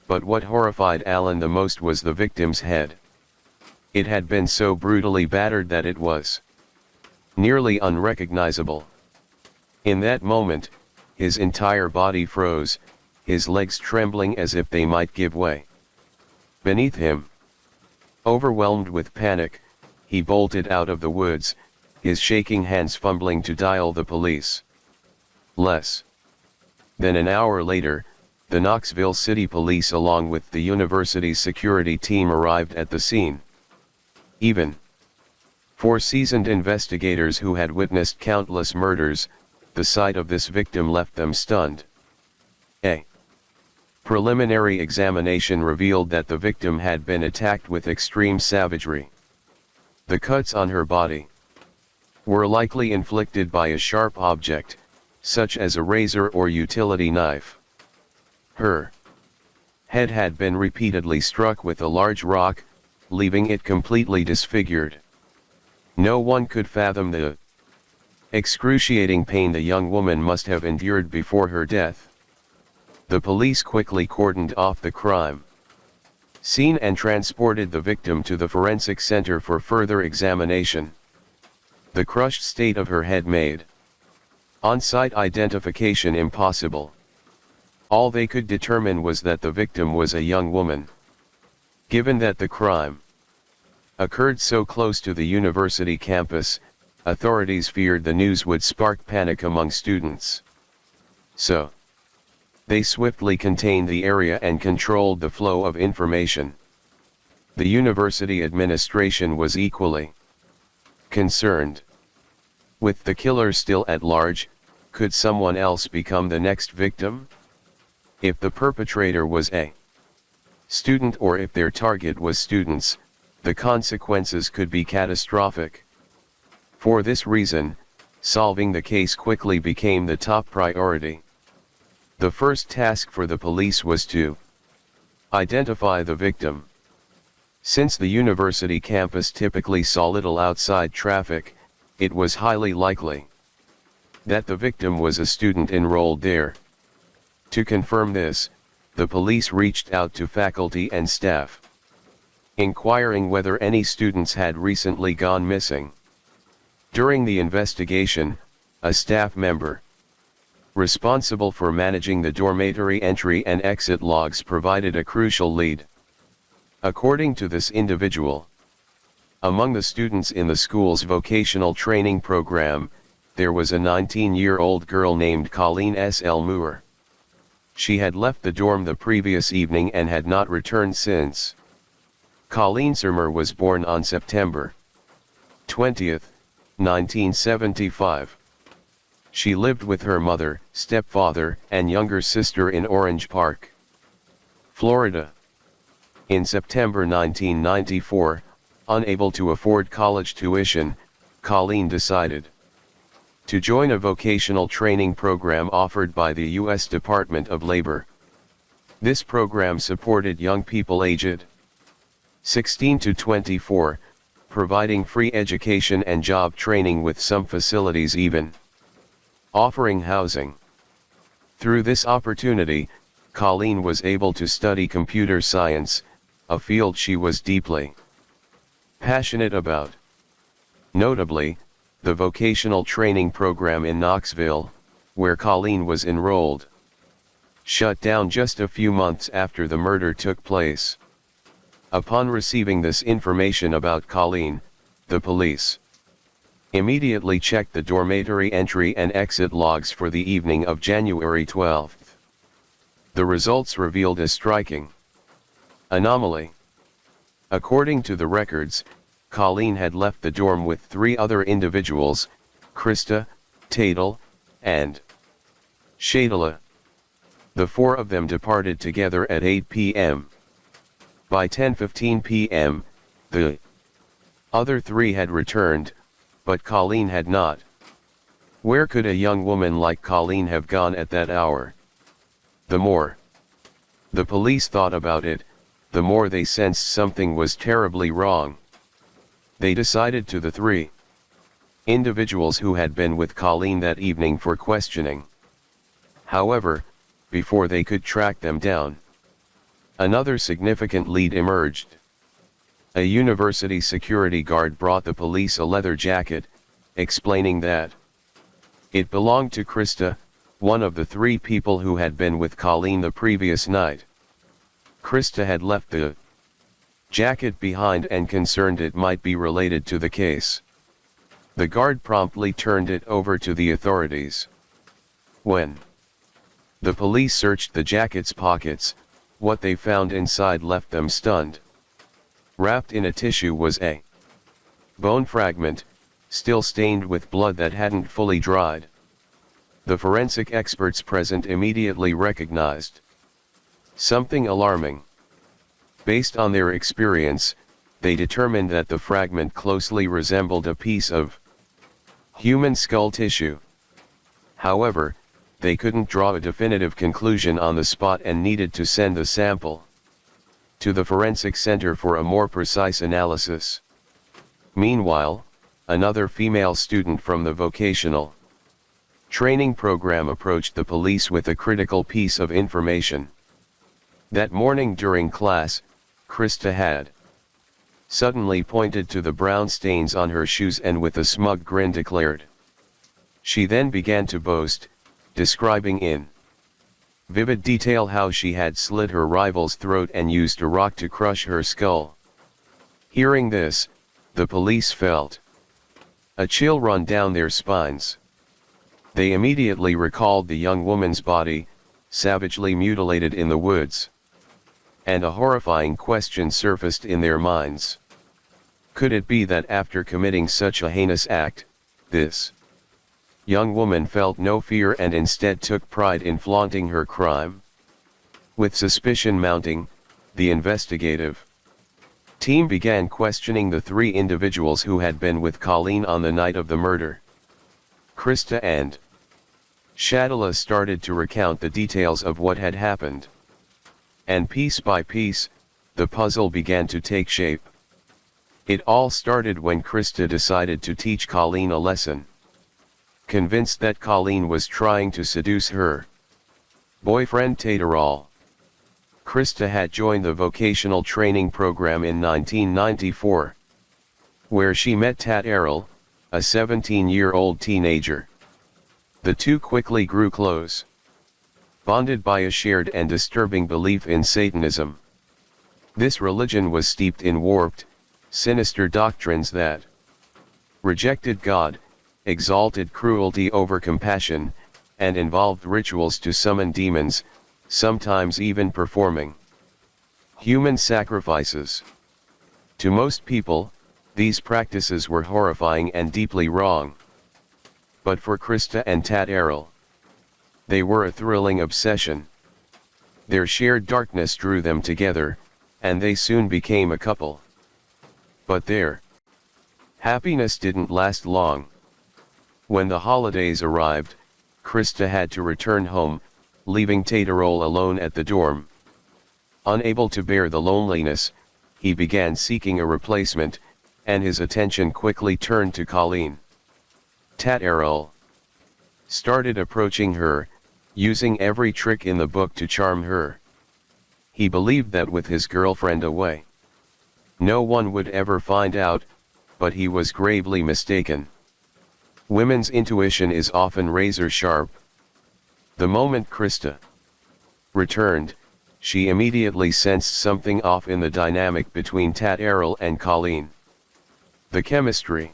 But what horrified Alan the most was the victim's head. It had been so brutally battered that it was nearly unrecognizable. In that moment, his entire body froze, his legs trembling as if they might give way beneath him. Overwhelmed with panic, he bolted out of the woods, his shaking hands fumbling to dial the police. Less than an hour later, the Knoxville City Police along with the university's security team arrived at the scene. Even for seasoned investigators who had witnessed countless murders, the sight of this victim left them stunned. A Preliminary examination revealed that the victim had been attacked with extreme savagery. The cuts on her body were likely inflicted by a sharp object, such as a razor or utility knife. Her head had been repeatedly struck with a large rock, leaving it completely disfigured. No one could fathom the excruciating pain the young woman must have endured before her death. The police quickly cordoned off the crime scene and transported the victim to the forensic center for further examination. The crushed state of her head made on-site identification impossible. All they could determine was that the victim was a young woman. Given that the crime occurred so close to the university campus, authorities feared the news would spark panic among students. So, they swiftly contained the area and controlled the flow of information. The university administration was equally concerned. With the killer still at large, could someone else become the next victim? If the perpetrator was a student or if their target was students, the consequences could be catastrophic. For this reason, solving the case quickly became the top priority. The first task for the police was to identify the victim. Since the university campus typically saw little outside traffic, it was highly likely that the victim was a student enrolled there. To confirm this, the police reached out to faculty and staff, inquiring whether any students had recently gone missing. During the investigation, a staff member responsible for managing the dormitory entry and exit logs provided a crucial lead. According to this individual, among the students in the school's vocational training program, there was a 19-year-old girl named Colleen S. L. Moore. She had left the dorm the previous evening and had not returned since. Colleen Surmer was born on September 20, 1975. She lived with her mother, stepfather, and younger sister in Orange Park, Florida. In September 1994, unable to afford college tuition, Colleen decided to join a vocational training program offered by the U.S. Department of Labor. This program supported young people aged 16 to 24, providing free education and job training with some facilities even offering housing. Through this opportunity, Colleen was able to study computer science, a field she was deeply passionate about. Notably, the vocational training program in Knoxville, where Colleen was enrolled, shut down just a few months after the murder took place. Upon receiving this information about Colleen, the police immediately checked the dormitory entry and exit logs for the evening of January 12. The results revealed a striking anomaly. According to the records, Colleen had left the dorm with 3 other individuals, Krista, Tatel, and Shadala. The 4 of them departed together at 8 p.m. By 10:15 p.m., the other 3 had returned, but Colleen had not. Where could a young woman like Colleen have gone at that hour? The more the police thought about it, the more they sensed something was terribly wrong. They decided to the 3 individuals who had been with Colleen that evening for questioning. However, before they could track them down, another significant lead emerged. A university security guard brought the police a leather jacket, explaining that it belonged to Krista, one of the 3 people who had been with Colleen the previous night. Krista had left the jacket behind and concerned it might be related to the case. The guard promptly turned it over to the authorities. When the police searched the jacket's pockets, what they found inside left them stunned. Wrapped in a tissue was a bone fragment, still stained with blood that hadn't fully dried. The forensic experts present immediately recognized Something alarming. Based on their experience, they determined that the fragment closely resembled a piece of human skull tissue. However, they couldn't draw a definitive conclusion on the spot and needed to send the sample to the forensic center for a more precise analysis. Meanwhile, another female student from the vocational training program approached the police with a critical piece of information. That morning during class, Krista had suddenly pointed to the brown stains on her shoes and with a smug grin declared. She then began to boast, describing in vivid detail how she had slit her rival's throat and used a rock to crush her skull. Hearing this, the police felt a chill run down their spines. They immediately recalled the young woman's body, savagely mutilated in the woods. And a horrifying question surfaced in their minds. Could it be that after committing such a heinous act, this young woman felt no fear and instead took pride in flaunting her crime? With suspicion mounting, the investigative team began questioning the three individuals who had been with Colleen on the night of the murder. Krista and Shadala started to recount the details of what had happened. And piece by piece, the puzzle began to take shape. It all started when Krista decided to teach Colleen a lesson. Convinced that Colleen was trying to seduce her boyfriend Tatarol, Krista had joined the vocational training program in 1994, where she met Tatarol, a 17-year-old teenager. The two quickly grew close, bonded by a shared and disturbing belief in Satanism. This religion was steeped in warped, sinister doctrines that rejected God, exalted cruelty over compassion, and involved rituals to summon demons, sometimes even performing human sacrifices. To most people, these practices were horrifying and deeply wrong. But for Krista and Tatarol, they were a thrilling obsession. Their shared darkness drew them together, and they soon became a couple. But their happiness didn't last long. When the holidays arrived, Krista had to return home, leaving Tatarol alone at the dorm. Unable to bear the loneliness, he began seeking a replacement, and his attention quickly turned to Colleen. Tatarol started approaching her, using every trick in the book to charm her. He believed that with his girlfriend away, no one would ever find out, but he was gravely mistaken. Women's intuition is often razor sharp. The moment Krista returned, she immediately sensed something off in the dynamic between Tatarol and Colleen. The chemistry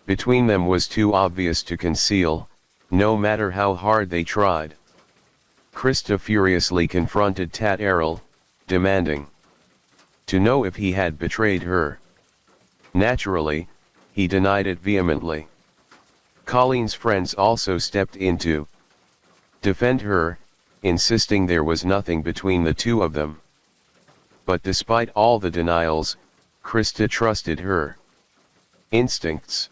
between them was too obvious to conceal, no matter how hard they tried. Krista furiously confronted Tatarol, demanding to know if he had betrayed her. Naturally, he denied it vehemently. Colleen's friends also stepped in to defend her, insisting there was nothing between the two of them. But despite all the denials, Krista trusted her instincts.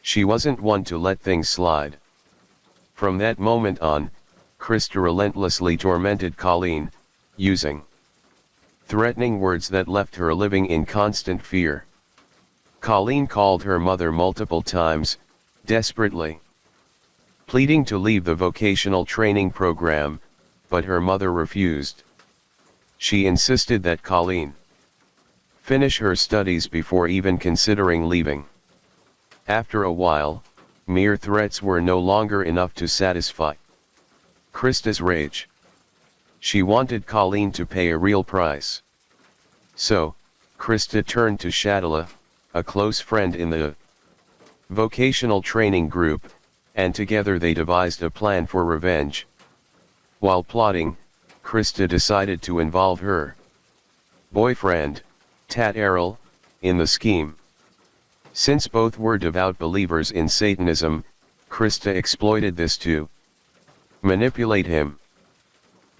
She wasn't one to let things slide. From that moment on, Krista relentlessly tormented Colleen, using threatening words that left her living in constant fear. Colleen called her mother multiple times, desperately pleading to leave the vocational training program, but her mother refused. She insisted that Colleen finish her studies before even considering leaving. After a while, mere threats were no longer enough to satisfy Krista's rage. She wanted Colleen to pay a real price. So, Krista turned to Shadala, a close friend in the vocational training group, and together they devised a plan for revenge. While plotting, Krista decided to involve her boyfriend, Tatarol, in the scheme. Since both were devout believers in Satanism, Krista exploited this to manipulate him.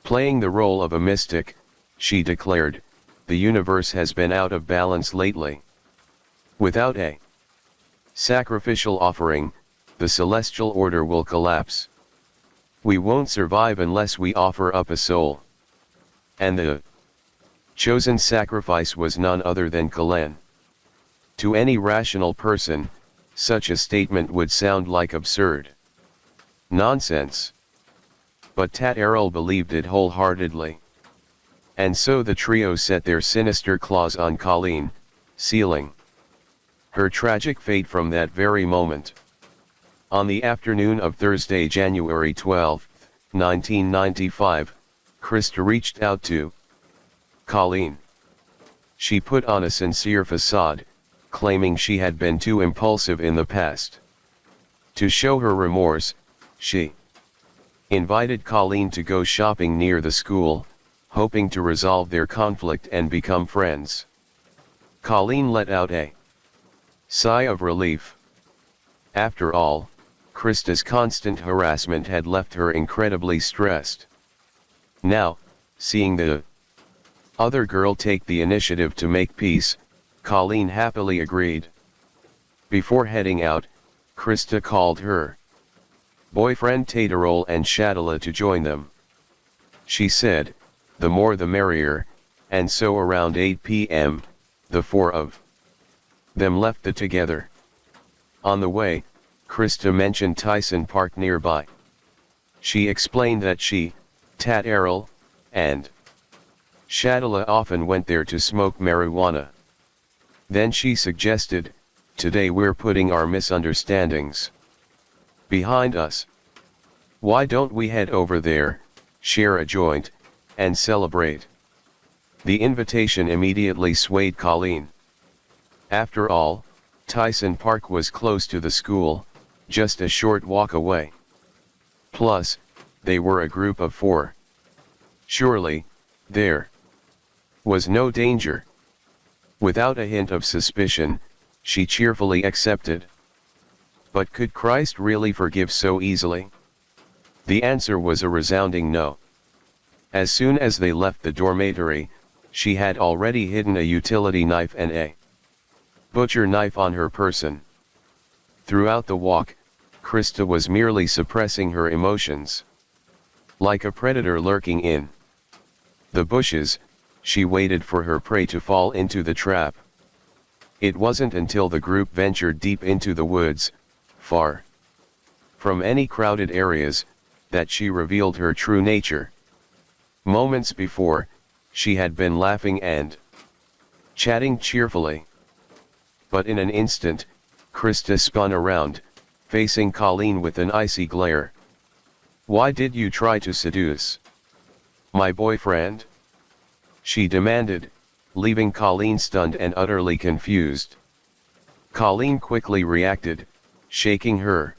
Playing the role of a mystic, she declared, "The universe has been out of balance lately. Without a sacrificial offering, the celestial order will collapse. We won't survive unless we offer up a soul." And the chosen sacrifice was none other than Kalen. To any rational person, such a statement would sound like absurd nonsense. But Tat Errol believed it wholeheartedly. And so the trio set their sinister claws on Colleen, sealing her tragic fate from that very moment. On the afternoon of Thursday, January 12, 1995, Krista reached out to Colleen. She put on a sincere facade, claiming she had been too impulsive in the past. To show her remorse, she invited Colleen to go shopping near the school, hoping to resolve their conflict and become friends. Colleen let out a sigh of relief. After all, Krista's constant harassment had left her incredibly stressed. Now, seeing the other girl take the initiative to make peace, Colleen happily agreed. Before heading out, Krista called her boyfriend Tatarol and Shadala to join them. She said, "The more the merrier," and so around 8 p.m., the four of them left the together. On the way, Krista mentioned Tyson Park nearby. She explained that she, Tat Errol, and Shadala often went there to smoke marijuana. Then she suggested, "Today we're putting our misunderstandings behind us. Why don't we head over there, share a joint, and celebrate?" The invitation immediately swayed Colleen. After all, Tyson Park was close to the school, just a short walk away. Plus, they were a group of four. Surely, there was no danger. Without a hint of suspicion, she cheerfully accepted. But could Christ really forgive so easily? The answer was a resounding no. As soon as they left the dormitory, she had already hidden a utility knife and a butcher knife on her person. Throughout the walk, Krista was merely suppressing her emotions. Like a predator lurking in the bushes, she waited for her prey to fall into the trap. It wasn't until the group ventured deep into the woods, far from any crowded areas, that she revealed her true nature. Moments before, she had been laughing and chatting cheerfully. But in an instant, Krista spun around, facing Colleen with an icy glare. "Why did you try to seduce my boyfriend?" she demanded, leaving Colleen stunned and utterly confused. Colleen quickly reacted, shaking her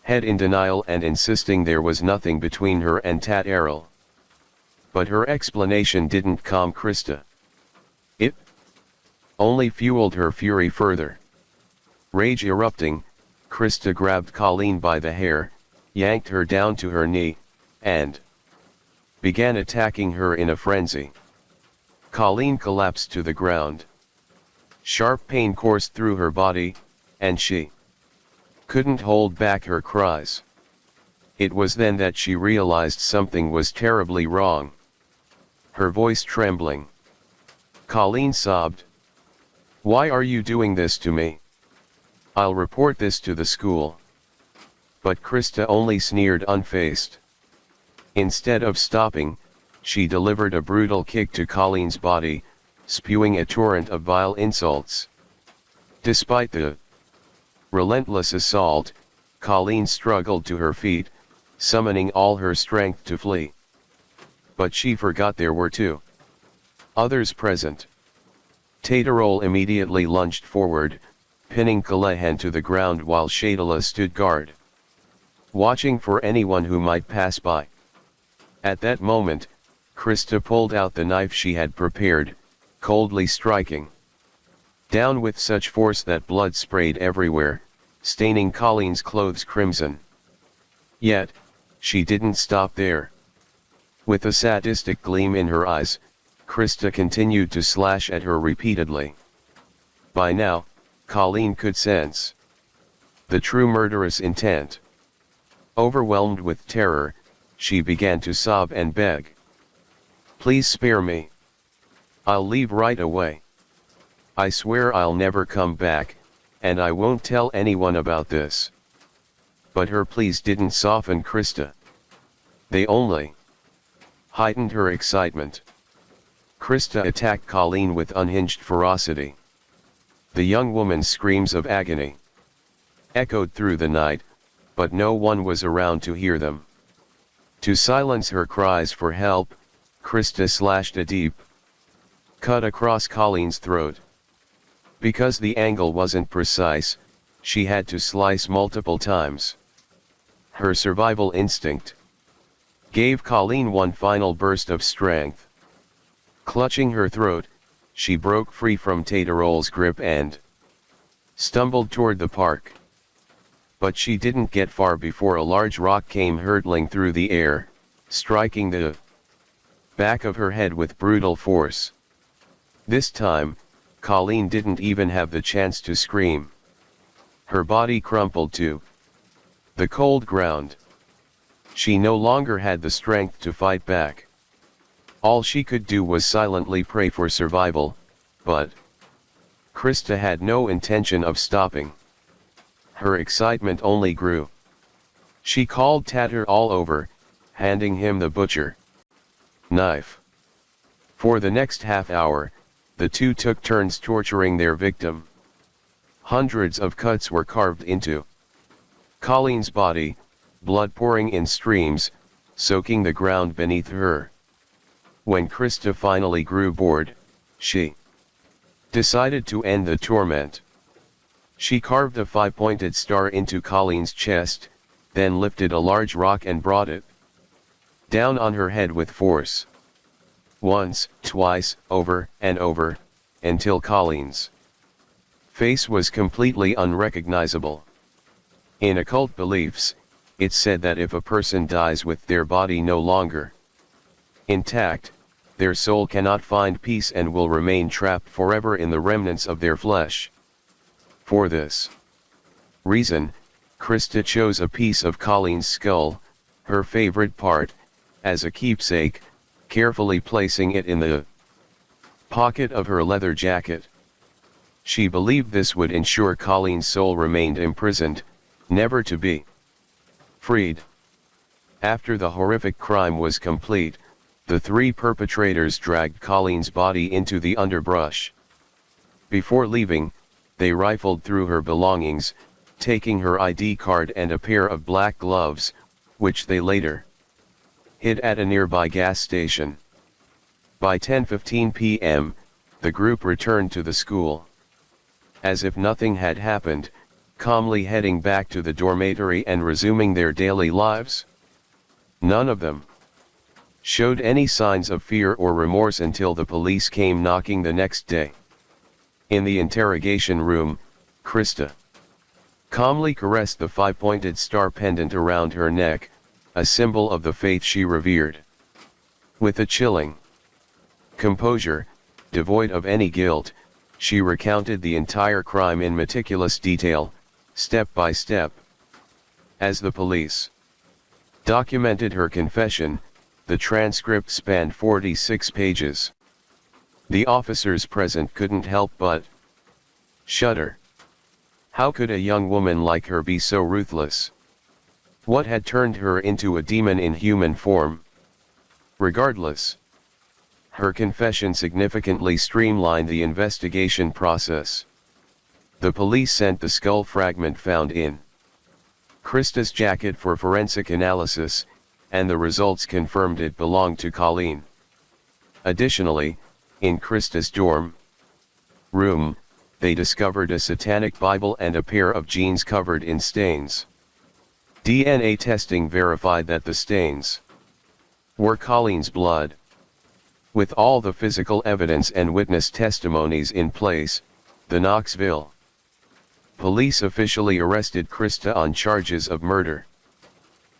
head in denial and insisting there was nothing between her and Tat Errol. But her explanation didn't calm Krista. It only fueled her fury further. Rage erupting, Krista grabbed Colleen by the hair, yanked her down to her knee, and began attacking her in a frenzy. Colleen collapsed to the ground. Sharp pain coursed through her body, and she couldn't hold back her cries. It was then that she realized something was terribly wrong. Her voice trembling, Colleen sobbed, "Why are you doing this to me? I'll report this to the school." But Krista only sneered unfazed. Instead of stopping, she delivered a brutal kick to Colleen's body, spewing a torrent of vile insults. Despite the relentless assault, Colleen struggled to her feet, summoning all her strength to flee. But she forgot there were two others present. Tatarol immediately lunged forward, pinning Callahan to the ground while Shadala stood guard, watching for anyone who might pass by. At that moment, Krista pulled out the knife she had prepared, coldly striking down with such force that blood sprayed everywhere, staining Colleen's clothes crimson. Yet, she didn't stop there. With a sadistic gleam in her eyes, Krista continued to slash at her repeatedly. By now, Colleen could sense the true murderous intent. Overwhelmed with terror, she began to sob and beg. "Please spare me. I'll leave right away. I swear I'll never come back, and I won't tell anyone about this." But her pleas didn't soften Krista. They only heightened her excitement. Krista attacked Colleen with unhinged ferocity. The young woman's screams of agony echoed through the night, but no one was around to hear them. To silence her cries for help, Krista slashed a deep cut across Colleen's throat. Because the angle wasn't precise, she had to slice multiple times. Her survival instinct gave Colleen one final burst of strength. Clutching her throat, she broke free from Tatarol's grip and stumbled toward the park. But she didn't get far before a large rock came hurtling through the air, striking the back of her head with brutal force. This time, Colleen didn't even have the chance to scream. Her body crumpled to the cold ground. She no longer had the strength to fight back. All she could do was silently pray for survival, but Krista had no intention of stopping. Her excitement only grew. She called Tatar all over, handing him the butcher knife. For the next half hour, the two took turns torturing their victim. Hundreds of cuts were carved into Colleen's body, blood pouring in streams, soaking the ground beneath her. When Krista finally grew bored, she decided to end the torment. She carved a 5-pointed star into Colleen's chest, then lifted a large rock and brought it down on her head with force. Once, twice, over and over, until Colleen's face was completely unrecognizable. In occult beliefs, it's said that if a person dies with their body no longer intact, their soul cannot find peace and will remain trapped forever in the remnants of their flesh. For this reason, Krista chose a piece of Colleen's skull, her favorite part, as a keepsake, carefully placing it in the pocket of her leather jacket. She believed this would ensure Colleen's soul remained imprisoned, never to be freed. After the horrific crime was complete, the three perpetrators dragged Colleen's body into the underbrush. Before leaving, they rifled through her belongings, taking her ID card and a pair of black gloves, which they later hid at a nearby gas station. By 10:15 p.m., the group returned to the school. As if nothing had happened, calmly heading back to the dormitory and resuming their daily lives. None of them showed any signs of fear or remorse until the police came knocking the next day. In the interrogation room, Krista calmly caressed the 5-pointed star pendant around her neck, a symbol of the faith she revered. With a chilling composure, devoid of any guilt, she recounted the entire crime in meticulous detail, step by step. As the police documented her confession, the transcript spanned 46 pages. The officers present couldn't help but shudder. How could a young woman like her be so ruthless? What had turned her into a demon in human form? Regardless, her confession significantly streamlined the investigation process. The police sent the skull fragment found in Krista's jacket for forensic analysis, and the results confirmed it belonged to Colleen. Additionally, in Krista's dorm room, they discovered a satanic Bible and a pair of jeans covered in stains. DNA testing verified that the stains were Colleen's blood. With all the physical evidence and witness testimonies in place, the Knoxville police officially arrested Krista on charges of murder.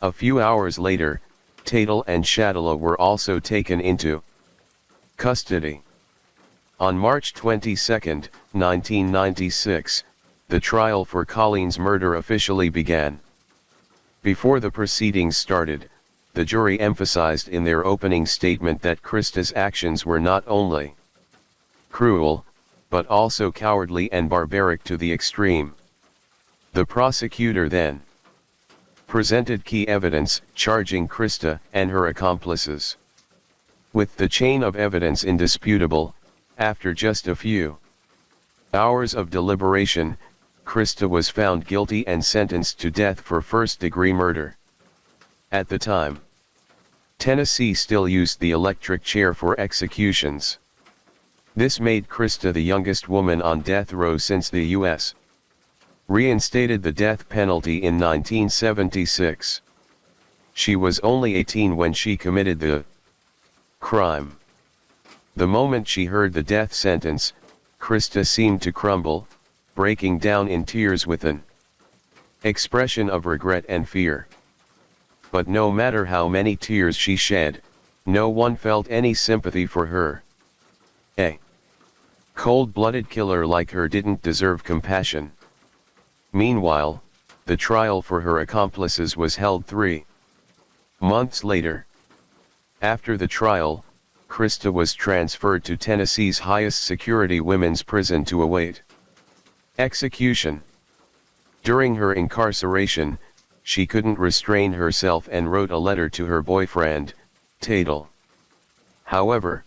A few hours later, Tatel and Shatala were also taken into custody. On March 22, 1996, the trial for Colleen's murder officially began. Before the proceedings started, the jury emphasized in their opening statement that Krista's actions were not only cruel, but also cowardly and barbaric to the extreme. The prosecutor then presented key evidence charging Krista and her accomplices. With the chain of evidence indisputable, after just a few hours of deliberation, Krista was found guilty and sentenced to death for first-degree murder. At the time, Tennessee still used the electric chair for executions. This made Krista the youngest woman on death row since the U.S. reinstated the death penalty in 1976. She was only 18 when she committed the crime. The moment she heard the death sentence, Krista seemed to crumble, breaking down in tears with an expression of regret and fear. But no matter how many tears she shed, no one felt any sympathy for her. A cold-blooded killer like her didn't deserve compassion. Meanwhile, the trial for her accomplices was held 3 months later. After the trial, Krista was transferred to Tennessee's highest security women's prison to await execution. During her incarceration, she couldn't restrain herself and wrote a letter to her boyfriend, Tatel. However,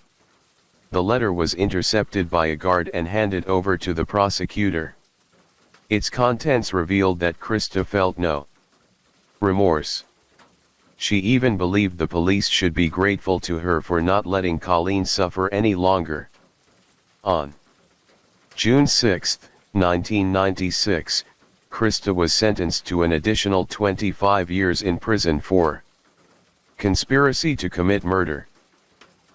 the letter was intercepted by a guard and handed over to the prosecutor. Its contents revealed that Krista felt no remorse. She even believed the police should be grateful to her for not letting Colleen suffer any longer. On June 6, 1996, Krista was sentenced to an additional 25 years in prison for conspiracy to commit murder.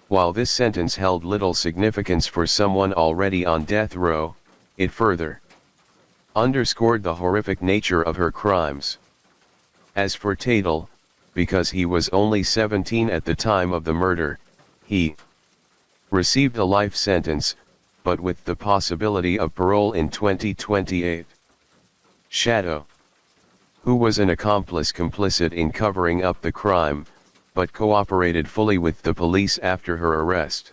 While this sentence held little significance for someone already on death row, it further underscored the horrific nature of her crimes. As for Tatel, because he was only 17 at the time of the murder, he received a life sentence, but with the possibility of parole in 2028. Shadow, who was an accomplice complicit in covering up the crime, but cooperated fully with the police after her arrest,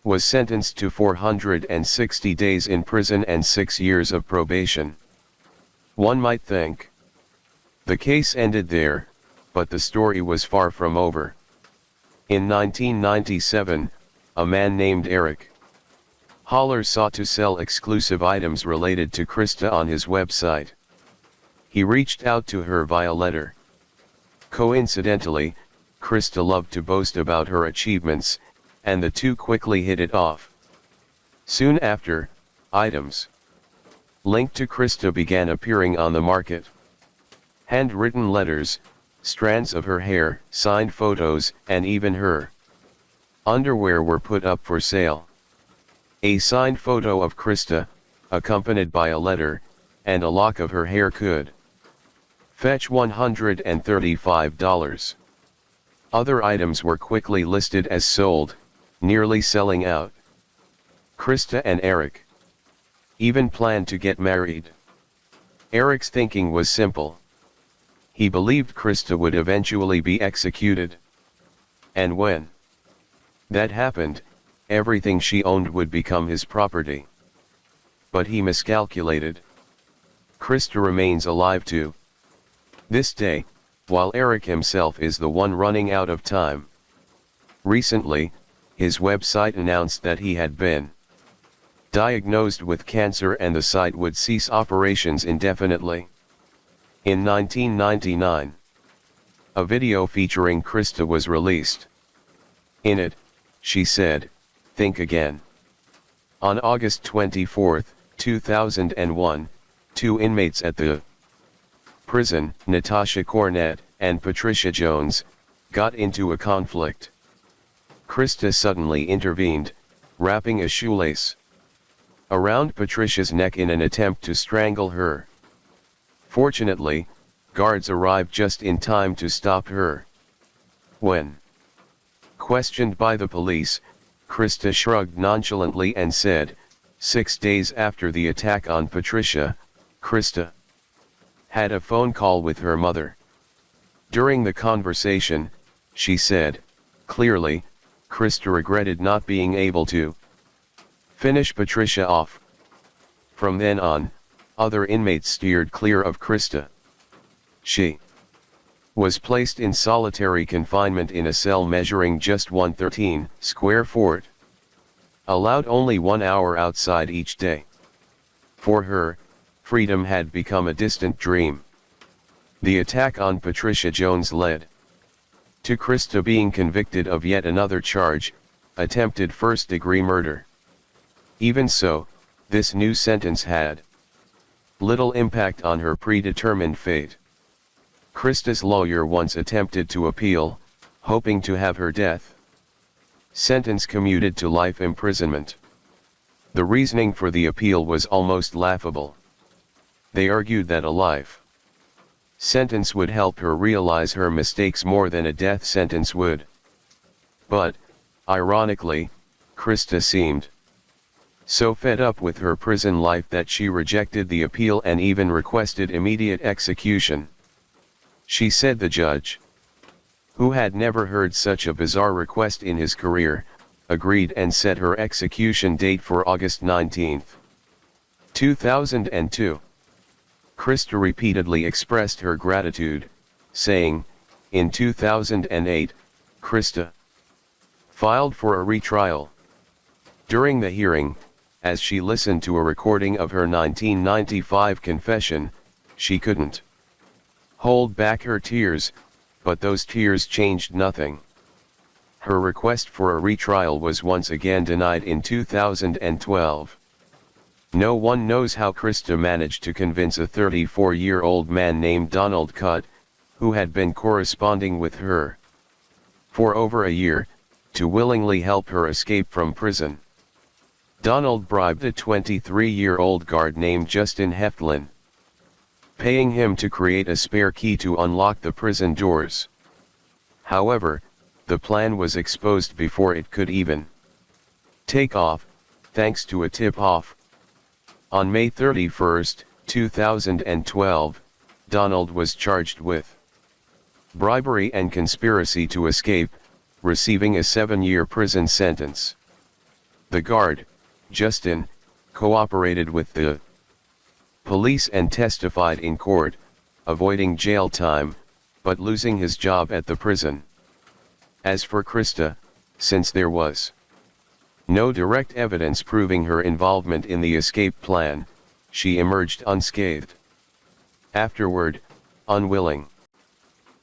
was sentenced to 460 days in prison and 6 years of probation. One might think the case ended there, but the story was far from over. In 1997, a man named Eric Holler sought to sell exclusive items related to Krista on his website. He reached out to her via letter. Coincidentally, Krista loved to boast about her achievements, and the two quickly hit it off. Soon after, items linked to Krista began appearing on the market. Handwritten letters, strands of her hair, signed photos, and even her underwear were put up for sale. A signed photo of Krista, accompanied by a letter, and a lock of her hair could fetch $135. Other items were quickly listed as sold, nearly selling out. Krista and Eric even planned to get married. Eric's thinking was simple. He believed Krista would eventually be executed. And when that happened, everything she owned would become his property. But he miscalculated. Krista remains alive to this day, while Eric himself is the one running out of time. Recently, his website announced that he had been diagnosed with cancer and the site would cease operations indefinitely. In 1999, a video featuring Krista was released. In it, she said, "Think again." On August 24, 2001, 2 inmates at the prison, Natasha Cornett and Patricia Jones, got into a conflict. Krista suddenly intervened, wrapping a shoelace around Patricia's neck in an attempt to strangle her. Fortunately, guards arrived just in time to stop her. When questioned by the police, Krista shrugged nonchalantly and said, 6 days after the attack on Patricia, Krista had a phone call with her mother. During the conversation, she said, clearly, Krista regretted not being able to finish Patricia off. From then on, other inmates steered clear of Krista. She was placed in solitary confinement in a cell measuring just 113 square feet. Allowed only 1 hour outside each day. For her, freedom had become a distant dream. The attack on Patricia Jones led to Krista being convicted of yet another charge, attempted first-degree murder. Even so, this new sentence had little impact on her predetermined fate. Krista's lawyer once attempted to appeal, hoping to have her death sentence commuted to life imprisonment. The reasoning for the appeal was almost laughable. They argued that a life sentence would help her realize her mistakes more than a death sentence would. But, ironically, Krista seemed so fed up with her prison life that she rejected the appeal and even requested immediate execution. She said the judge, who had never heard such a bizarre request in his career, agreed and set her execution date for August 19, 2002. Krista repeatedly expressed her gratitude, saying, in 2008, Krista filed for a retrial. During the hearing, as she listened to a recording of her 1995 confession, she couldn't hold back her tears, but those tears changed nothing. Her request for a retrial was once again denied in 2012. No one knows how Krista managed to convince a 34-year-old man named Donald Cutt, who had been corresponding with her for over a year, to willingly help her escape from prison. Donald bribed a 23-year-old guard named Justin Heftlin, paying him to create a spare key to unlock the prison doors. However, the plan was exposed before it could even take off, thanks to a tip-off. On May 31, 2012, Donald was charged with bribery and conspiracy to escape, receiving a 7-year prison sentence. The guard, Justin, cooperated with the police and testified in court, avoiding jail time, but losing his job at the prison. As for Krista, since there was no direct evidence proving her involvement in the escape plan, she emerged unscathed. Afterward, unwilling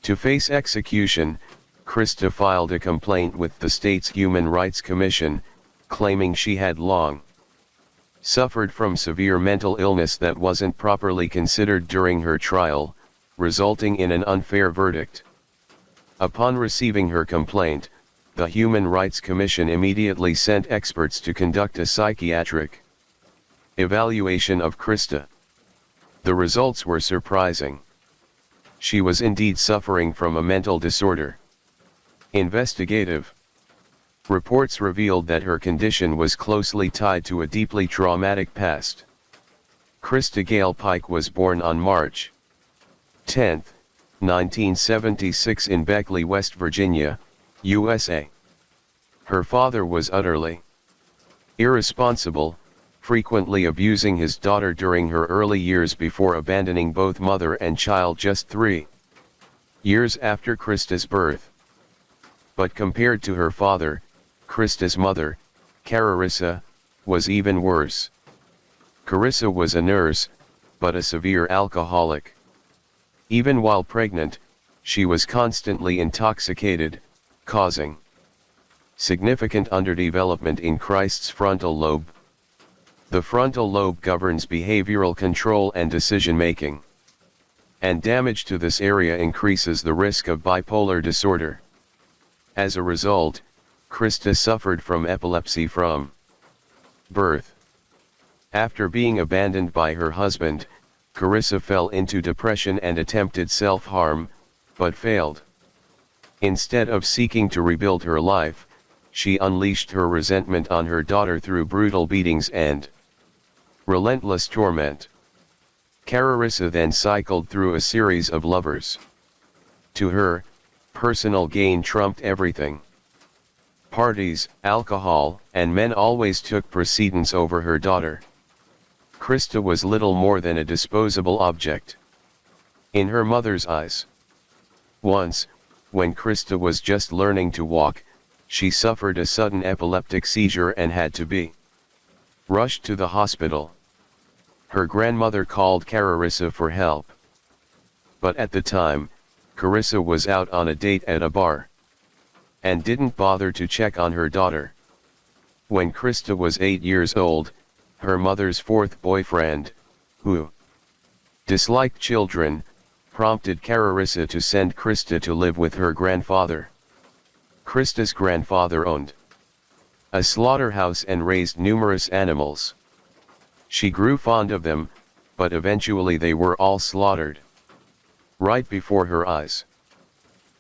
to face execution, Krista filed a complaint with the state's Human Rights Commission, claiming she had long suffered from severe mental illness that wasn't properly considered during her trial, resulting in an unfair verdict. Upon receiving her complaint, the Human Rights Commission immediately sent experts to conduct a psychiatric evaluation of Krista. The results were surprising. She was indeed suffering from a mental disorder. Investigative reports revealed that her condition was closely tied to a deeply traumatic past. Krista Gale Pike was born on March 10, 1976 in Beckley, West Virginia, USA. Her father was utterly irresponsible, frequently abusing his daughter during her early years before abandoning both mother and child just 3 years after Krista's birth. But compared to her father, Krista's mother, Carissa, was even worse. Carissa was a nurse, but a severe alcoholic. Even while pregnant, she was constantly intoxicated, causing significant underdevelopment in Christ's frontal lobe. The frontal lobe governs behavioral control and decision-making. And damage to this area increases the risk of bipolar disorder. As a result, Krista suffered from epilepsy from birth. After being abandoned by her husband, Carissa fell into depression and attempted self-harm, but failed. Instead of seeking to rebuild her life, she unleashed her resentment on her daughter through brutal beatings and relentless torment. Carissa then cycled through a series of lovers. To her, personal gain trumped everything. Parties, alcohol, and men always took precedence over her daughter. Krista was little more than a disposable object in her mother's eyes. Once, when Krista was just learning to walk, she suffered a sudden epileptic seizure and had to be rushed to the hospital. Her grandmother called Carissa for help. But at the time, Carissa was out on a date at a bar and didn't bother to check on her daughter. When Krista was 8 years old, her mother's fourth boyfriend, who disliked children, prompted Carissa to send Krista to live with her grandfather. Krista's grandfather owned a slaughterhouse and raised numerous animals. She grew fond of them, but eventually they were all slaughtered right before her eyes.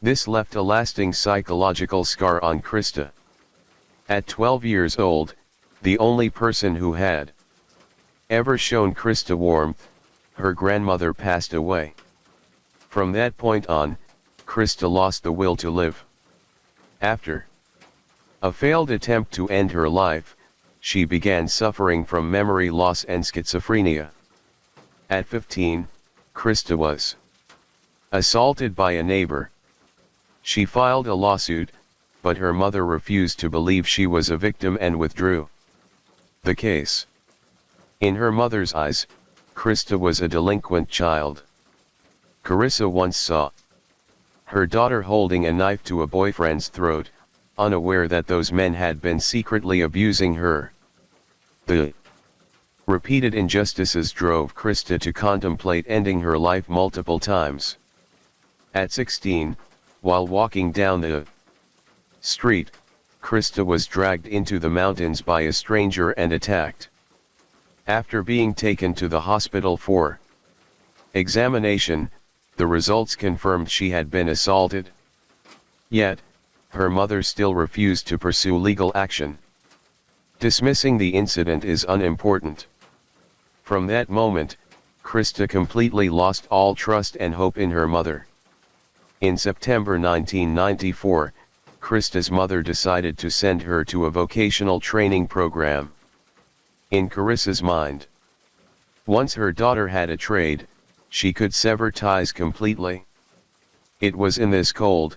This left a lasting psychological scar on Krista. At 12 years old, the only person who had ever shown Krista warmth, her grandmother passed away. From that point on, Krista lost the will to live. After a failed attempt to end her life, she began suffering from memory loss and schizophrenia. At 15, Krista was assaulted by a neighbor. She filed a lawsuit, but her mother refused to believe she was a victim and withdrew the case. In her mother's eyes, Krista was a delinquent child. Carissa once saw her daughter holding a knife to a boyfriend's throat, unaware that those men had been secretly abusing her. The repeated injustices drove Krista to contemplate ending her life multiple times. At 16, while walking down the street, Krista was dragged into the mountains by a stranger and attacked. After being taken to the hospital for examination, the results confirmed she had been assaulted. Yet, her mother still refused to pursue legal action. Dismissing the incident is unimportant. From that moment, Krista completely lost all trust and hope in her mother. In September 1994, Krista's mother decided to send her to a vocational training program. In Carissa's mind, once her daughter had a trade, she could sever ties completely. It was in this cold,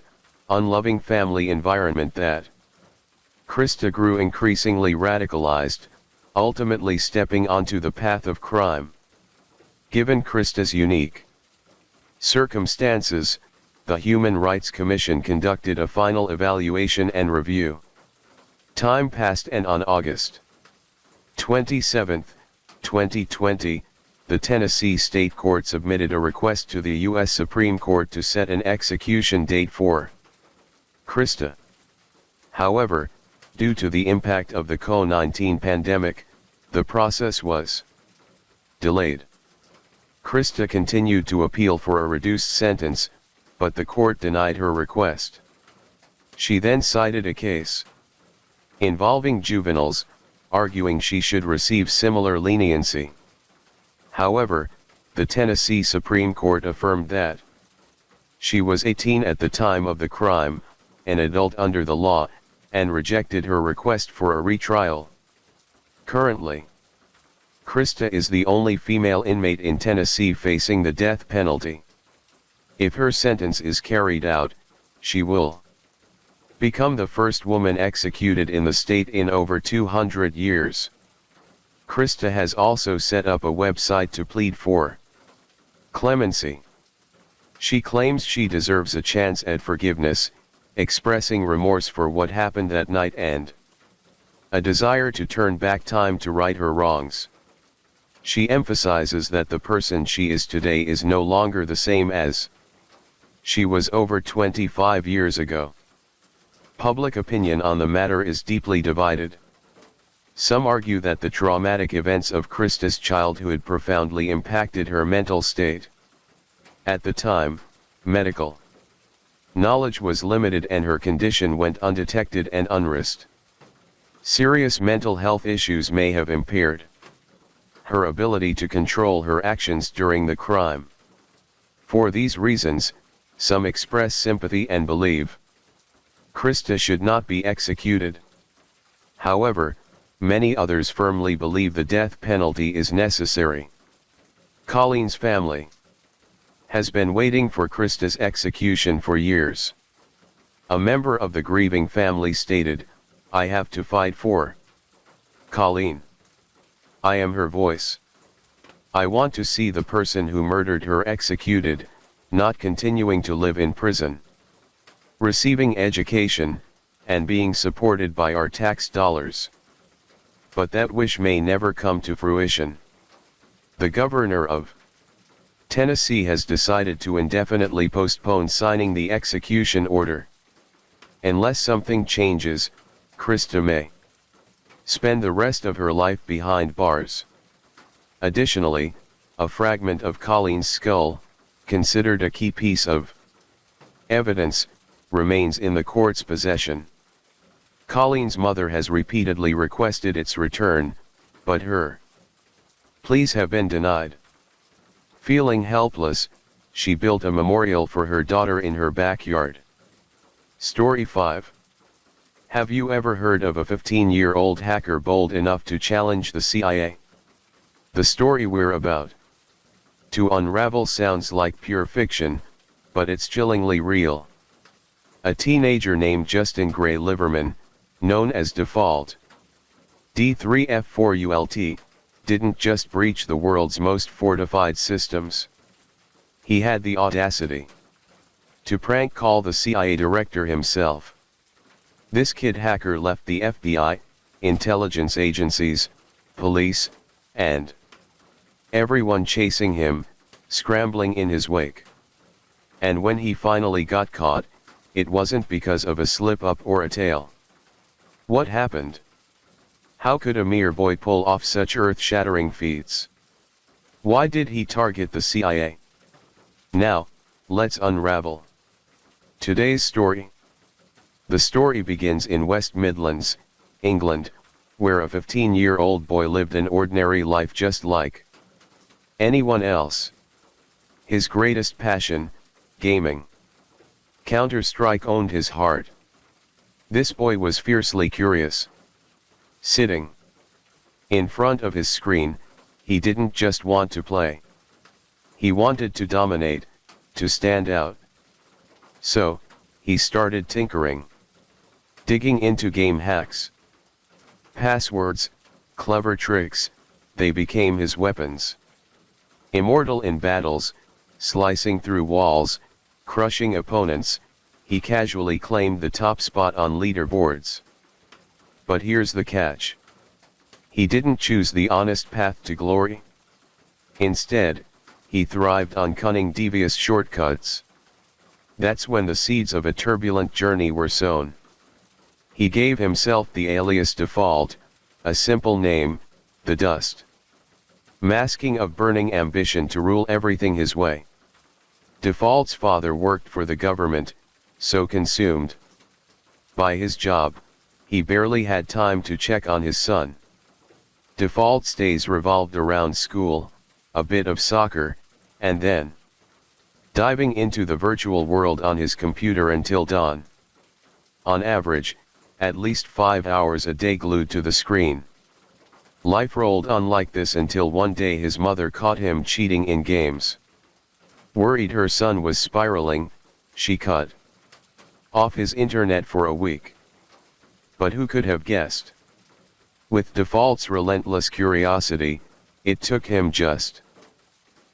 unloving family environment that Krista grew increasingly radicalized, ultimately stepping onto the path of crime. Given Krista's unique circumstances, the Human Rights Commission conducted a final evaluation and review. Time passed, and on August 27, 2020, the Tennessee State Court submitted a request to the U.S. Supreme Court to set an execution date for Krista. However, due to the impact of the COVID-19 pandemic, the process was delayed. Krista continued to appeal for a reduced sentence, but the court denied her request. She then cited a case involving juveniles, arguing she should receive similar leniency. However, the Tennessee Supreme Court affirmed that she was 18 at the time of the crime, an adult under the law, and rejected her request for a retrial. Currently, Krista is the only female inmate in Tennessee facing the death penalty. If her sentence is carried out, she will become the first woman executed in the state in over 200 years. Krista has also set up a website to plead for clemency. She claims she deserves a chance at forgiveness, expressing remorse for what happened that night and a desire to turn back time to right her wrongs. She emphasizes that the person she is today is no longer the same as she was over 25 years ago. Public opinion on the matter is deeply divided. Some argue that the traumatic events of Krista's childhood profoundly impacted her mental state. At the time, medical Knowledge was limited and her condition went undetected and unrisked. Serious mental health issues may have impaired her ability to control her actions during the crime. For these reasons, some express sympathy and believe Krista should not be executed. However, many others firmly believe the death penalty is necessary. Colleen's family has been waiting for Krista's execution for years. A member of the grieving family stated, "I have to fight for Colleen. I am her voice. I want to see the person who murdered her executed, not continuing to live in prison, receiving education, and being supported by our tax dollars." But that wish may never come to fruition. The governor of Tennessee has decided to indefinitely postpone signing the execution order. Unless something changes, Krista may spend the rest of her life behind bars. Additionally, a fragment of Colleen's skull, considered a key piece of evidence, remains in the court's possession. Colleen's mother has repeatedly requested its return, but her pleas have been denied. Feeling helpless, she built a memorial for her daughter in her backyard. Story 5. Have you ever heard of a 15-year-old hacker bold enough to challenge the CIA? The story we're about to unravel sounds like pure fiction, but it's chillingly real. A teenager named Justin Gray Liverman, known as Default D3F4ULT, didn't just breach the world's most fortified systems. He had the audacity to prank call the CIA director himself. This kid hacker left the FBI, intelligence agencies, police, and everyone chasing him, scrambling in his wake. And when he finally got caught, it wasn't because of a slip-up or a tail. What happened? How could a mere boy pull off such earth-shattering feats? Why did he target the CIA? Now, let's unravel today's story. The story begins in West Midlands, England, where a 15-year-old boy lived an ordinary life just like anyone else. His greatest passion, gaming. Counter-Strike owned his heart. This boy was fiercely curious. Sitting in front of his screen, he didn't just want to play. He wanted to dominate, to stand out. So, he started tinkering. Digging into game hacks. Passwords, clever tricks, they became his weapons. Immortal in battles, slicing through walls, crushing opponents, he casually claimed the top spot on leaderboards. But here's the catch. He didn't choose the honest path to glory. Instead, he thrived on cunning, devious shortcuts. That's when the seeds of a turbulent journey were sown. He gave himself the alias Default, a simple name, the Dust, masking of burning ambition to rule everything his way. Default's father worked for the government, so consumed by his job, he barely had time to check on his son. Default's days revolved around school, a bit of soccer, and then diving into the virtual world on his computer until dawn. On average, at least 5 hours a day glued to the screen. Life rolled on like this until one day his mother caught him cheating in games. Worried her son was spiraling, she cut off his internet for a week. But who could have guessed? With Default's relentless curiosity, it took him just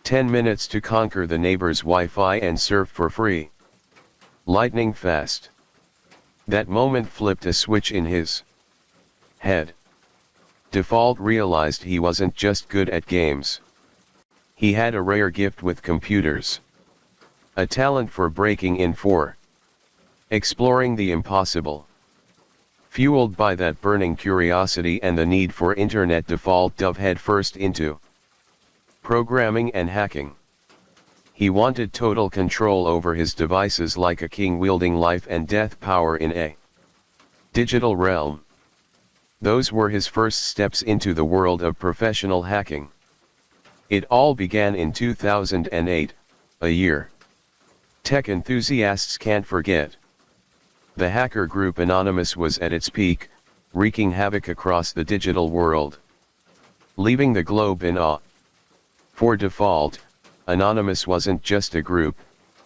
10 minutes to conquer the neighbor's Wi-Fi and surf for free. Lightning fast. That moment flipped a switch in his head. Default realized he wasn't just good at games. He had a rare gift with computers. A talent for breaking in, for exploring the impossible. Fueled by that burning curiosity and the need for internet, Default dove headfirst into programming and hacking. He wanted total control over his devices like a king wielding life and death power in a digital realm. Those were his first steps into the world of professional hacking. It all began in 2008, a year tech enthusiasts can't forget. The hacker group Anonymous was at its peak, wreaking havoc across the digital world, leaving the globe in awe. For default, Anonymous wasn't just a group,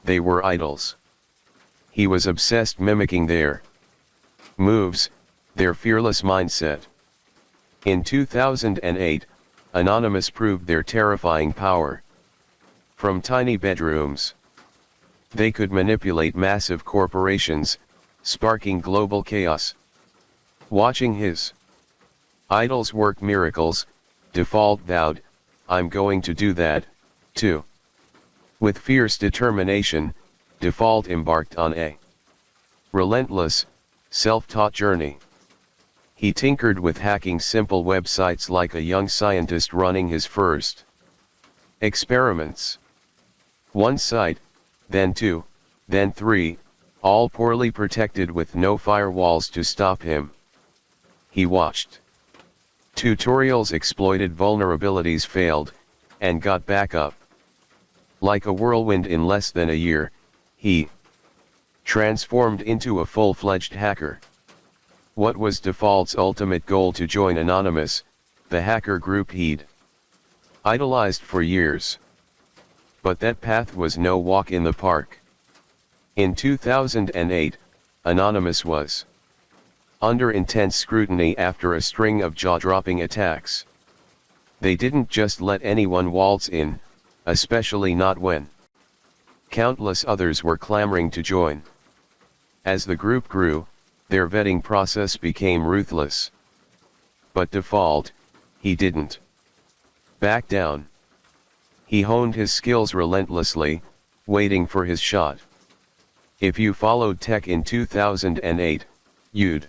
they were idols. He was obsessed mimicking their moves, their fearless mindset. In 2008, Anonymous proved their terrifying power. From tiny bedrooms, they could manipulate massive corporations, sparking global chaos. Watching his idols work miracles, Default vowed, "I'm going to do that, too." With fierce determination, Default embarked on a relentless, self-taught journey. He tinkered with hacking simple websites like a young scientist running his first experiments. One site, then two, then three, all poorly protected with no firewalls to stop him. He watched tutorials, exploited vulnerabilities, failed, and got back up. Like a whirlwind, in less than a year, he transformed into a full-fledged hacker. What was Default's ultimate goal? To join Anonymous, the hacker group he'd idolized for years. But that path was no walk in the park. In 2008, Anonymous was under intense scrutiny after a string of jaw-dropping attacks. They didn't just let anyone waltz in, especially not when countless others were clamoring to join. As the group grew, their vetting process became ruthless. But Default, he didn't back down. He honed his skills relentlessly, waiting for his shot. If you followed tech in 2008, you'd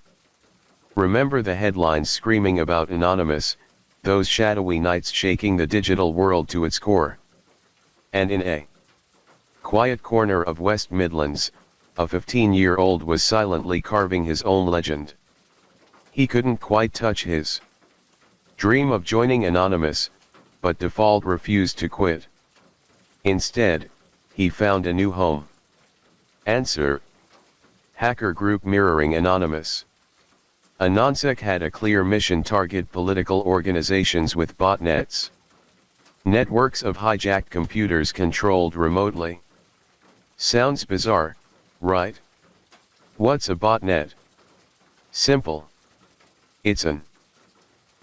remember the headlines screaming about Anonymous, those shadowy knights shaking the digital world to its core. And in a quiet corner of West Midlands, a 15-year-old was silently carving his own legend. He couldn't quite touch his dream of joining Anonymous, but Default refused to quit. Instead, he found a new home. Answer: hacker group mirroring Anonymous. Anonsec had a clear mission: target political organizations with botnets. Networks of hijacked computers controlled remotely. Sounds bizarre, right? What's a botnet? Simple. It's an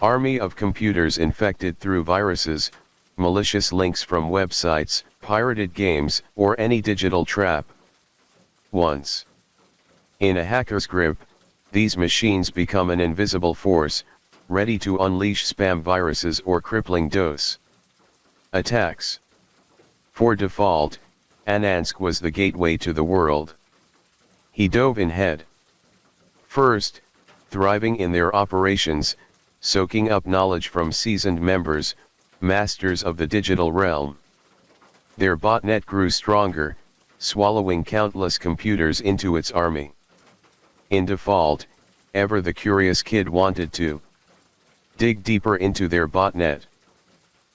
army of computers infected through viruses, malicious links from websites, pirated games, or any digital trap. Once in a hacker's grip, these machines become an invisible force, ready to unleash spam viruses or crippling DOS attacks. For Default, Anonymous was the gateway to the world. He dove in head first, thriving in their operations, soaking up knowledge from seasoned members, masters of the digital realm. Their botnet grew stronger, swallowing countless computers into its army. In Default, ever the curious kid wanted to dig deeper into their botnet.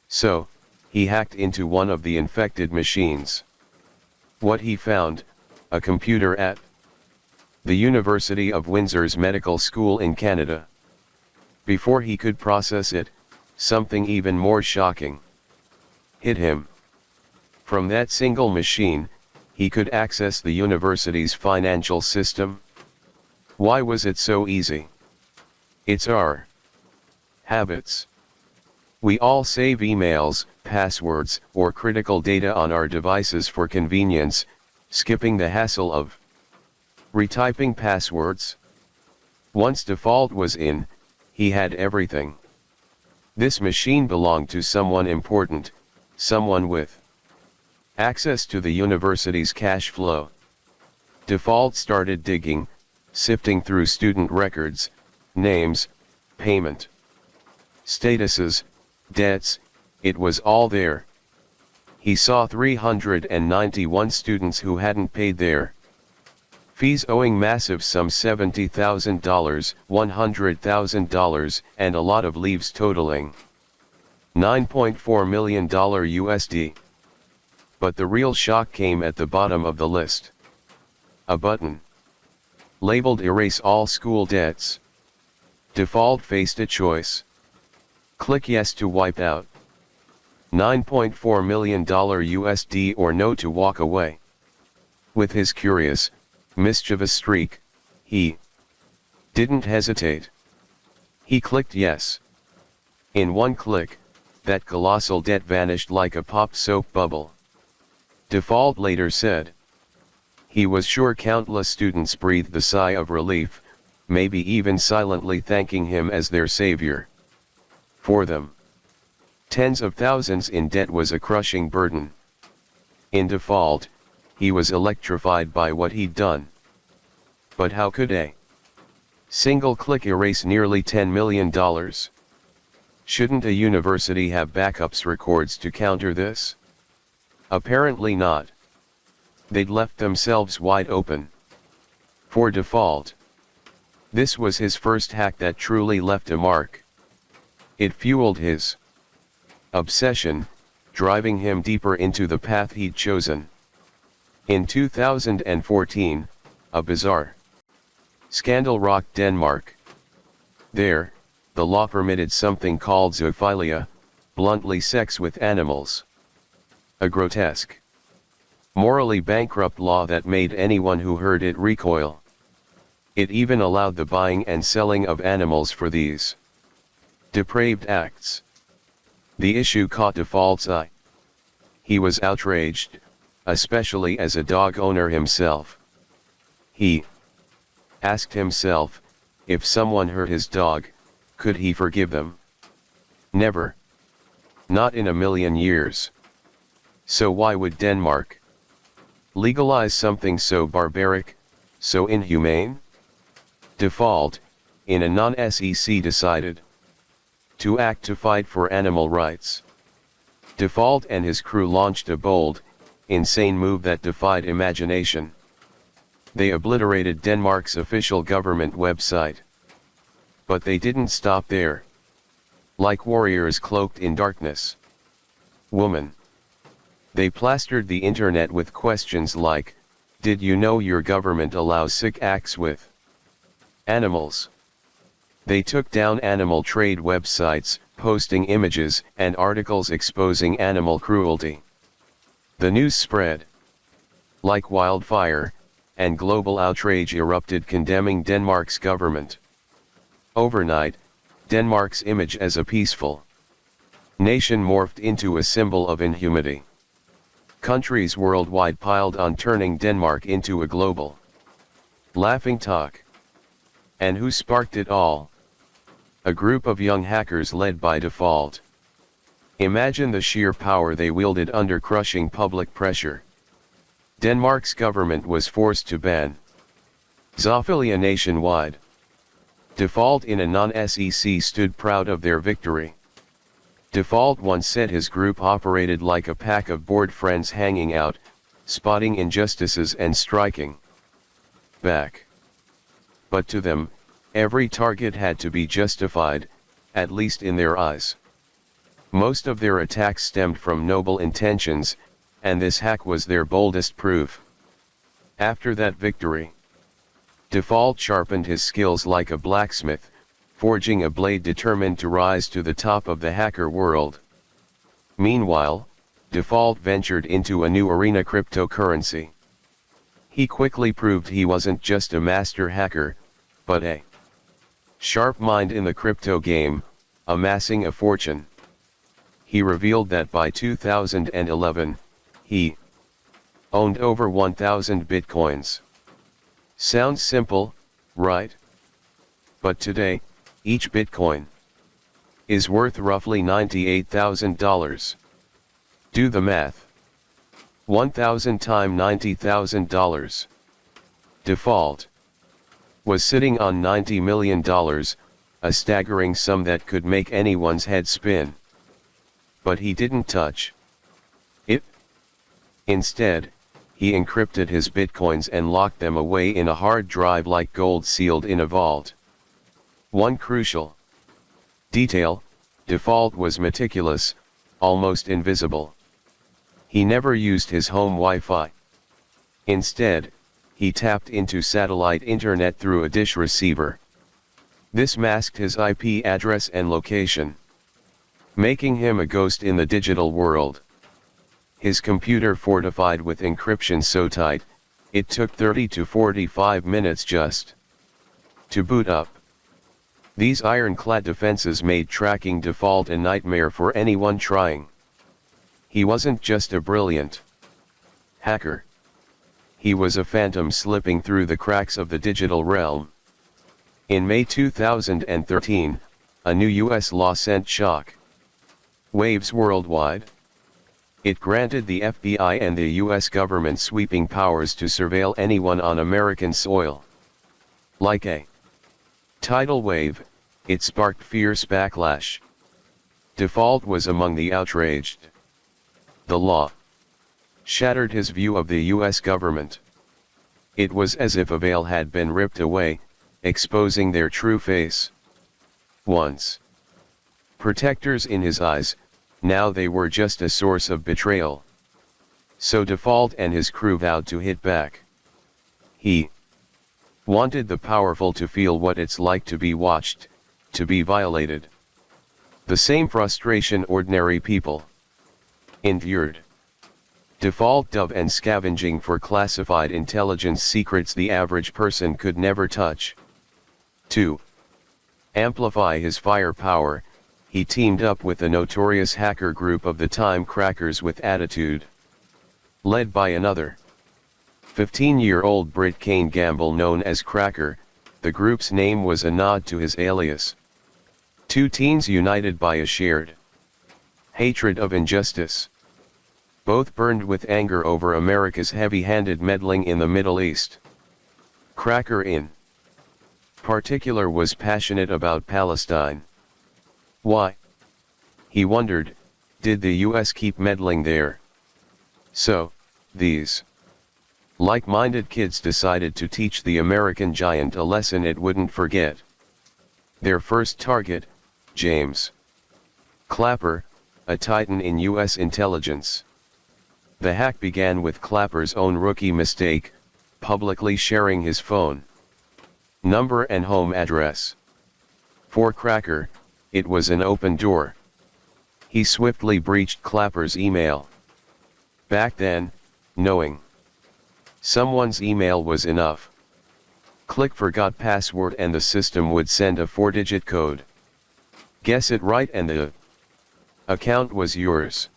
So, he hacked into one of the infected machines. What he found: a computer at the University of Windsor's medical school in Canada. Before he could process it, something even more shocking hit him. From that single machine, he could access the university's financial system. Why was it so easy? It's our habits. We all save emails, passwords, or critical data on our devices for convenience, skipping the hassle of retyping passwords. Once Default was in, he had everything. This machine belonged to someone important, someone with access to the university's cash flow. Default started digging, sifting through student records, names, payment statuses, debts. It was all there. he saw 391 students who hadn't paid their fees, owing massive sums, $70,000, $100,000, and a lot of leaves totaling $9.4 million USD. But the real shock came at the bottom of the list. A button labeled "Erase all school debts." Default faced a choice. Click yes to wipe out $9.4 million USD, or no to walk away. With his curious, mischievous streak, he didn't hesitate. He clicked yes. In one click, that colossal debt vanished like a popped soap bubble. Default later said he was sure countless students breathed the sigh of relief, maybe even silently thanking him as their savior. For them, tens of thousands in debt was a crushing burden. In default, he was electrified by what he'd done. But how could a single click erase nearly $10 million? Shouldn't a university have backups records to counter this? Apparently not. They'd left themselves wide open. For default, this was his first hack that truly left a mark. It fueled his obsession, driving him deeper into the path he'd chosen. In 2014, a bizarre scandal rocked Denmark. There, the law permitted something called zoophilia, bluntly sex with animals. A grotesque, morally bankrupt law that made anyone who heard it recoil. It even allowed the buying and selling of animals for these depraved acts. The issue caught Default's eye. He was outraged, especially as a dog owner himself. He asked himself, if someone hurt his dog, could he forgive them? Never. Not in a million years. So why would Denmark legalize something so barbaric, so inhumane? Default, in a non-SEC, decided to act to fight for animal rights. Default and his crew launched a bold, insane move that defied imagination. They obliterated Denmark's official government website. But they didn't stop there. Like warriors cloaked in darkness. Woman. They plastered the internet with questions like, did you know your government allows sick acts with animals? They took down animal trade websites, posting images and articles exposing animal cruelty. The news spread like wildfire, and global outrage erupted, condemning Denmark's government. Overnight, Denmark's image as a peaceful nation morphed into a symbol of inhumanity. Countries worldwide piled on, turning Denmark into a global laughingstock. And who sparked it all? A group of young hackers led by Default. Imagine the sheer power they wielded under crushing public pressure. Denmark's government was forced to ban zoophilia nationwide. Default, in a non-SEC, stood proud of their victory. Default once said his group operated like a pack of bored friends hanging out, spotting injustices and striking back. But to them, every target had to be justified, at least in their eyes. Most of their attacks stemmed from noble intentions, and this hack was their boldest proof. After that victory, Default sharpened his skills like a blacksmith, forging a blade determined to rise to the top of the hacker world. Meanwhile, Default ventured into a new arena: cryptocurrency. He quickly proved he wasn't just a master hacker, but a sharp mind in the crypto game, amassing a fortune. He revealed that by 2011, he owned over 1,000 bitcoins. Sounds simple, right? But today, each bitcoin is worth roughly $98,000. Do the math. 1,000 times $90,000. Default was sitting on $90 million, a staggering sum that could make anyone's head spin. But he didn't touch it. Instead, he encrypted his bitcoins and locked them away in a hard drive like gold sealed in a vault. One crucial detail: Default was meticulous, almost invisible. He never used his home Wi-Fi. Instead, he tapped into satellite internet through a dish receiver. This masked his IP address and location, making him a ghost in the digital world. His computer fortified with encryption so tight, it took 30 to 45 minutes just to boot up. These ironclad defenses made tracking Default a nightmare for anyone trying. He wasn't just a brilliant hacker. He was a phantom slipping through the cracks of the digital realm. In May 2013, a new US law sent shock waves worldwide. It granted the FBI and the US government sweeping powers to surveil anyone on American soil. Like a tidal wave, it sparked fierce backlash. Default was among the outraged. The law shattered his view of the US government. It was as if a veil had been ripped away, exposing their true face. Once protectors in his eyes, now they were just a source of betrayal. So Default and his crew vowed to hit back. He wanted the powerful to feel what it's like to be watched, to be violated. The same frustration ordinary people endured. Default dove and scavenging for classified intelligence secrets the average person could never touch. To amplify his firepower, he teamed up with the notorious hacker group of the time Crackers with Attitude. Led by another 15-year-old Brit Kane Gamble known as Cracker, the group's name was a nod to his alias. Two teens united by a shared hatred of injustice. Both burned with anger over America's heavy-handed meddling in the Middle East. Cracker in particular was passionate about Palestine. Why? He wondered, did the US keep meddling there? So, these like-minded kids decided to teach the American giant a lesson it wouldn't forget. Their first target, James Clapper, a titan in US intelligence. The hack began with Clapper's own rookie mistake, publicly sharing his phone number and home address. For Cracker, it was an open door. He swiftly breached Clapper's email. Back then, knowing someone's email was enough. Click forgot password and the system would send a 4-digit code. Guess it right and the account was yours.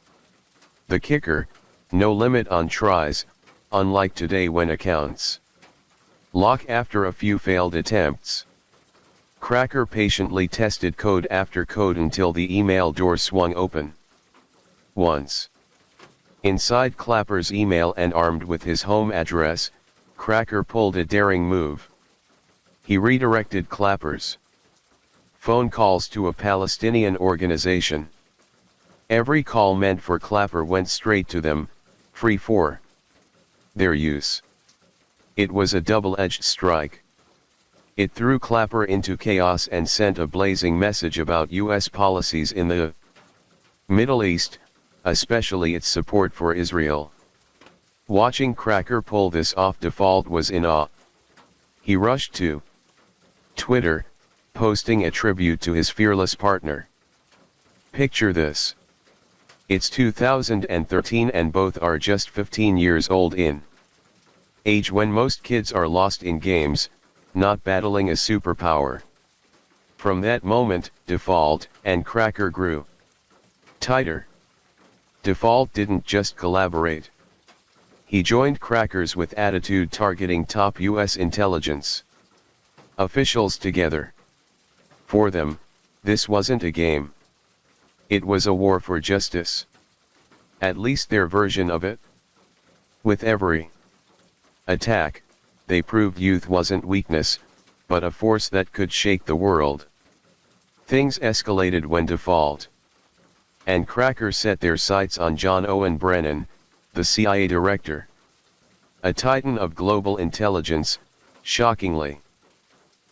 The kicker: no limit on tries, unlike today when accounts lock after a few failed attempts. Cracker patiently tested code after code until the email door swung open. Once inside Clapper's email and armed with his home address, Cracker pulled a daring move. He redirected Clapper's phone calls to a Palestinian organization. Every call meant for Clapper went straight to them, free for their use. It was a double-edged strike. It threw Clapper into chaos and sent a blazing message about US policies in the Middle East, especially its support for Israel. Watching Cracker pull this off, Default was in awe. He rushed to Twitter, posting a tribute to his fearless partner. Picture this. It's 2013 and both are just 15 years old in age when most kids are lost in games, not battling a superpower. From that moment, Default and Cracker grew tighter. Default didn't just collaborate. He joined Crackers with Attitude, targeting top US intelligence officials together. For them, this wasn't a game. It was a war for justice. At least their version of it. With every attack, they proved youth wasn't weakness, but a force that could shake the world. Things escalated when Default and Cracker set their sights on John Owen Brennan, the CIA director. A titan of global intelligence, shockingly.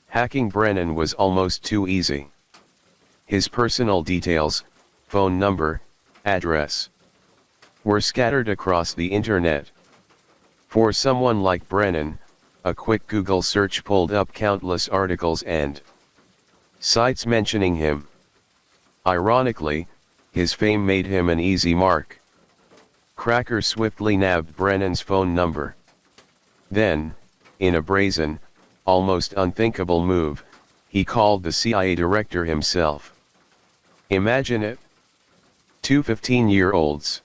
Hacking Brennan was almost too easy. His personal details, phone number, address, were scattered across the internet. For someone like Brennan, a quick Google search pulled up countless articles and sites mentioning him. Ironically, his fame made him an easy mark. Cracker swiftly nabbed Brennan's phone number. Then, in a brazen, almost unthinkable move, he called the CIA director himself. Imagine it. Two 15-year-olds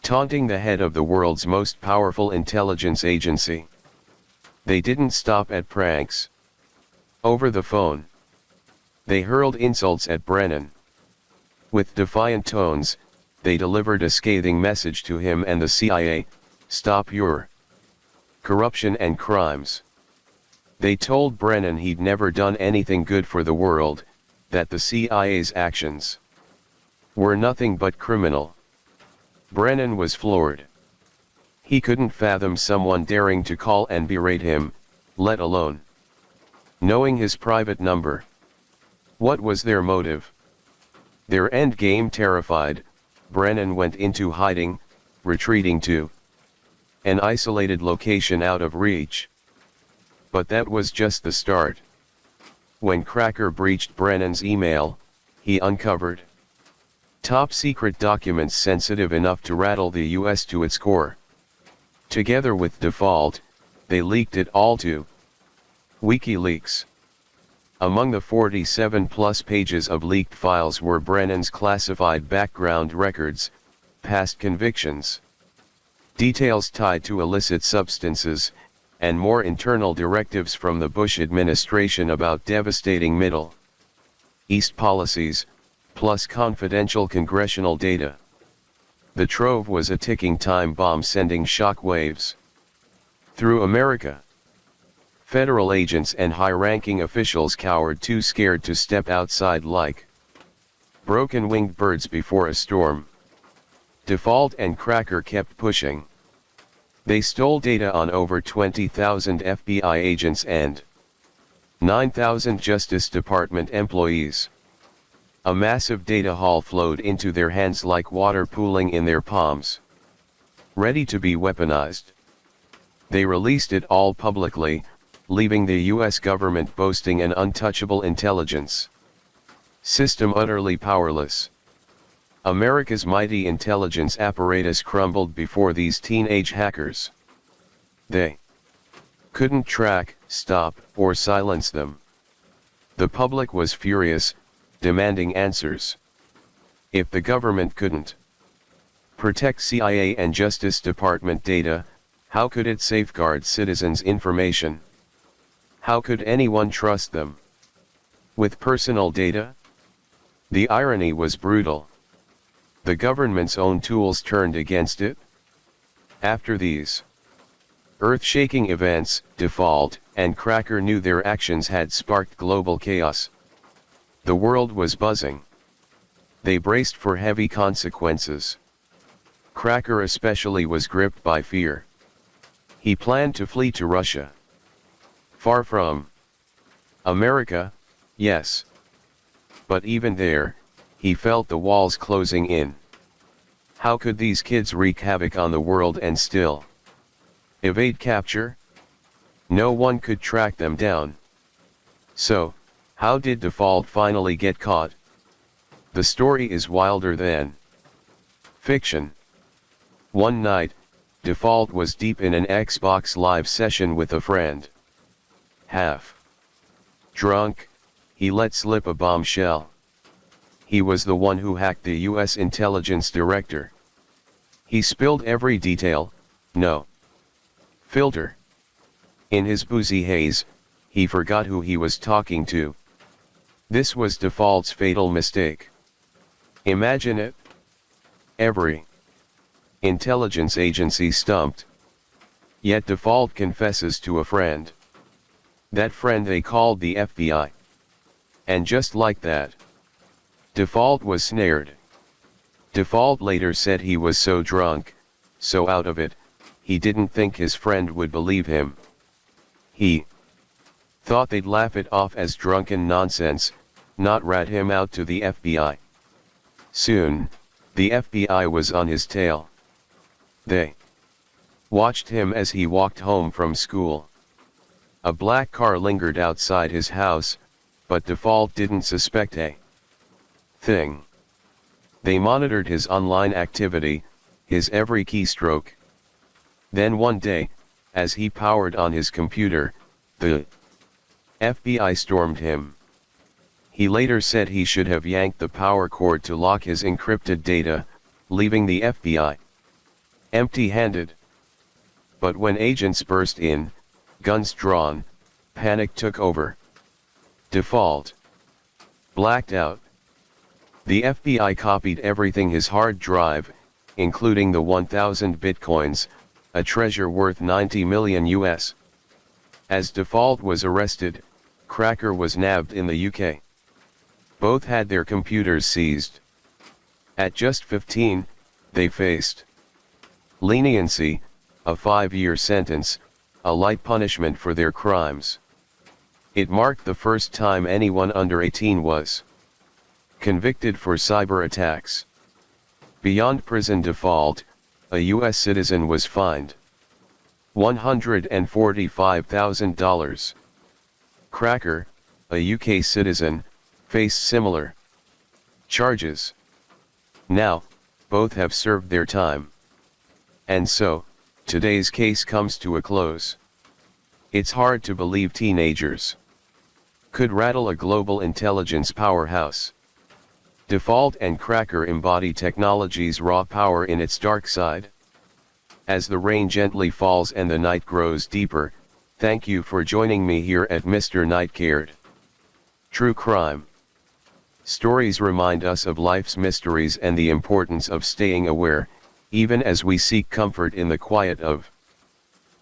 taunting the head of the world's most powerful intelligence agency. They didn't stop at pranks. Over the phone, they hurled insults at Brennan. With defiant tones, they delivered a scathing message to him and the CIA: stop your corruption and crimes. They told Brennan he'd never done anything good for the world, that the CIA's actions were nothing but criminal. Brennan was floored. He couldn't fathom someone daring to call and berate him, let alone knowing his private number. What was their motive? Their end game terrified, Brennan went into hiding, retreating to an isolated location out of reach. But that was just the start. When Cracker breached Brennan's email, he uncovered top-secret documents sensitive enough to rattle the US to its core. Together with Default, they leaked it all to WikiLeaks. Among the 47-plus pages of leaked files were Brennan's classified background records, past convictions, details tied to illicit substances, and more internal directives from the Bush administration about devastating Middle East policies, plus confidential congressional data. The trove was a ticking time bomb sending shock waves through America. Federal agents and high-ranking officials cowered, too scared to step outside like broken-winged birds before a storm. Default and Cracker kept pushing. They stole data on over 20,000 FBI agents and 9,000 Justice Department employees. A massive data haul flowed into their hands like water pooling in their palms, ready to be weaponized. They released it all publicly, leaving the US government boasting an untouchable intelligence system utterly powerless. America's mighty intelligence apparatus crumbled before these teenage hackers. They couldn't track, stop, or silence them. The public was furious, demanding answers. If the government couldn't protect CIA and Justice Department data, how could it safeguard citizens' information? How could anyone trust them with personal data? The irony was brutal. The government's own tools turned against it. After these earth-shaking events, Default and Cracker knew their actions had sparked global chaos. The world was buzzing. They braced for heavy consequences. Cracker especially was gripped by fear. He planned to flee to Russia. Far from America, yes. But even there, he felt the walls closing in. How could these kids wreak havoc on the world and still evade capture? No one could track them down. So, how did Default finally get caught? The story is wilder than fiction. One night, Default was deep in an Xbox Live session with a friend. Half drunk, he let slip a bombshell. He was the one who hacked the US intelligence director. He spilled every detail, no filter. In his boozy haze, he forgot who he was talking to. This was Default's fatal mistake. Imagine it. Every intelligence agency stumped. Yet Default confesses to a friend. That friend they called the FBI. And just like that, Default was snared. Default later said he was so drunk, so out of it, he didn't think his friend would believe him. He thought they'd laugh it off as drunken nonsense, not rat him out to the FBI. Soon, the FBI was on his tail. They watched him as he walked home from school. A black car lingered outside his house, but Default didn't suspect a thing. They monitored his online activity, his every keystroke. Then one day, as he powered on his computer, the FBI stormed him. He later said he should have yanked the power cord to lock his encrypted data, leaving the FBI empty-handed. But when agents burst in, guns drawn, panic took over. Default blacked out. The FBI copied everything his hard drive, including the 1,000 bitcoins, a treasure worth 90 million US. As Default was arrested, Cracker was nabbed in the UK. Both had their computers seized. At just 15, they faced leniency, a 5-year sentence, a light punishment for their crimes. It marked the first time anyone under 18 was convicted for cyber attacks. Beyond prison, Default, a US citizen, was fined $145,000. Cracker, a UK citizen, faced similar charges. Now, both have served their time. And so, today's case comes to a close. It's hard to believe teenagers could rattle a global intelligence powerhouse. Default and Cracker embody technology's raw power in its dark side. As the rain gently falls and the night grows deeper, thank you for joining me here at Mr. Nightcared. True crime stories remind us of life's mysteries and the importance of staying aware, even as we seek comfort in the quiet of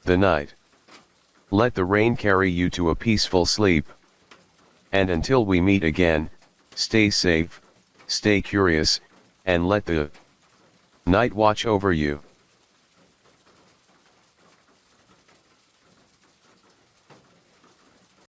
the night. Let the rain carry you to a peaceful sleep. And until we meet again, stay safe, stay curious, and let the night watch over you.